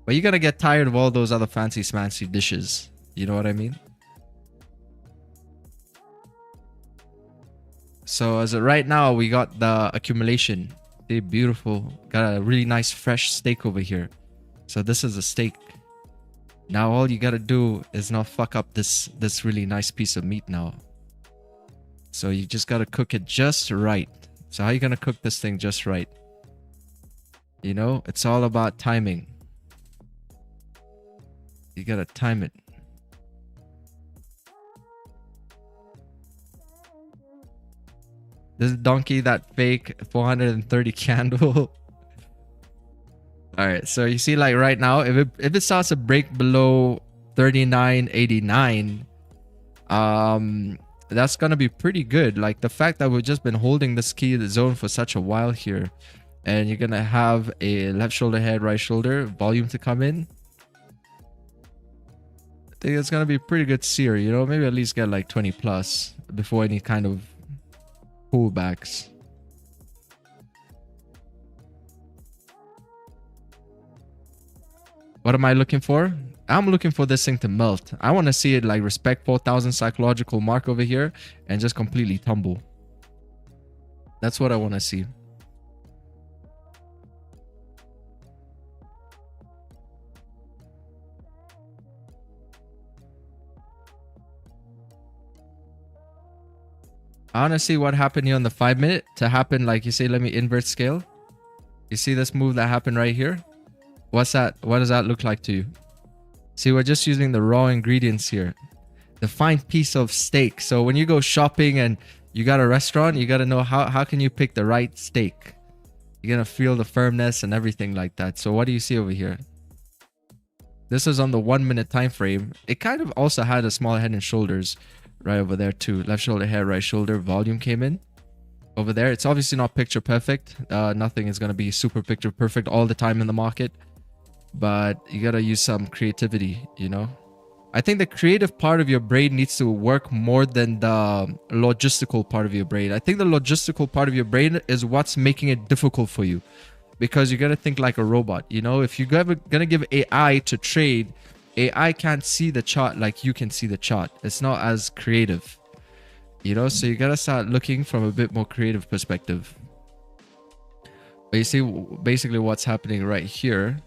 But you're gonna get tired of all those other fancy smancy dishes. You know what I mean? So as of right now, we got the accumulation. They're beautiful. Got a really nice fresh steak over here. So this is a steak. Now all you gotta do is not fuck up this really nice piece of meat now. So you just gotta cook it just right. So how are you gonna cook this thing just right? You know, it's all about timing. You gotta time it. This donkey, that fake 430 candle. Alright, so you see like right now, if it starts to break below 39.89, that's gonna be pretty good. Like the fact that we've just been holding this key zone for such a while here, and you're gonna have a left shoulder head, right shoulder volume to come in. I think it's gonna be a pretty good seer, you know, maybe at least get like 20 plus before any kind of pullbacks. What am I looking for? I'm looking for this thing to melt. I want to see it like respect 4,000 psychological mark over here and just completely tumble. That's what I want to see. I want to see what happened here on the 5 minute to happen. Like you say, let me invert scale. You see this move that happened right here? What's that? What does that look like to you? See, we're just using the raw ingredients here. The fine piece of steak. So when you go shopping and you got a restaurant, you got to know how can you pick the right steak? You're gonna feel the firmness and everything like that. So what do you see over here? This is on the 1 minute time frame. It kind of also had a small head and shoulders right over there too. Left shoulder, hair, right shoulder. Volume came in over there. It's obviously not picture perfect. Nothing is gonna be super picture perfect all the time in the market, but you gotta use some creativity, you know. I think the creative part of your brain needs to work more than the logistical part of your brain. I think the logistical part of your brain is what's making it difficult for you, because you got to think like a robot. You know, if you're gonna give AI to trade, AI can't see the chart like you can see the chart. It's not as creative, you know. So you gotta start looking from a bit more creative perspective. But you see, basically what's happening right here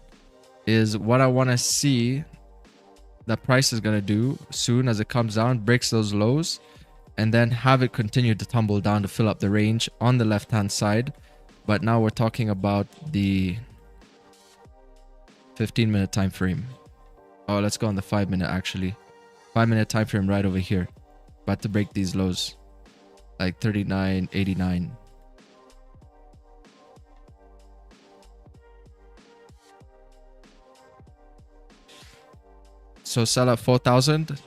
is what I want to see the price is going to do soon as it comes down, breaks those lows, and then have it continue to tumble down to fill up the range on the left hand side. But now we're talking about the 15-minute time frame. Oh, let's go on the 5-minute actually. 5-minute time frame right over here. About to break these lows like 39.89. So sell at 4,000.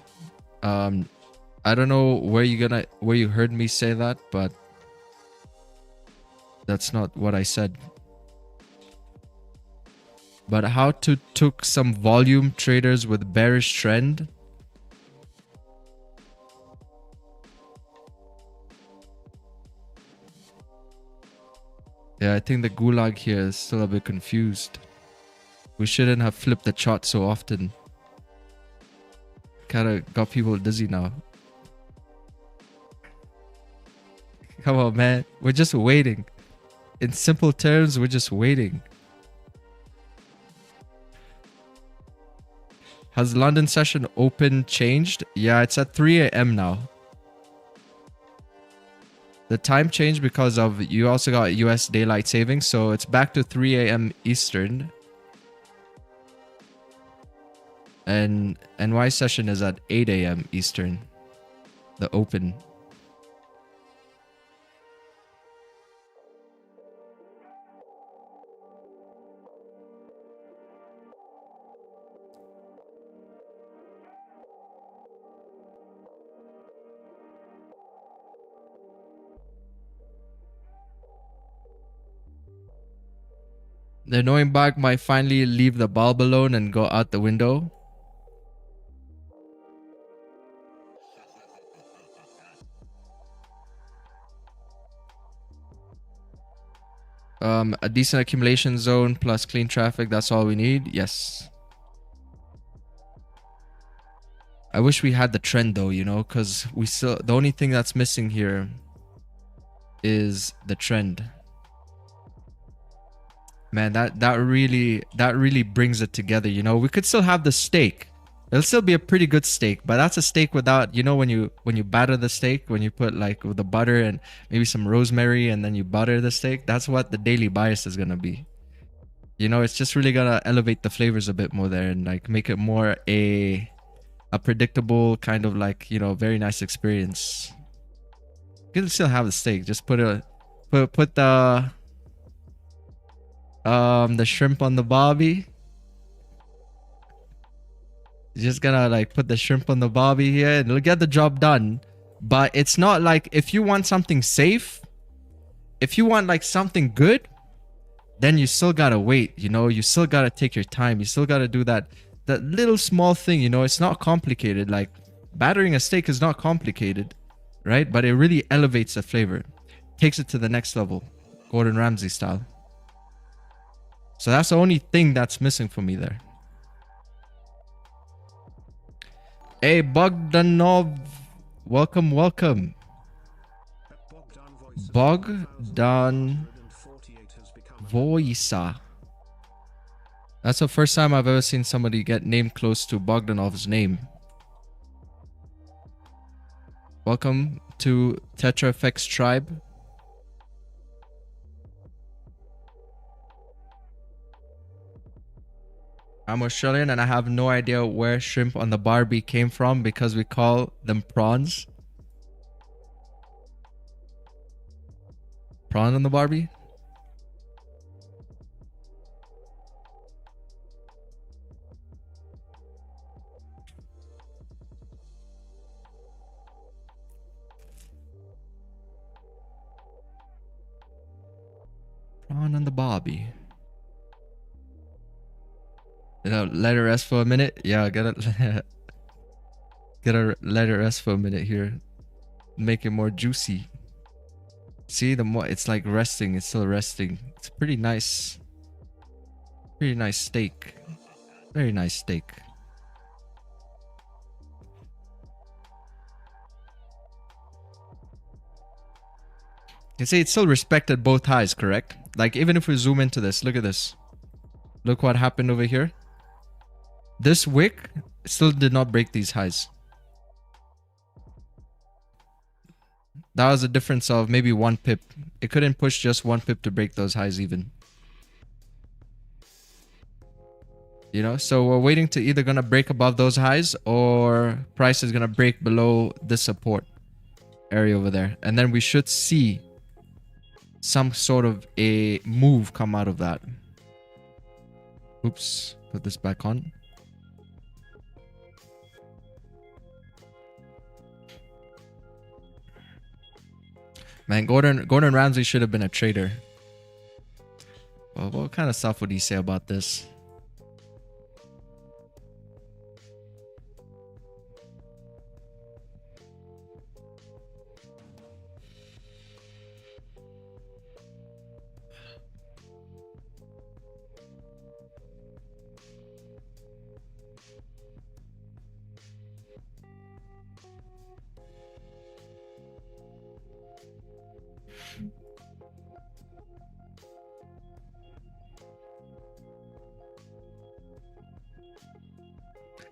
I don't know where you heard me say that, but that's not what I said. But how to took some volume traders with bearish trend. Yeah, I think the gulag here is still a bit confused. We shouldn't have flipped the chart so often. Kind of got people dizzy now. Come on, man. We're just waiting. In simple terms, we're just waiting. Has London session open changed? Yeah, it's at 3 a.m. now. The time changed because of you also got US daylight savings, so it's back to 3 a.m. Eastern. And NY session is at 8 a.m. Eastern. The open. The annoying bug might finally leave the bulb alone and go out the window. A decent accumulation zone plus clean traffic, that's all we need. Yes. I wish we had the trend though, you know, because the only thing that's missing here is the trend. Man, that really brings it together, you know. We could still have the steak. It'll still be a pretty good steak, but that's a steak without, you know, when you batter the steak, when you put like with the butter and maybe some rosemary and then you butter the steak, that's what the daily bias is gonna be. You know, it's just really gonna elevate the flavors a bit more there and like make it more a predictable kind of like, you know, very nice experience. You can still have the steak, just put the shrimp on the barbie. You're just gonna like put the shrimp on the barbie here and it'll get the job done. But it's not like, if you want something safe, if you want like something good, then you still gotta wait, you know. You still gotta take your time. You still gotta do that little small thing, you know. It's not complicated. Like battering a steak is not complicated, right? But it really elevates the flavor, takes it to the next level, Gordon Ramsay style. So that's the only thing that's missing for me there. Hey, Bogdanov. Welcome, welcome. Bogdan Voisa. That's the first time I've ever seen somebody get named close to Bogdanov's name. Welcome to TetraFX tribe. I'm Australian and I have no idea where shrimp on the barbie came from because we call them prawns. Prawn on the barbie? On the Bobby. You know, let it rest for a minute. Yeah, gotta let it rest for a minute here. Make it more juicy. See, the more it's like resting, it's still resting. It's pretty nice. Pretty nice steak. Very nice steak. You see, it still respected both highs, correct? Like, even if we zoom into this, look at this. Look what happened over here. This wick still did not break these highs. That was a difference of maybe 1 pip. It couldn't push just 1 pip to break those highs even. You know, so we're waiting to either gonna break above those highs or price is gonna break below this support area over there. And then we should see some sort of a move come out of that. Oops, put this back on. Man, Gordon Ramsay should have been a trader. Well, what kind of stuff would he say about this?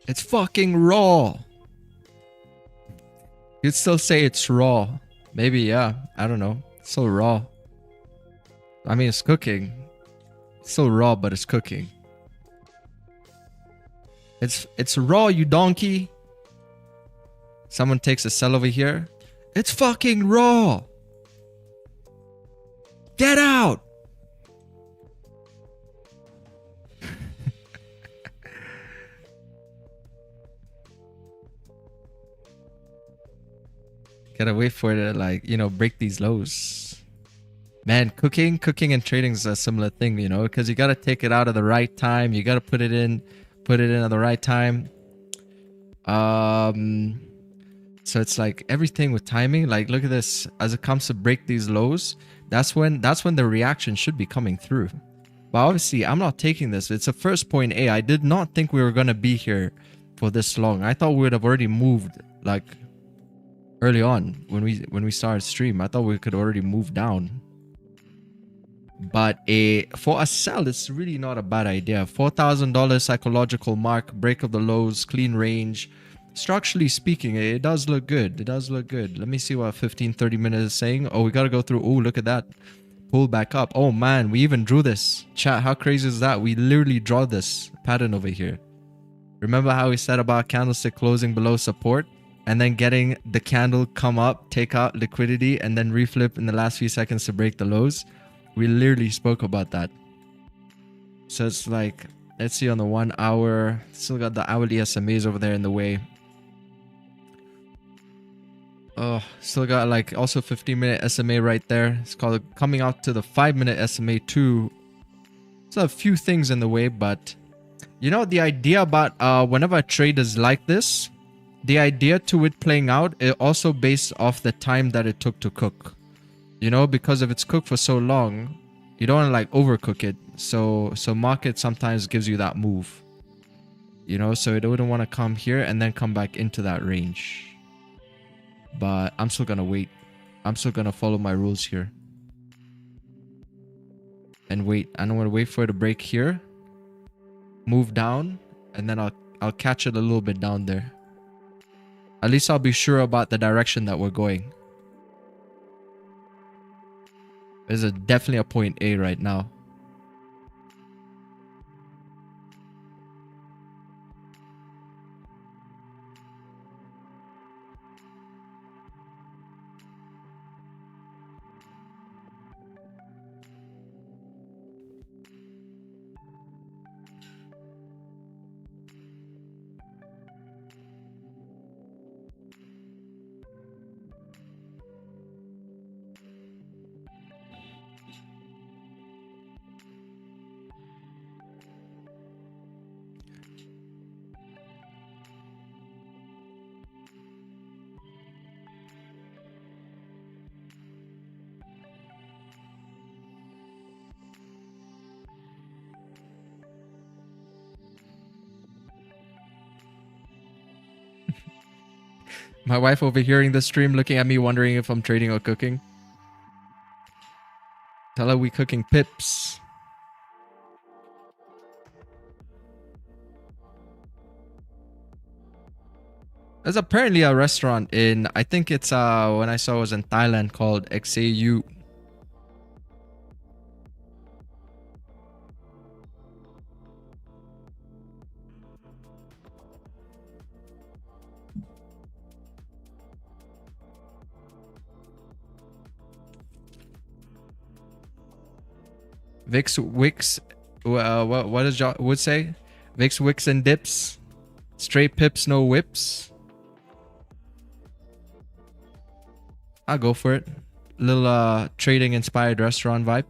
It's fucking raw. You'd still say it's raw. Maybe, yeah. I don't know. It's so raw. I mean, it's cooking. It's so raw, but it's cooking. It's raw, you donkey. Someone takes a sell over here. It's fucking raw. Get out. Gotta wait for it to, like, you know, break these lows. Man, cooking and trading is a similar thing, you know, because you gotta take it out at the right time. You gotta put it in at the right time. So it's like everything with timing. Like, look at this. As it comes to break these lows, that's when the reaction should be coming through. But obviously, I'm not taking this. It's a first point A. I did not think we were gonna be here for this long. I thought we would have already moved, like, early on when we started stream. I thought we could already move down. But for a sell, it's really not a bad idea. $4,000 psychological mark, break of the lows, clean range. Structurally speaking, it does look good. It does look good. Let me see what 15-30 minutes is saying. Oh, we gotta go through. Oh, look at that. Pull back up. Oh man, we even drew this. Chat, how crazy is that? We literally draw this pattern over here. Remember how we said about candlestick closing below support and then getting the candle come up, take out liquidity, and then reflip in the last few seconds to break the lows? We literally spoke about that. So it's like, let's see on the 1 hour. Still got the hourly SMAs over there in the way. Oh, still got like also 15-minute SMA right there. It's called coming out to the 5-minute SMA too. So a few things in the way, but you know, the idea about whenever a trade is like this, the idea to it playing out is also based off the time that it took to cook. You know, because if it's cooked for so long, you don't want to like overcook it. So market sometimes gives you that move. You know, so it wouldn't want to come here and then come back into that range. But I'm still gonna wait. I'm still gonna follow my rules here. And wait. I don't want to wait for it to break here. Move down. And then I'll catch it a little bit down there. At least I'll be sure about the direction that we're going. There's definitely a point A right now. My wife overhearing the stream, looking at me, wondering if I'm trading or cooking. Tell her we cooking pips. There's apparently a restaurant in, I think it's when I saw it was in Thailand, called Xauusd. Vix Wix, what does John Wood say? Vix Wix and dips, straight pips, no whips. I'll go for it. Little trading inspired restaurant vibe.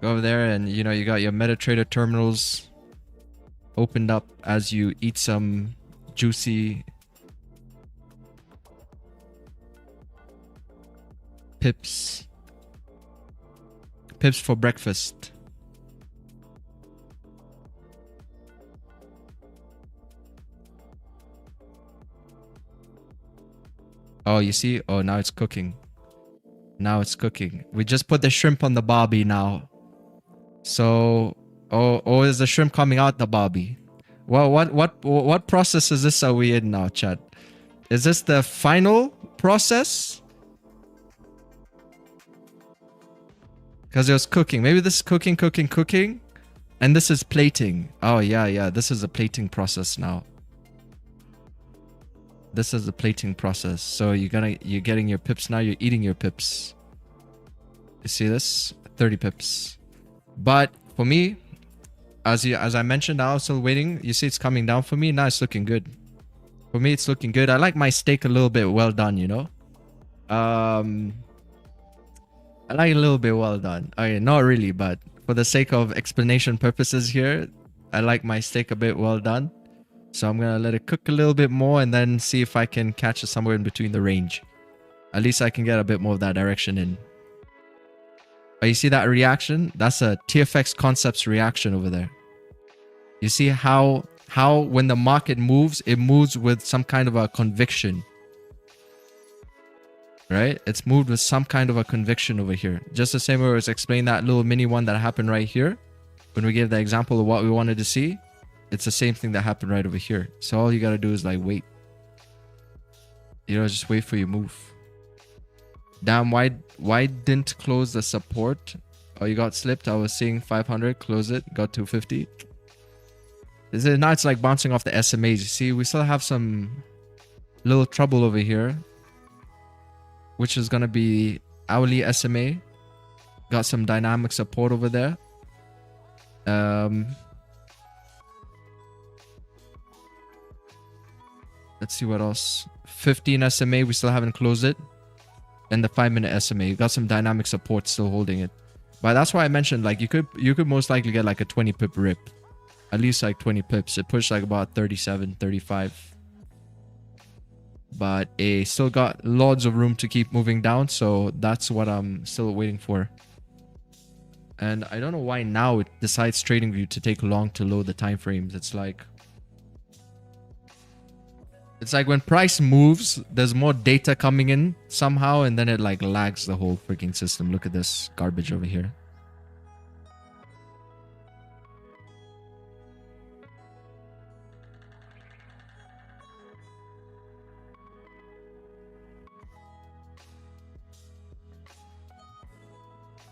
Go over there and you know you got your MetaTrader terminals opened up as you eat some juicy pips. Pips for breakfast. Oh, you see? Oh, now it's cooking. Now it's cooking. We just put the shrimp on the barbie now. So, oh, is the shrimp coming out the barbie? Well, what process is this are we in now, chat? Is this the final process? Because it was cooking. Maybe this is cooking. And this is plating. Oh, yeah. This is a plating process now. This is the plating process. So you're getting your pips now. You're eating your pips. You see this? 30 pips. But for me, as I mentioned, I was still waiting. You see it's coming down for me. Now it's looking good. For me, it's looking good. I like my steak a little bit well done, you know? I like it a little bit well done. Okay, not really, but for the sake of explanation purposes here, I like my steak a bit well done. So I'm going to let it cook a little bit more and then see if I can catch it somewhere in between the range. At least I can get a bit more of that direction in. Oh, you see that reaction? That's a TFX Concepts reaction over there. You see how when the market moves, it moves with some kind of a conviction. Right? It's moved with some kind of a conviction over here. Just the same way I was explaining that little mini one that happened right here. When we gave the example of what we wanted to see. It's the same thing that happened right over here. So all you gotta do is like wait. You know, just wait for your move. Damn, why didn't close the support? Oh, you got slipped. I was seeing 500. Close it. Got 250. Now it's like bouncing off the SMAs. You see, we still have some little trouble over here. Which is going to be hourly SMA. Got some dynamic support over there. Let's see what else. 15 SMA, we still haven't closed it. And the 5-minute SMA, you got some dynamic support still holding it. But that's why I mentioned like you could most likely get like a 20 pip rip. At least like 20 pips. It pushed like about 37, 35. But it still got loads of room to keep moving down, so that's what I'm still waiting for. And I don't know why now it decides TradingView to take long to load the time frames. It's like when price moves, there's more data coming in somehow, and then it like lags the whole freaking system. Look at this garbage over here.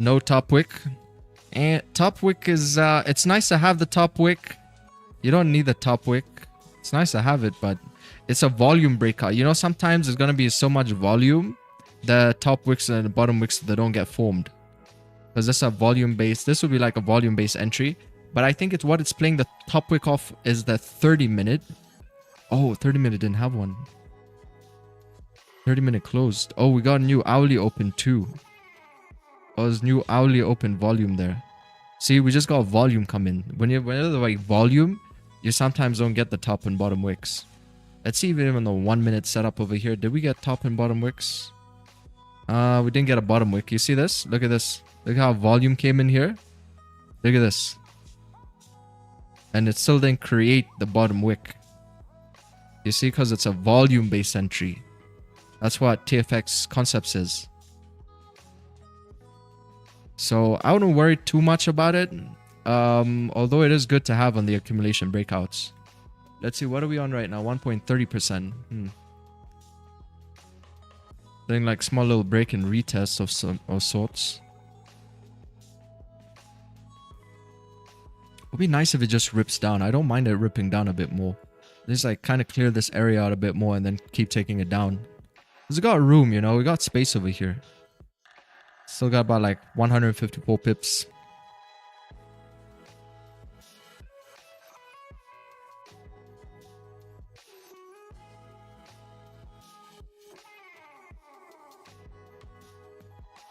No top wick. And top wick is it's nice to have the top wick. You don't need the top wick. It's nice to have it, but it's a volume breakout. You know, sometimes there's gonna be so much volume, the top wicks and the bottom wicks, they don't get formed. Because this is a volume based. This would be like a volume based entry. But I think it's what it's playing the top wick off is the 30-minute. Oh, 30-minute didn't have one. 30-minute closed. Oh, we got a new hourly open too. Oh, there's new hourly open volume there. See, we just got volume come in. Whenever the like volume, you sometimes don't get the top and bottom wicks. Let's see even on the 1-minute setup over here. Did we get top and bottom wicks? We didn't get a bottom wick. You see this? Look at this. Look how volume came in here. Look at this. And it still didn't create the bottom wick. You see, because it's a volume-based entry. That's what TFX concepts is. So I wouldn't worry too much about it. Although it is good to have on the accumulation breakouts. Let's see, what are we on right now? 1.30%. Doing like small little break and retest of sorts. It would be nice if it just rips down. I don't mind it ripping down a bit more. Just like kind of clear this area out a bit more and then keep taking it down. Because we got room, you know, we got space over here. Still got about like 154 pips.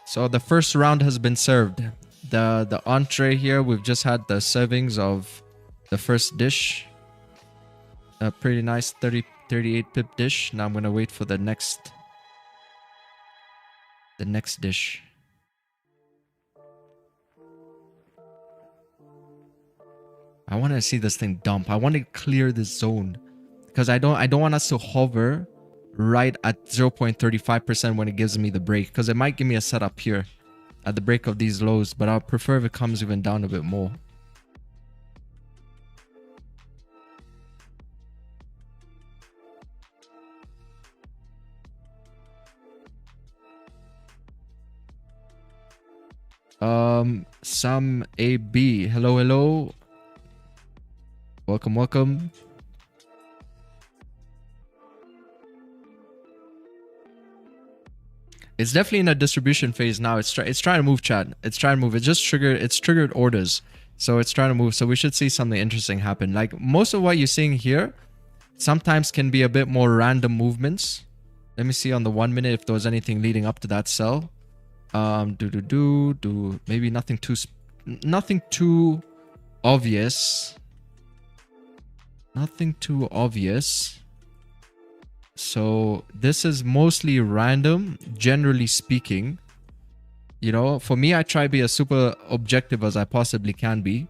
So the first round has been served. The entree here, we've just had the servings of the first dish. A pretty nice 38 pip dish. Now I'm gonna wait for the next dish. I want to see this thing dump. I want to clear this zone because I don't want us to hover right at 0.35% when it gives me the break, because it might give me a setup here at the break of these lows, but I'll prefer if it comes even down a bit more. Some AB, hello, welcome. It's definitely in a distribution phase now. It's trying to move, chat. It's trying to move. It's triggered orders, so it's trying to move. So we should see something interesting happen. Like most of what you're seeing here sometimes can be a bit more random movements. Let me see on the 1 minute if there was anything leading up to that sell. Maybe nothing too obvious. Nothing too obvious. So this is mostly random, generally speaking. You know, for me, I try to be as super objective as I possibly can be,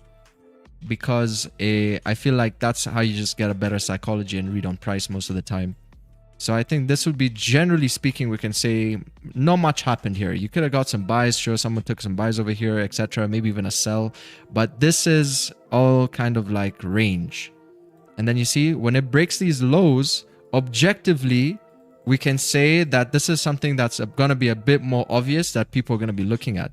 because I feel like that's how you just get a better psychology and read on price most of the time. So I think this would be, generally speaking, we can say not much happened here. You could have got some buys, sure, someone took some buys over here, etc., maybe even a sell, but this is all kind of like range. And then you see when it breaks these lows, objectively, we can say that this is something that's going to be a bit more obvious that people are going to be looking at.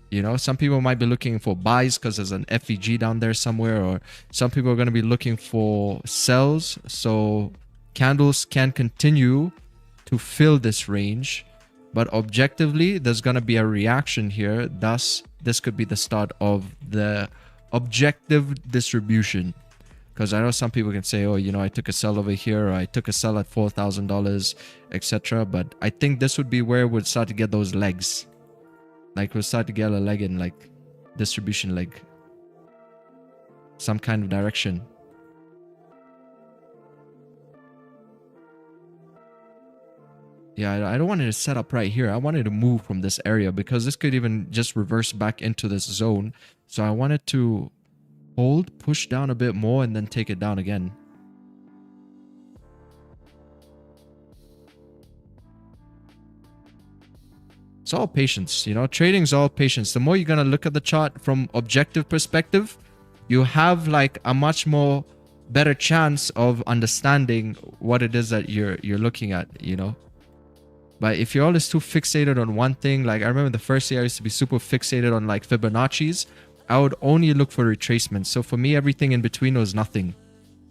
You know, some people might be looking for buys because there's an FEG down there somewhere, or some people are going to be looking for sells. So candles can continue to fill this range, but objectively, there's going to be a reaction here. Thus, this could be the start of the objective distribution. Because I know some people can say, oh, you know, I took a sell over here, or I took a sell at $4,000, etc. But I think this would be where we'd start to get those legs. Like we'll start to get a leg in, like distribution leg. Some kind of direction. Yeah, I don't want it to set up right here. I wanted to move from this area because this could even just reverse back into this zone. So I wanted to hold, push down a bit more, and then take it down again. It's all patience, you know, trading's all patience. The more you're going to look at the chart from objective perspective, you have like a much more better chance of understanding what it is that you're looking at, you know. But if you're always too fixated on one thing, like I remember the first year I used to be super fixated on like Fibonacci's, I would only look for retracements. So for me, everything in between was nothing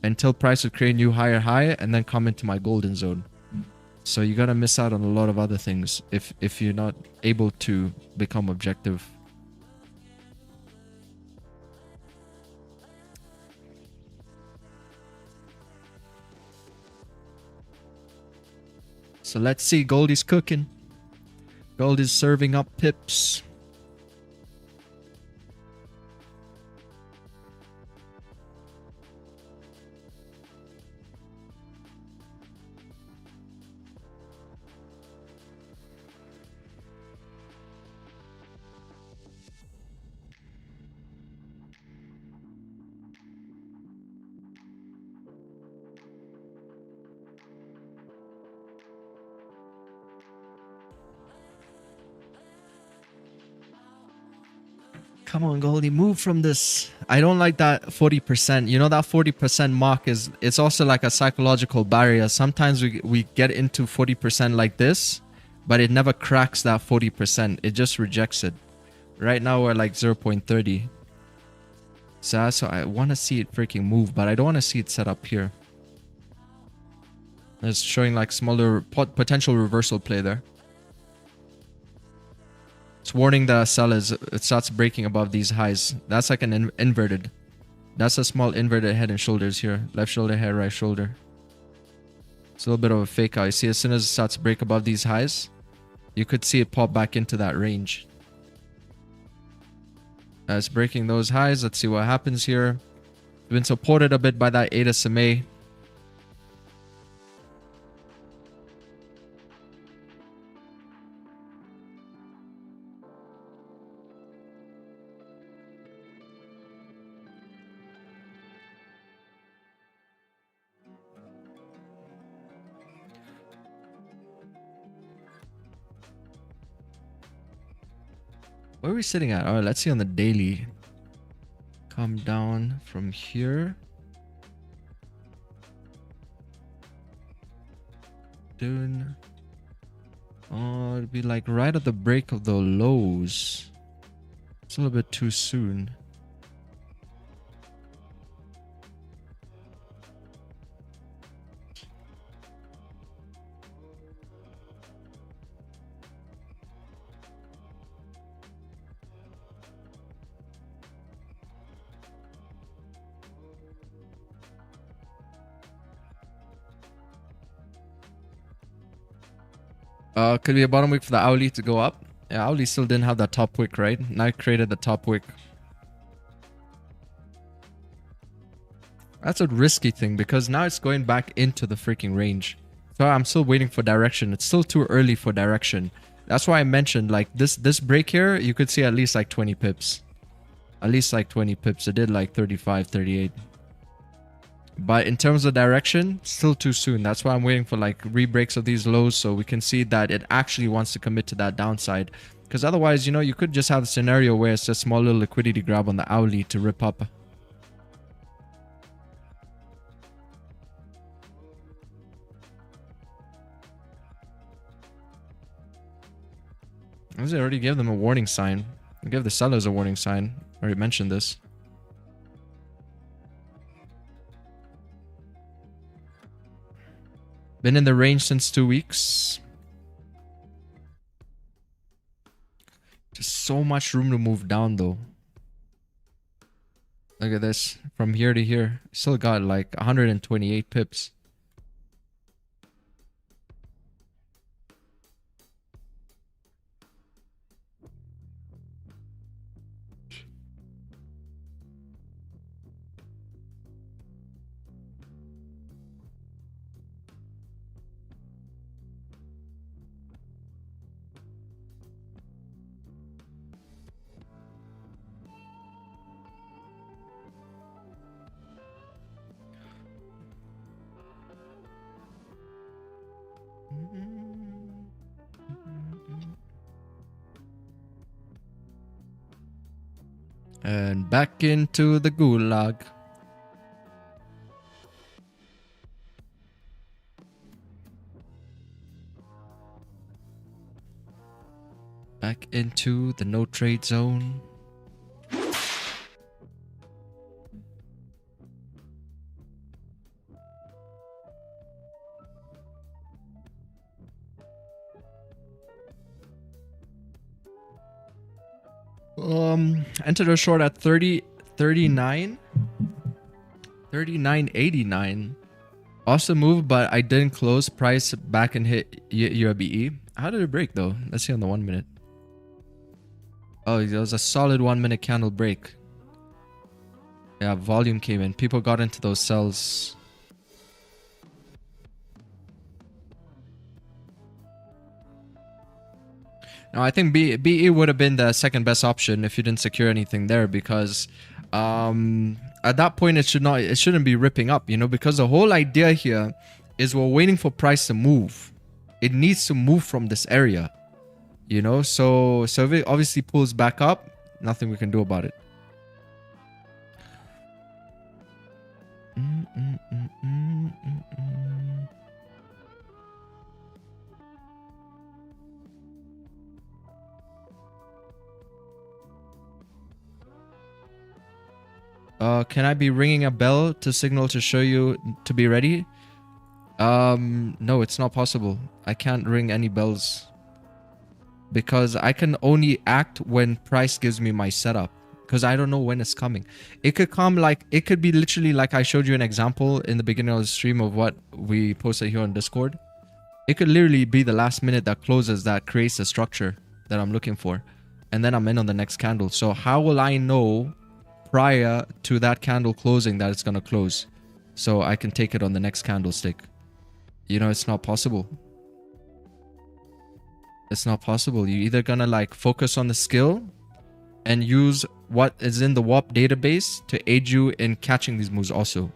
until price would create a new higher high and then come into my golden zone. So you're gonna miss out on a lot of other things if you're not able to become objective. So let's see, gold is cooking. Gold is serving up pips. Come on, Goldie, move from this. I don't like that 40%. You know, that 40% mark it's also like a psychological barrier. Sometimes we get into 40% like this, but it never cracks that 40%. It just rejects it. Right now we're like 0.30. So I want to see it freaking move, but I don't want to see it set up here. It's showing like smaller potential reversal play there. It's warning the sellers it starts breaking above these highs. That's like an inverted. That's a small inverted head and shoulders here. Left shoulder, head, right shoulder. It's a little bit of a fake out. You see, as soon as it starts to break above these highs, you could see it pop back into that range. It's breaking those highs. Let's see what happens here. It's been supported a bit by that 8 SMA. Where are we sitting at? All right, let's see on the daily. Come down from here. Doing. Oh, it'd be like right at the break of the lows. It's a little bit too soon. Could be a bottom wick for the hourly to go up. Yeah, hourly still didn't have that top wick, right? Now I created the top wick. That's a risky thing because now it's going back into the freaking range. So I'm still waiting for direction. It's still too early for direction. That's why I mentioned like this break here, you could see at least like 20 pips. At least like 20 pips. It did like 35, 38. But in terms of direction, still too soon. That's why I'm waiting for like re-breaks of these lows so we can see that it actually wants to commit to that downside. Because otherwise, you know, you could just have a scenario where it's a small little liquidity grab on the hourly to rip up. I already gave them a warning sign. I gave the sellers a warning sign. I already mentioned this. Been in the range since 2 weeks. Just so much room to move down though. Look at this. From here to here. Still got like 128 pips. And back into the gulag. Back into the no trade zone. Entered a short at 39.89. Awesome move, but I didn't close. Price back and hit UABE. How did it break though? Let's see on the 1 minute. Oh, it was a solid 1 minute candle break. Yeah, volume came in. People got into those sells. Now, I think BE would have been the second best option if you didn't secure anything there because at that point it shouldn't be ripping up, you know, because the whole idea here is we're waiting for price to move. It needs to move from this area, you know, so if it obviously pulls back up, Nothing we can do about it. Can I be ringing a bell to signal to show you to be ready? No, it's not possible. I can't ring any bells because I can only act when price gives me my setup, because I don't know when it's coming. It could come like, it could be literally like I showed you an example in the beginning of the stream of what we posted here on Discord. It could literally be the last minute that closes that creates the structure that I'm looking for. And then I'm in on the next candle. So how will I know prior to that candle closing that it's going to close so I can take it on the next candlestick? You know, it's not possible. It's not possible. You're either going to like focus on the skill and use what is in the WAP database to aid you in catching these moves also.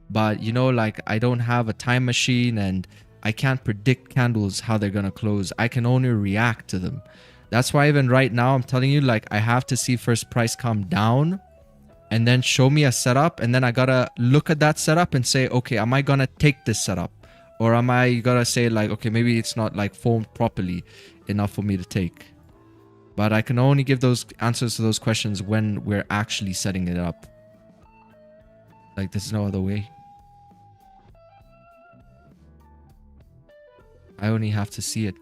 But you know, like I don't have a time machine and I can't predict candles how they're going to close. I can only react to them. That's why even right now I'm telling you, like I have to see first price come down and then show me a setup, and then I gotta look at that setup and say, okay, am I gonna take this setup? Or am I gonna say like, okay, maybe it's not like formed properly enough for me to take. But I can only give those answers to those questions when we're actually setting it up. Like there's no other way. I only have to see it.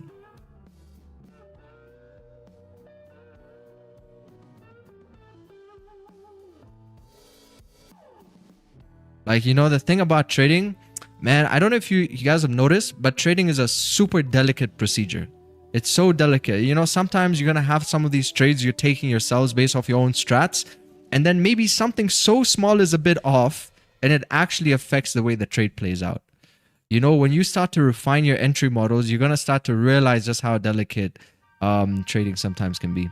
Like, you know, the thing about trading, man, I don't know if you guys have noticed, but trading is a super delicate procedure. It's so delicate. You know, sometimes you're going to have some of these trades you're taking yourselves based off your own strats. And then maybe something so small is a bit off and it actually affects the way the trade plays out. You know, when you start to refine your entry models, you're going to start to realize just how delicate trading sometimes can be.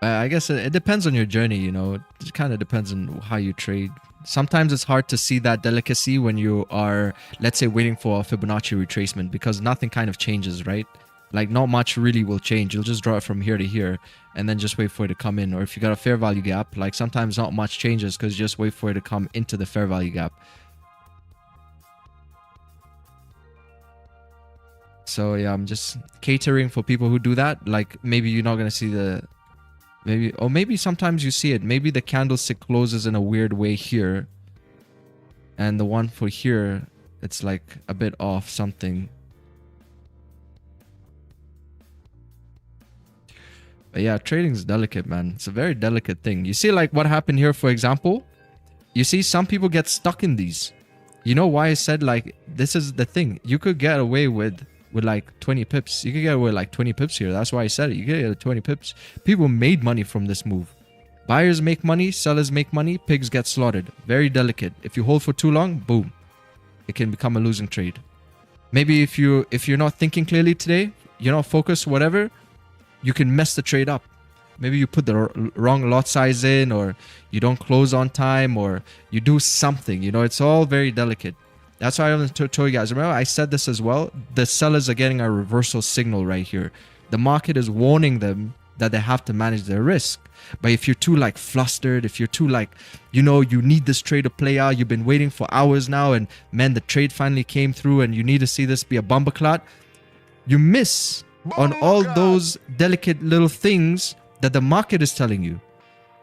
I guess it depends on your journey, you know. It kind of depends on how you trade. Sometimes it's hard to see that delicacy when you are, let's say, waiting for a Fibonacci retracement, because nothing kind of changes, right? Like not much really will change. You'll just draw it from here to here and then just wait for it to come in. Or if you got a fair value gap, like sometimes not much changes because you just wait for it to come into the fair value gap. So yeah, I'm just catering for people who do that. Like maybe you're not going to see the... Maybe sometimes you see it. Maybe the candlestick closes in a weird way here. And the one for here, it's like a bit off something. But yeah, trading is delicate, man. It's a very delicate thing. You see like what happened here, for example. You see some people get stuck in these. You know why I said like, this is the thing. You could get away with like 20 pips. You could get away with like 20 pips here. That's why I said it. You could get 20 pips. People made money from this move. Buyers make money, sellers make money, pigs get slaughtered. Very delicate. If you hold for too long, boom, it can become a losing trade. Maybe if you're not thinking clearly today, you're not focused, whatever, you can mess the trade up. Maybe you put the wrong lot size in, or you don't close on time, or you do something. You know, it's all very delicate. That's why I told you guys. Remember, I said this as well. The sellers are getting a reversal signal right here. The market is warning them that they have to manage their risk. But if you're too like flustered, if you're too like, you know, you need this trade to play out, you've been waiting for hours now, and man, the trade finally came through, and you need to see this be a bumper clot, you miss on all those delicate little things that the market is telling you.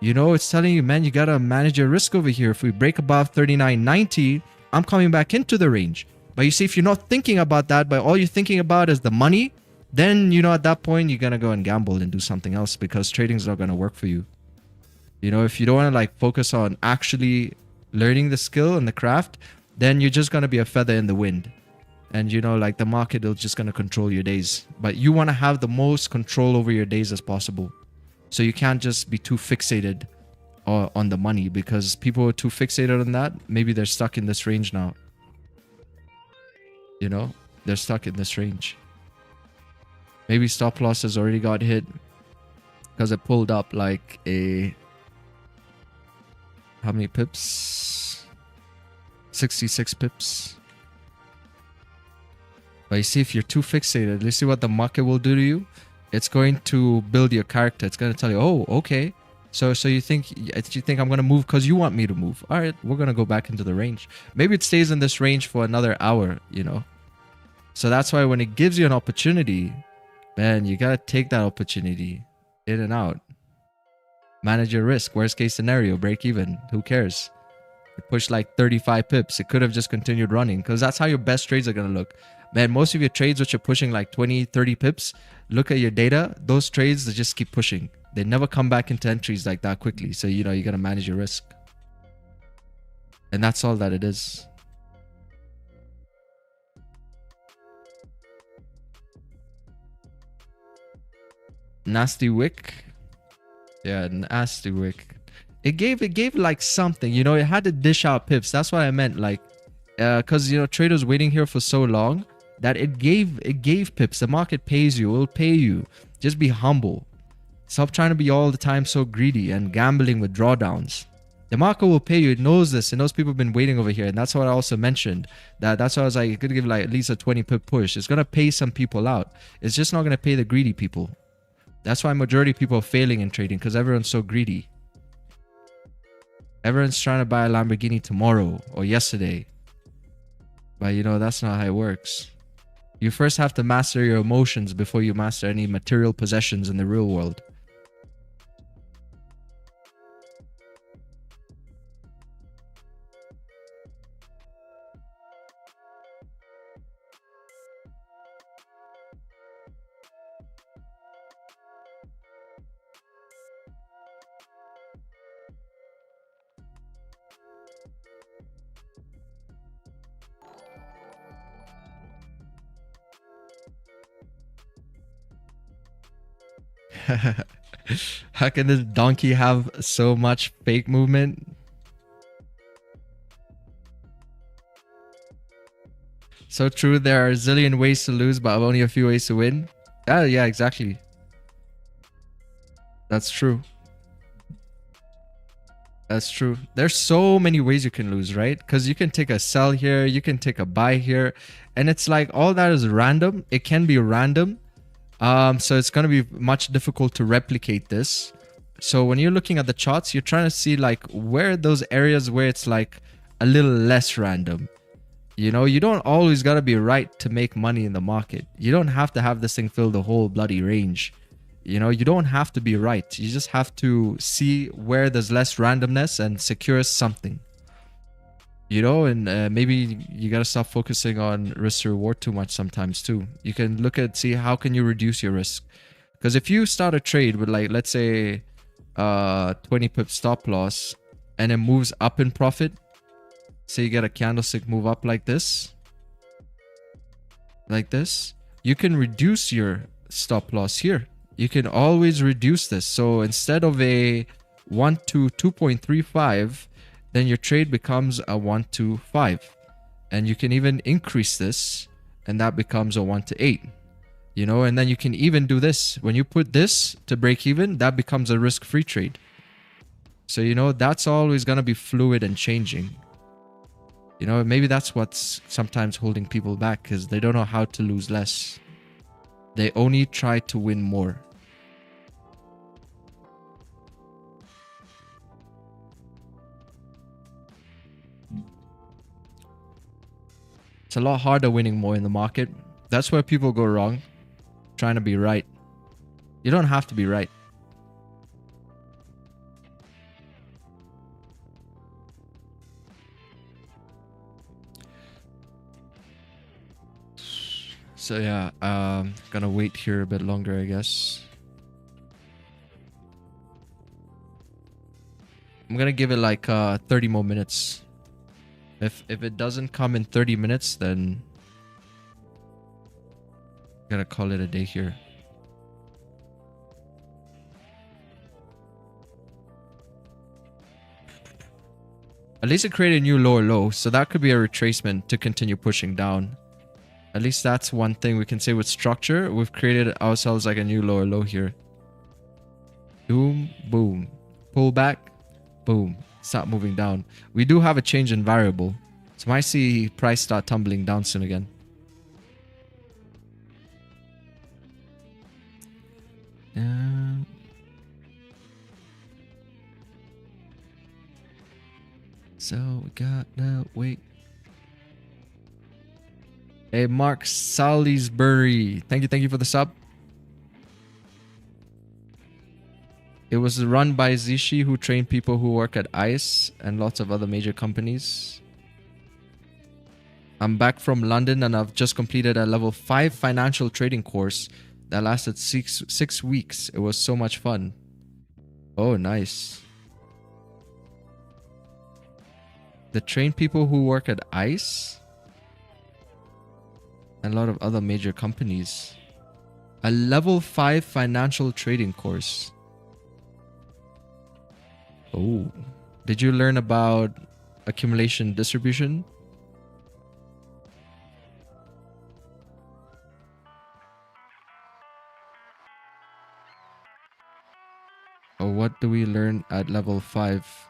You know, it's telling you, man, you gotta manage your risk over here. If we break above 39.90, I'm coming back into the range. But you see, if you're not thinking about that, but all you're thinking about is the money, then, you know, at that point, you're going to go and gamble and do something else, because trading is not going to work for you. You know, if you don't want to like focus on actually learning the skill and the craft, then you're just going to be a feather in the wind. And, you know, like the market is just going to control your days. But you want to have the most control over your days as possible. So you can't just be too fixated on the money, because people are too fixated on that. Maybe they're stuck in this range now. You know, they're stuck in this range. Maybe stop loss has already got hit because it pulled up like a... How many pips? 66 pips. But you see, if you're too fixated, let's see what the market will do to you. It's going to build your character. It's going to tell you, oh, okay. So you think I'm going to move because you want me to move. All right, we're going to go back into the range. Maybe it stays in this range for another hour, you know. So that's why when it gives you an opportunity, man, you got to take that opportunity in and out. Manage your risk. Worst case scenario, break even. Who cares? It pushed like 35 pips. It could have just continued running because that's how your best trades are going to look. Man, most of your trades which are pushing like 20, 30 pips, look at your data. Those trades, they just keep pushing. They never come back into entries like that quickly. So, you know, you got to manage your risk. And that's all that it is. Nasty wick. Yeah, nasty wick. It gave like something, you know, it had to dish out pips. That's what I meant. Like, because, you know, traders waiting here for so long that it gave pips. The market pays you. It will pay you. Just be humble. Stop trying to be all the time so greedy and gambling with drawdowns. The market will pay you. It knows this. It knows people have been waiting over here. And that's what I also mentioned. That's why I was like, it could give like at least a 20 pip push. It's going to pay some people out. It's just not going to pay the greedy people. That's why majority of people are failing in trading because everyone's so greedy. Everyone's trying to buy a Lamborghini tomorrow or yesterday. But you know, that's not how it works. You first have to master your emotions before you master any material possessions in the real world. How can this donkey have so much fake movement? So true, there are a zillion ways to lose, but only a few ways to win. Yeah, exactly. That's true. That's true. There's so many ways you can lose, right? Because you can take a sell here, you can take a buy here, and it's like all that is random. It can be random. So it's going to be much difficult to replicate this. So when you're looking at the charts, you're trying to see like where those areas where it's like a little less random. You know, you don't always got to be right to make money in the market. You don't have to have this thing fill the whole bloody range. You know, you don't have to be right. You just have to see where there's less randomness and secure something. You know, and maybe you got to stop focusing on risk to reward too much sometimes too. You can look at, see how can you reduce your risk. Because if you start a trade with like, let's say 20 pip stop loss and it moves up in profit, say you get a candlestick move up like this, you can reduce your stop loss here. You can always reduce this. So instead of a 1 to 2.35, then your trade becomes a 1 to 5. And you can even increase this and that becomes a 1 to 8. You know, and then you can even do this. When you put this to break even, that becomes a risk-free trade. So, you know, that's always going to be fluid and changing. You know, maybe that's what's sometimes holding people back because they don't know how to lose less. They only try to win more. It's a lot harder winning more in the market. That's where people go wrong. Trying to be right. You don't have to be right. So yeah, gonna wait here a bit longer, I guess. I'm gonna give it like 30 more minutes. If it doesn't come in 30 minutes, then I'm gonna call it a day here. At least it created a new lower low, so that could be a retracement to continue pushing down. At least that's one thing we can say with structure. We've created ourselves like a new lower low here. Boom, boom. Pull back, boom. Start moving down. We do have a change in variable. So I might see price start tumbling down soon again. So we gotta wait. Hey, Mark Salisbury. Thank you for the sub. It was run by Zishi, who trained people who work at ICE and lots of other major companies. I'm back from London and I've just completed a level 5 financial trading course that lasted six weeks. It was so much fun. Oh, nice. They train people who work at ICE and a lot of other major companies. A level 5 financial trading course. Oh, did you learn about accumulation distribution? Or what do we learn at level 5?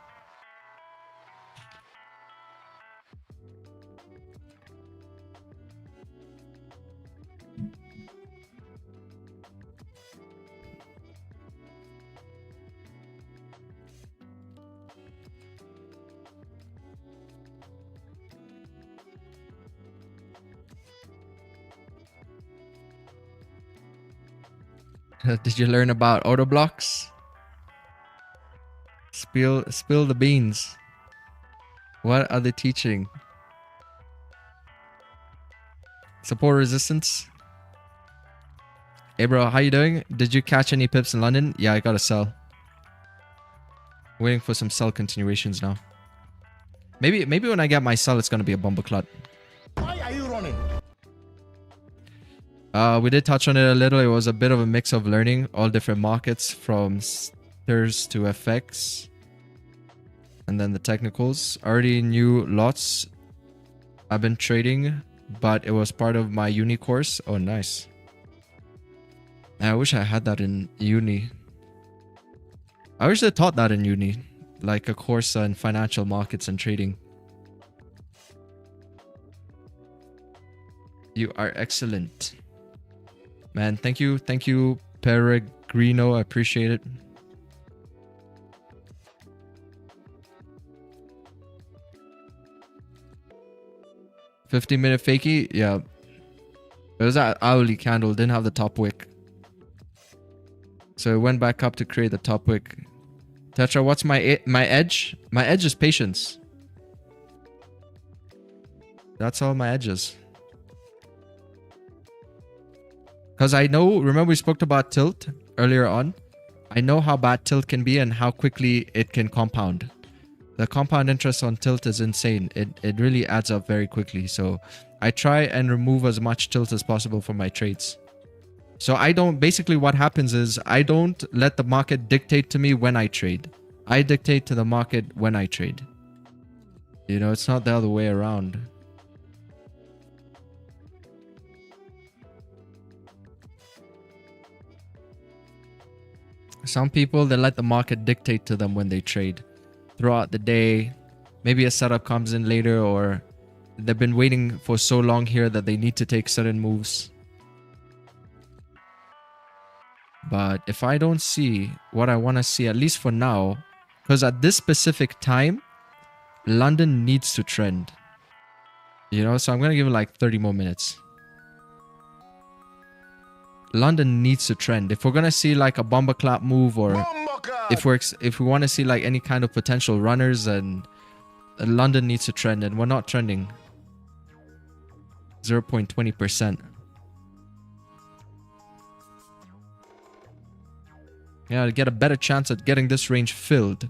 Did you learn about auto blocks? Spill the beans. What are they teaching? Support resistance. Hey bro, how you doing? Did you catch any pips in London? Yeah, I got a sell. Waiting for some sell continuations now. Maybe when I get my sell, it's gonna be a bumper clot. Why are you running? We did touch on it a little. It was a bit of a mix of learning all different markets from STRs to FX. And then the technicals. Already knew lots. I've been trading, but it was part of my uni course. Oh, nice. I wish I had that in uni. I wish they taught that in uni. Like a course on financial markets and trading. You are excellent. Man, thank you, Peregrino. I appreciate it. $15-minute fakie, yeah. It was that hourly candle, didn't have the top wick. So it went back up to create the top wick. Tetra, what's my edge? My edge is patience. That's all my edges. Because I know, remember we spoke about tilt earlier on? I know how bad tilt can be and how quickly it can compound. The compound interest on tilt is insane. It really adds up very quickly. So I try and remove as much tilt as possible from my trades. So I don't, basically what happens is I don't let the market dictate to me when I trade. I dictate to the market when I trade. You know, it's not the other way around. Some people, they let the market dictate to them when they trade. Throughout the day, maybe a setup comes in later, or they've been waiting for so long here that they need to take certain moves. But if I don't see what I want to see, at least for now, because at this specific time, London needs to trend. You know, so I'm going to give it like 30 more minutes. London needs to trend. If we're going to see like a bomber clap move, or if we want to see like any kind of potential runners, and London needs to trend, and we're not trending. 0.20%. Yeah, to get a better chance at getting this range filled,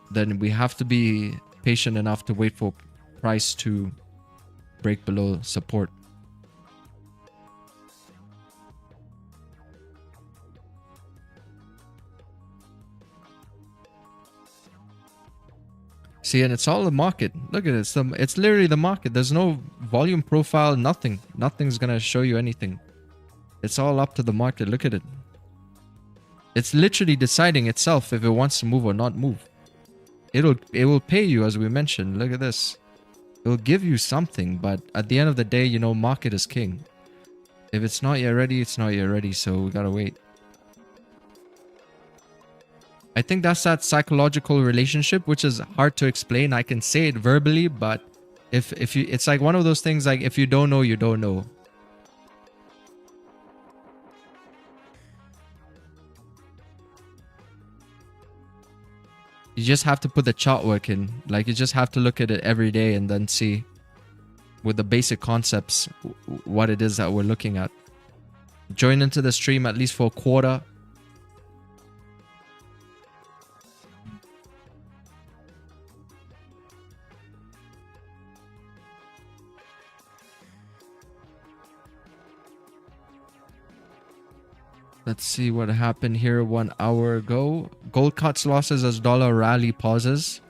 then we have to be patient enough to wait for price to break below support. See, and it's all the market. Look at it. It's literally the market. There's no volume profile, nothing. Nothing's going to show you anything. It's all up to the market. Look at it. It's literally deciding itself if it wants to move or not move. It will pay you, as we mentioned. Look at this. It will give you something, but at the end of the day, you know, market is king. If it's not yet ready, it's not yet ready, so we gotta wait. I think that's that psychological relationship, which is hard to explain. I can say it verbally, but if you, it's like one of those things, like if you don't know, you don't know. You just have to put the chart work in. Like you just have to look at it every day and then see with the basic concepts what it is that we're looking at. Join into the stream at least for a quarter. Let's see what happened here 1 hour ago. Gold cuts losses as dollar rally pauses.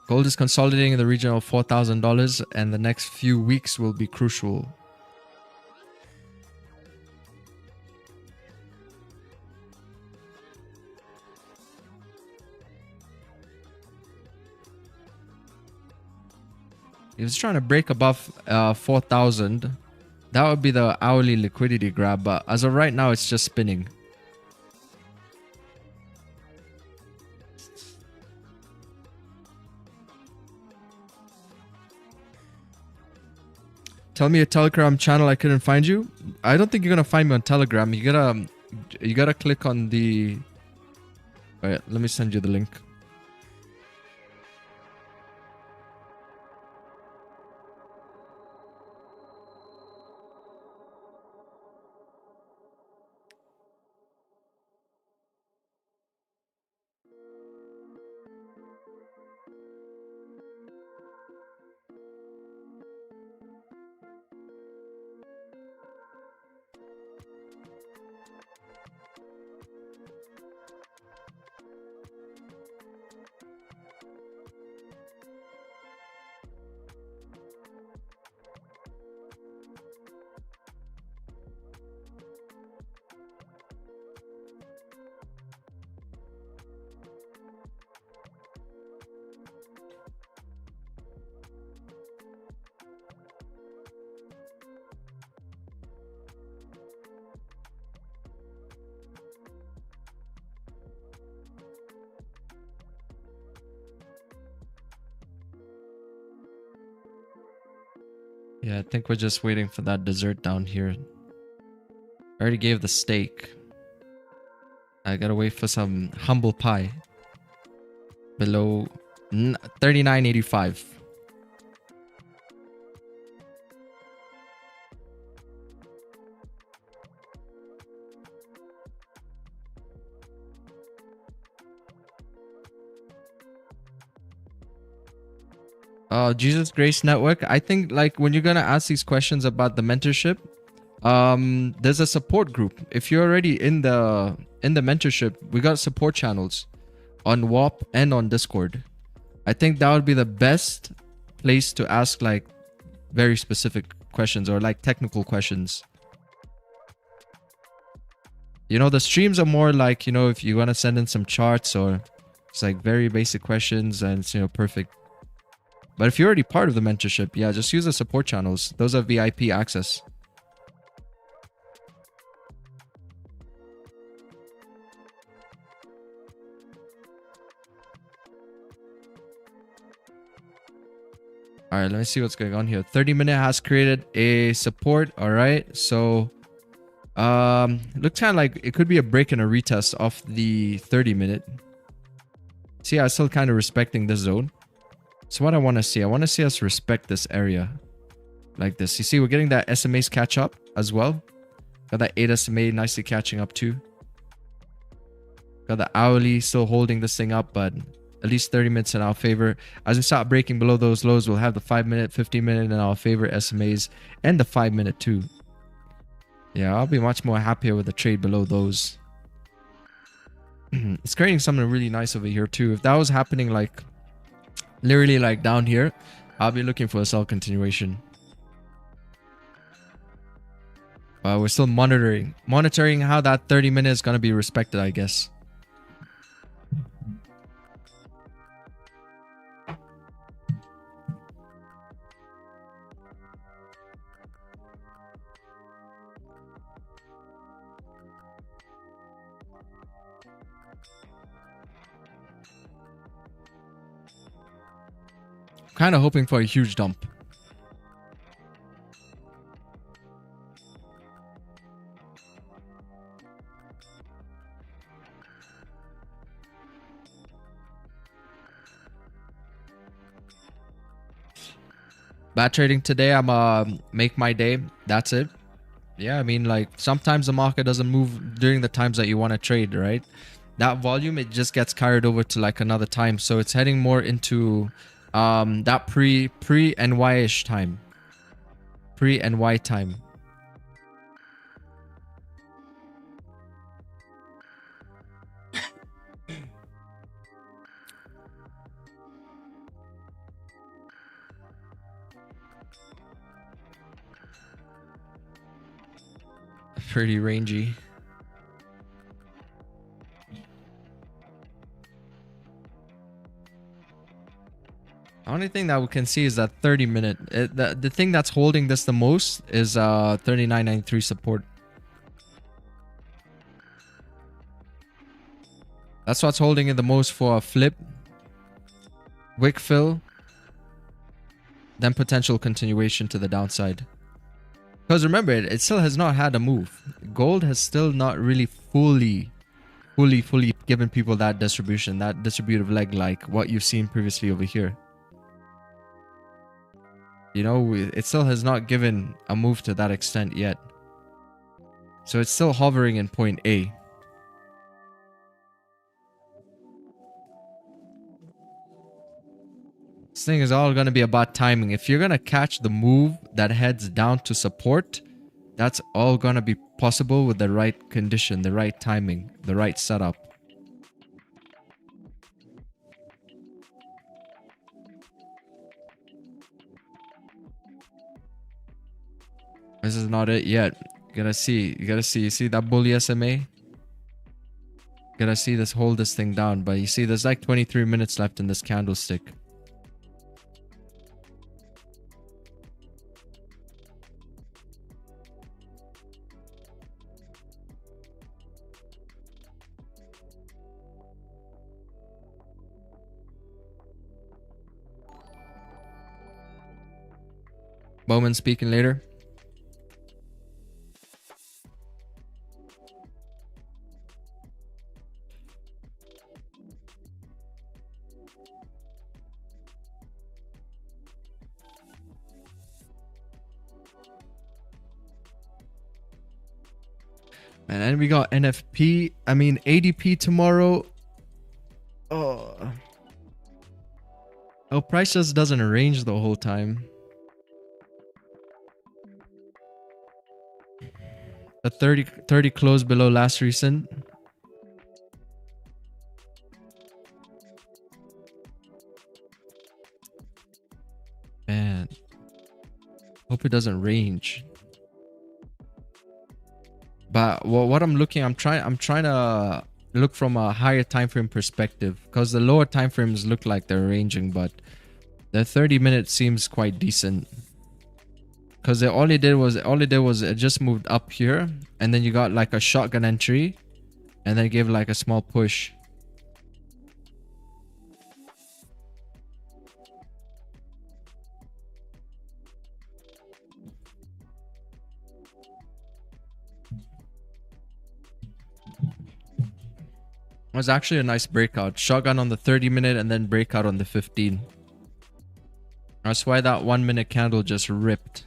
Gold is consolidating in the region of $4,000 and the next few weeks will be crucial. He was trying to break above 4,000. That would be the hourly liquidity grab, but as of right now, it's just spinning. Tell me a Telegram channel. I couldn't find you. I don't think you're gonna find me on Telegram. You gotta click on the. Wait, let me send you the link. Yeah, I think we're just waiting for that dessert down here. I already gave the steak. I gotta wait for some humble pie. Below 39.85. Jesus Grace Network. I think like when you're gonna ask these questions about the mentorship, there's a support group. If you're already in the mentorship, we got support channels on WAP and on Discord. I think that would be the best place to ask like very specific questions or like technical questions. You know, the streams are more like, you know, if you want to send in some charts or it's like very basic questions and it's, you know, perfect. But if you're already part of the mentorship, yeah, just use the support channels. Those are VIP access. All right, let me see what's going on here. 30-minute has created a support. All right, so looks kind of like it could be a break and a retest off the 30-minute. See, I'm still kind of respecting this zone. So what I want to see us respect this area like this. You see, we're getting that SMA's catch up as well. Got that 8 SMA nicely catching up too. Got the hourly still holding this thing up, but at least 30 minutes in our favor. As we start breaking below those lows, we'll have the 5-minute, 15-minute in our favor SMAs and the 5-minute too. Yeah, I'll be much more happier with the trade below those. It's creating something really nice over here too. If that was happening like literally like down here, I'll be looking for a sell continuation. But we're still monitoring how that 30-minute is going to be respected, I guess. Kind of hoping for a huge dump. Bad trading today. I'm make my day. That's it. Yeah, I mean, like, sometimes the market doesn't move during the times that you want to trade, right? That volume, it just gets carried over to like another time. So it's heading more into that pre-NY-ish time. Pre-NY time. Pretty rangy. The only thing that we can see is that 30-minute. The thing that's holding this the most is 39.93 support. That's what's holding it the most for a flip, wick fill, then potential continuation to the downside. Because remember, it still has not had a move. Gold has still not really fully given people that distribution, that distributive leg like what you've seen previously over here. You know, it still has not given a move to that extent yet. So it's still hovering in point A. This thing is all going to be about timing. If you're going to catch the move that heads down to support, that's all going to be possible with the right condition, the right timing, the right setup. This is not it yet. You gotta see. You see that bully SMA? You gotta see this, hold this thing down. But you see, there's like 23 minutes left in this candlestick. Bowman speaking later. And then we got NFP. I mean, ADP tomorrow. Oh, price just doesn't range the whole time. The 30 close below last recent. Man, hope it doesn't range. But what I'm trying to look from a higher time frame perspective, because the lower time frames look like they're ranging, but the 30 minutes seems quite decent. Because all it did was it just moved up here, and then you got like a shotgun entry, and then gave like a small push. It was actually a nice breakout. Shotgun on the 30 minute and then breakout on the 15. That's why that 1 minute candle just ripped.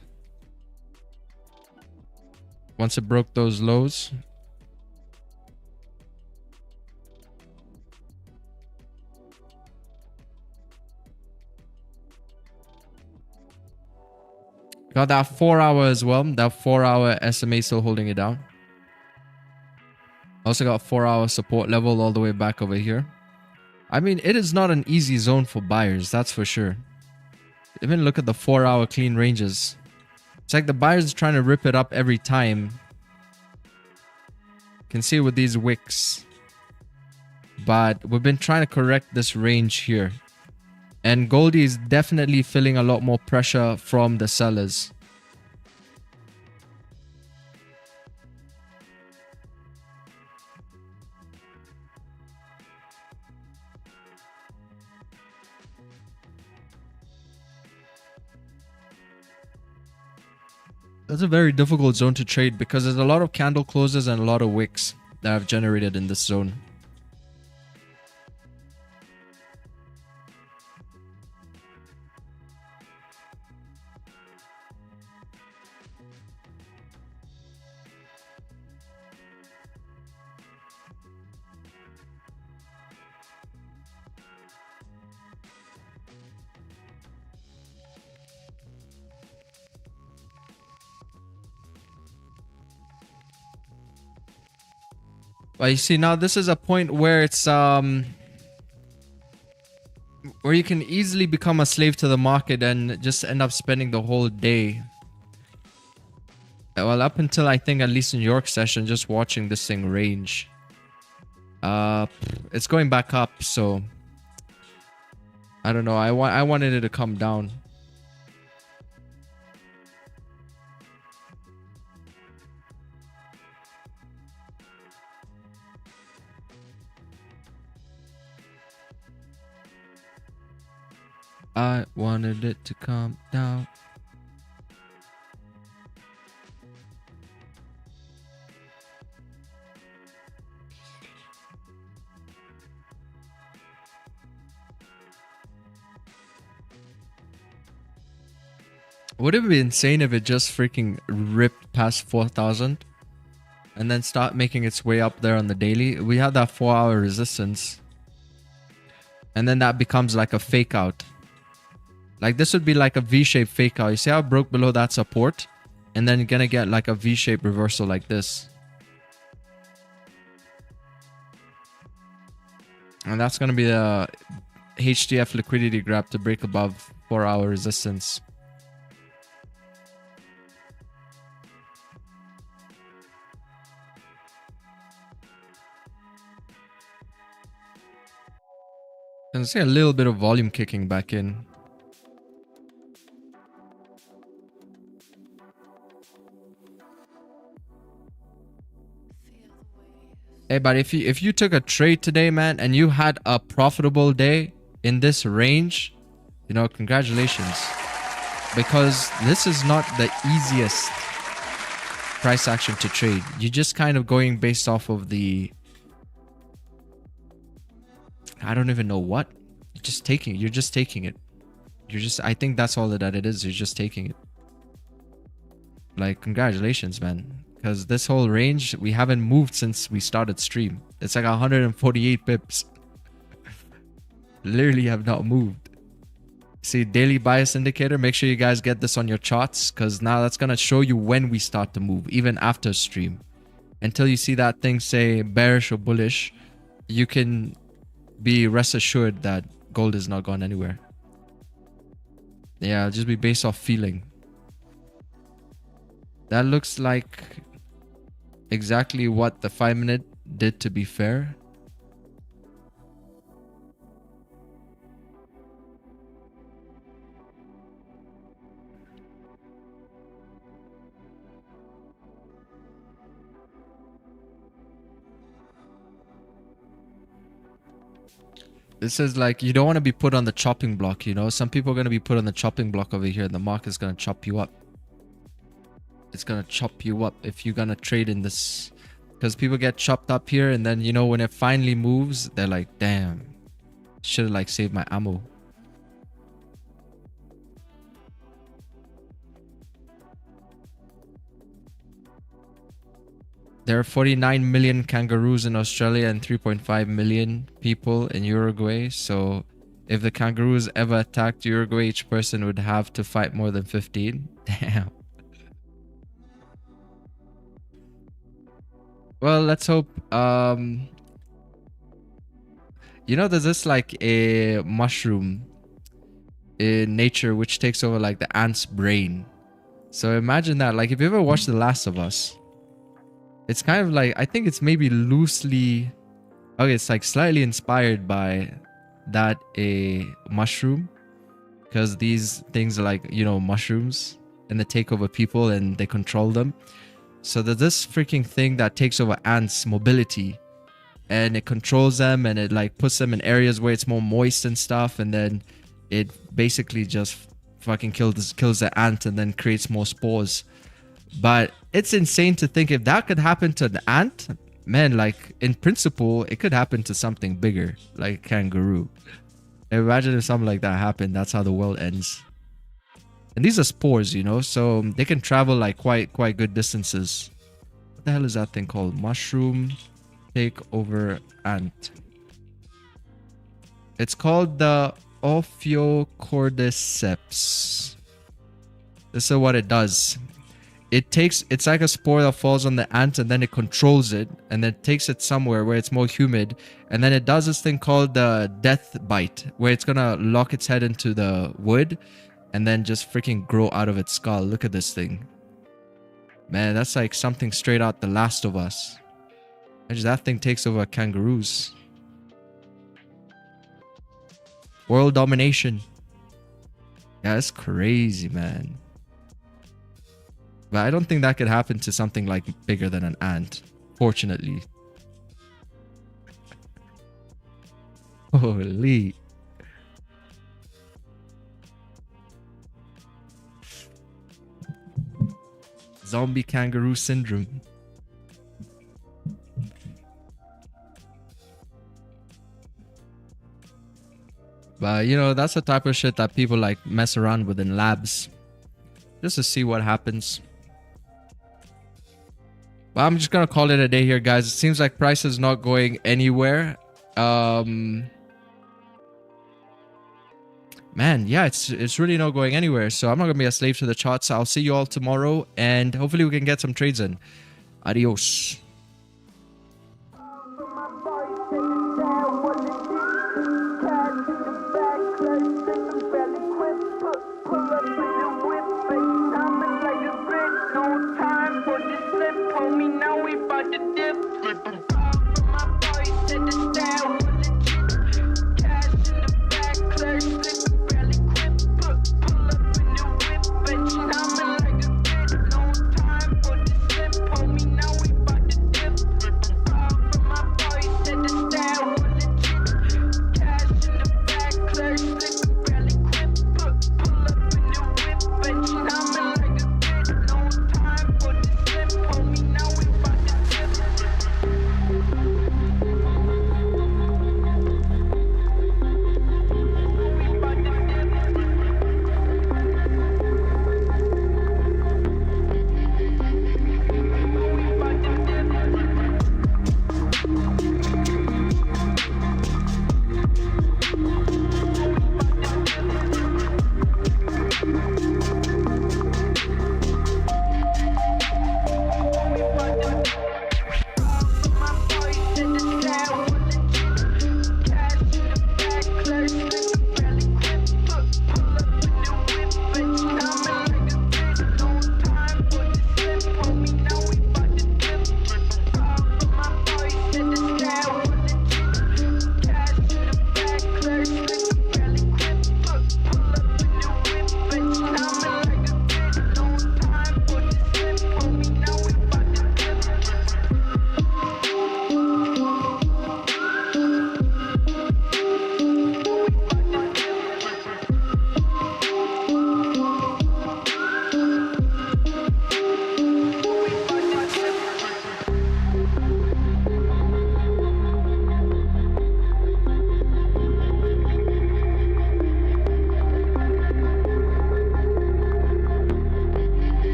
Once it broke those lows. Got that 4 hour as well. That 4 hour SMA still holding it down. Also got 4 hour support level all the way back over here. I mean, it is not an easy zone for buyers, that's for sure. Even look at the 4 hour clean ranges. It's like the buyers are trying to rip it up every time. You can see with these wicks. But we've been trying to correct this range here. And Goldie is definitely feeling a lot more pressure from the sellers. That's a very difficult zone to trade because there's a lot of candle closes and a lot of wicks that I've generated in this zone. But you see, now this is a point where it's where you can easily become a slave to the market and just end up spending the whole day. Well, up until I think at least in York session, just watching this thing range. It's going back up, so I don't know. I wanted it to come down. I wanted it to come down. Would it be insane if it just freaking ripped past 4,000 and then start making its way up there on the daily? We had that 4-hour resistance. And then that becomes like a fake out. Like this would be like a V-shaped fake out. You see how it broke below that support? And then you're gonna get like a V-shaped reversal like this. And that's gonna be the HDF liquidity grab to break above 4-hour resistance. And see a little bit of volume kicking back in. Hey, but if you took a trade today, man, and you had a profitable day in this range, you know, congratulations. Because this is not the easiest price action to trade. You're just kind of going based off of the... I don't even know what. You're just taking it. I think that's all that it is. You're just taking it. Like, congratulations, man. Because this whole range, we haven't moved since we started stream. It's like 148 pips. Literally have not moved. See, daily bias indicator. Make sure you guys get this on your charts. Because now that's going to show you when we start to move. Even after stream. Until you see that thing say bearish or bullish. You can be rest assured that gold is not gone anywhere. Yeah, just be based off feeling. That looks like exactly what the 5-minute did, to be fair. This is like, you don't want to be put on the chopping block, you know? Some people are going to be put on the chopping block over here and the market's going to chop you up. It's going to chop you up if you're going to trade in this. Because people get chopped up here and then, you know, when it finally moves, they're like, damn, should have like saved my ammo. There are 49 million kangaroos in Australia and 3.5 million people in Uruguay. So if the kangaroos ever attacked Uruguay, each person would have to fight more than 15. Damn. Well, let's hope. You know, there's this like a mushroom in nature which takes over like the ant's brain. So imagine that. Like if you ever watched The Last of Us, it's kind of like, I think it's maybe loosely, okay, it's like slightly inspired by that a mushroom, because these things are like, you know, mushrooms and they take over people and they control them. So there's this freaking thing that takes over ants' mobility and it controls them and it like puts them in areas where it's more moist and stuff, and then it basically just fucking kills the ant and then creates more spores. But it's insane to think if that could happen to an ant, man, like in principle, it could happen to something bigger, like a kangaroo. Imagine if something like that happened, that's how the world ends. And these are spores, you know, so they can travel like quite good distances. What the hell is that thing called? Mushroom takeover ant. It's called the Ophiocordyceps. This is what it does. It's like a spore that falls on the ant and then it controls it and then takes it somewhere where it's more humid, and then it does this thing called the death bite, where it's gonna lock its head into the wood and then just freaking grow out of its skull. Look at this thing. Man, that's like something straight out The Last of Us. Imagine that thing takes over kangaroos. World domination. Yeah, it's crazy, man. But I don't think that could happen to something like bigger than an ant, fortunately. Holy. Zombie kangaroo syndrome. But you know, that's the type of shit that people like mess around with in labs, just to see what happens. But I'm just gonna call it a day here, guys. It seems like price is not going anywhere. Man, yeah, it's really not going anywhere. So I'm not gonna be a slave to the charts. I'll see you all tomorrow, and hopefully we can get some trades in. Adios. Now we bout to dip. My boy said the style.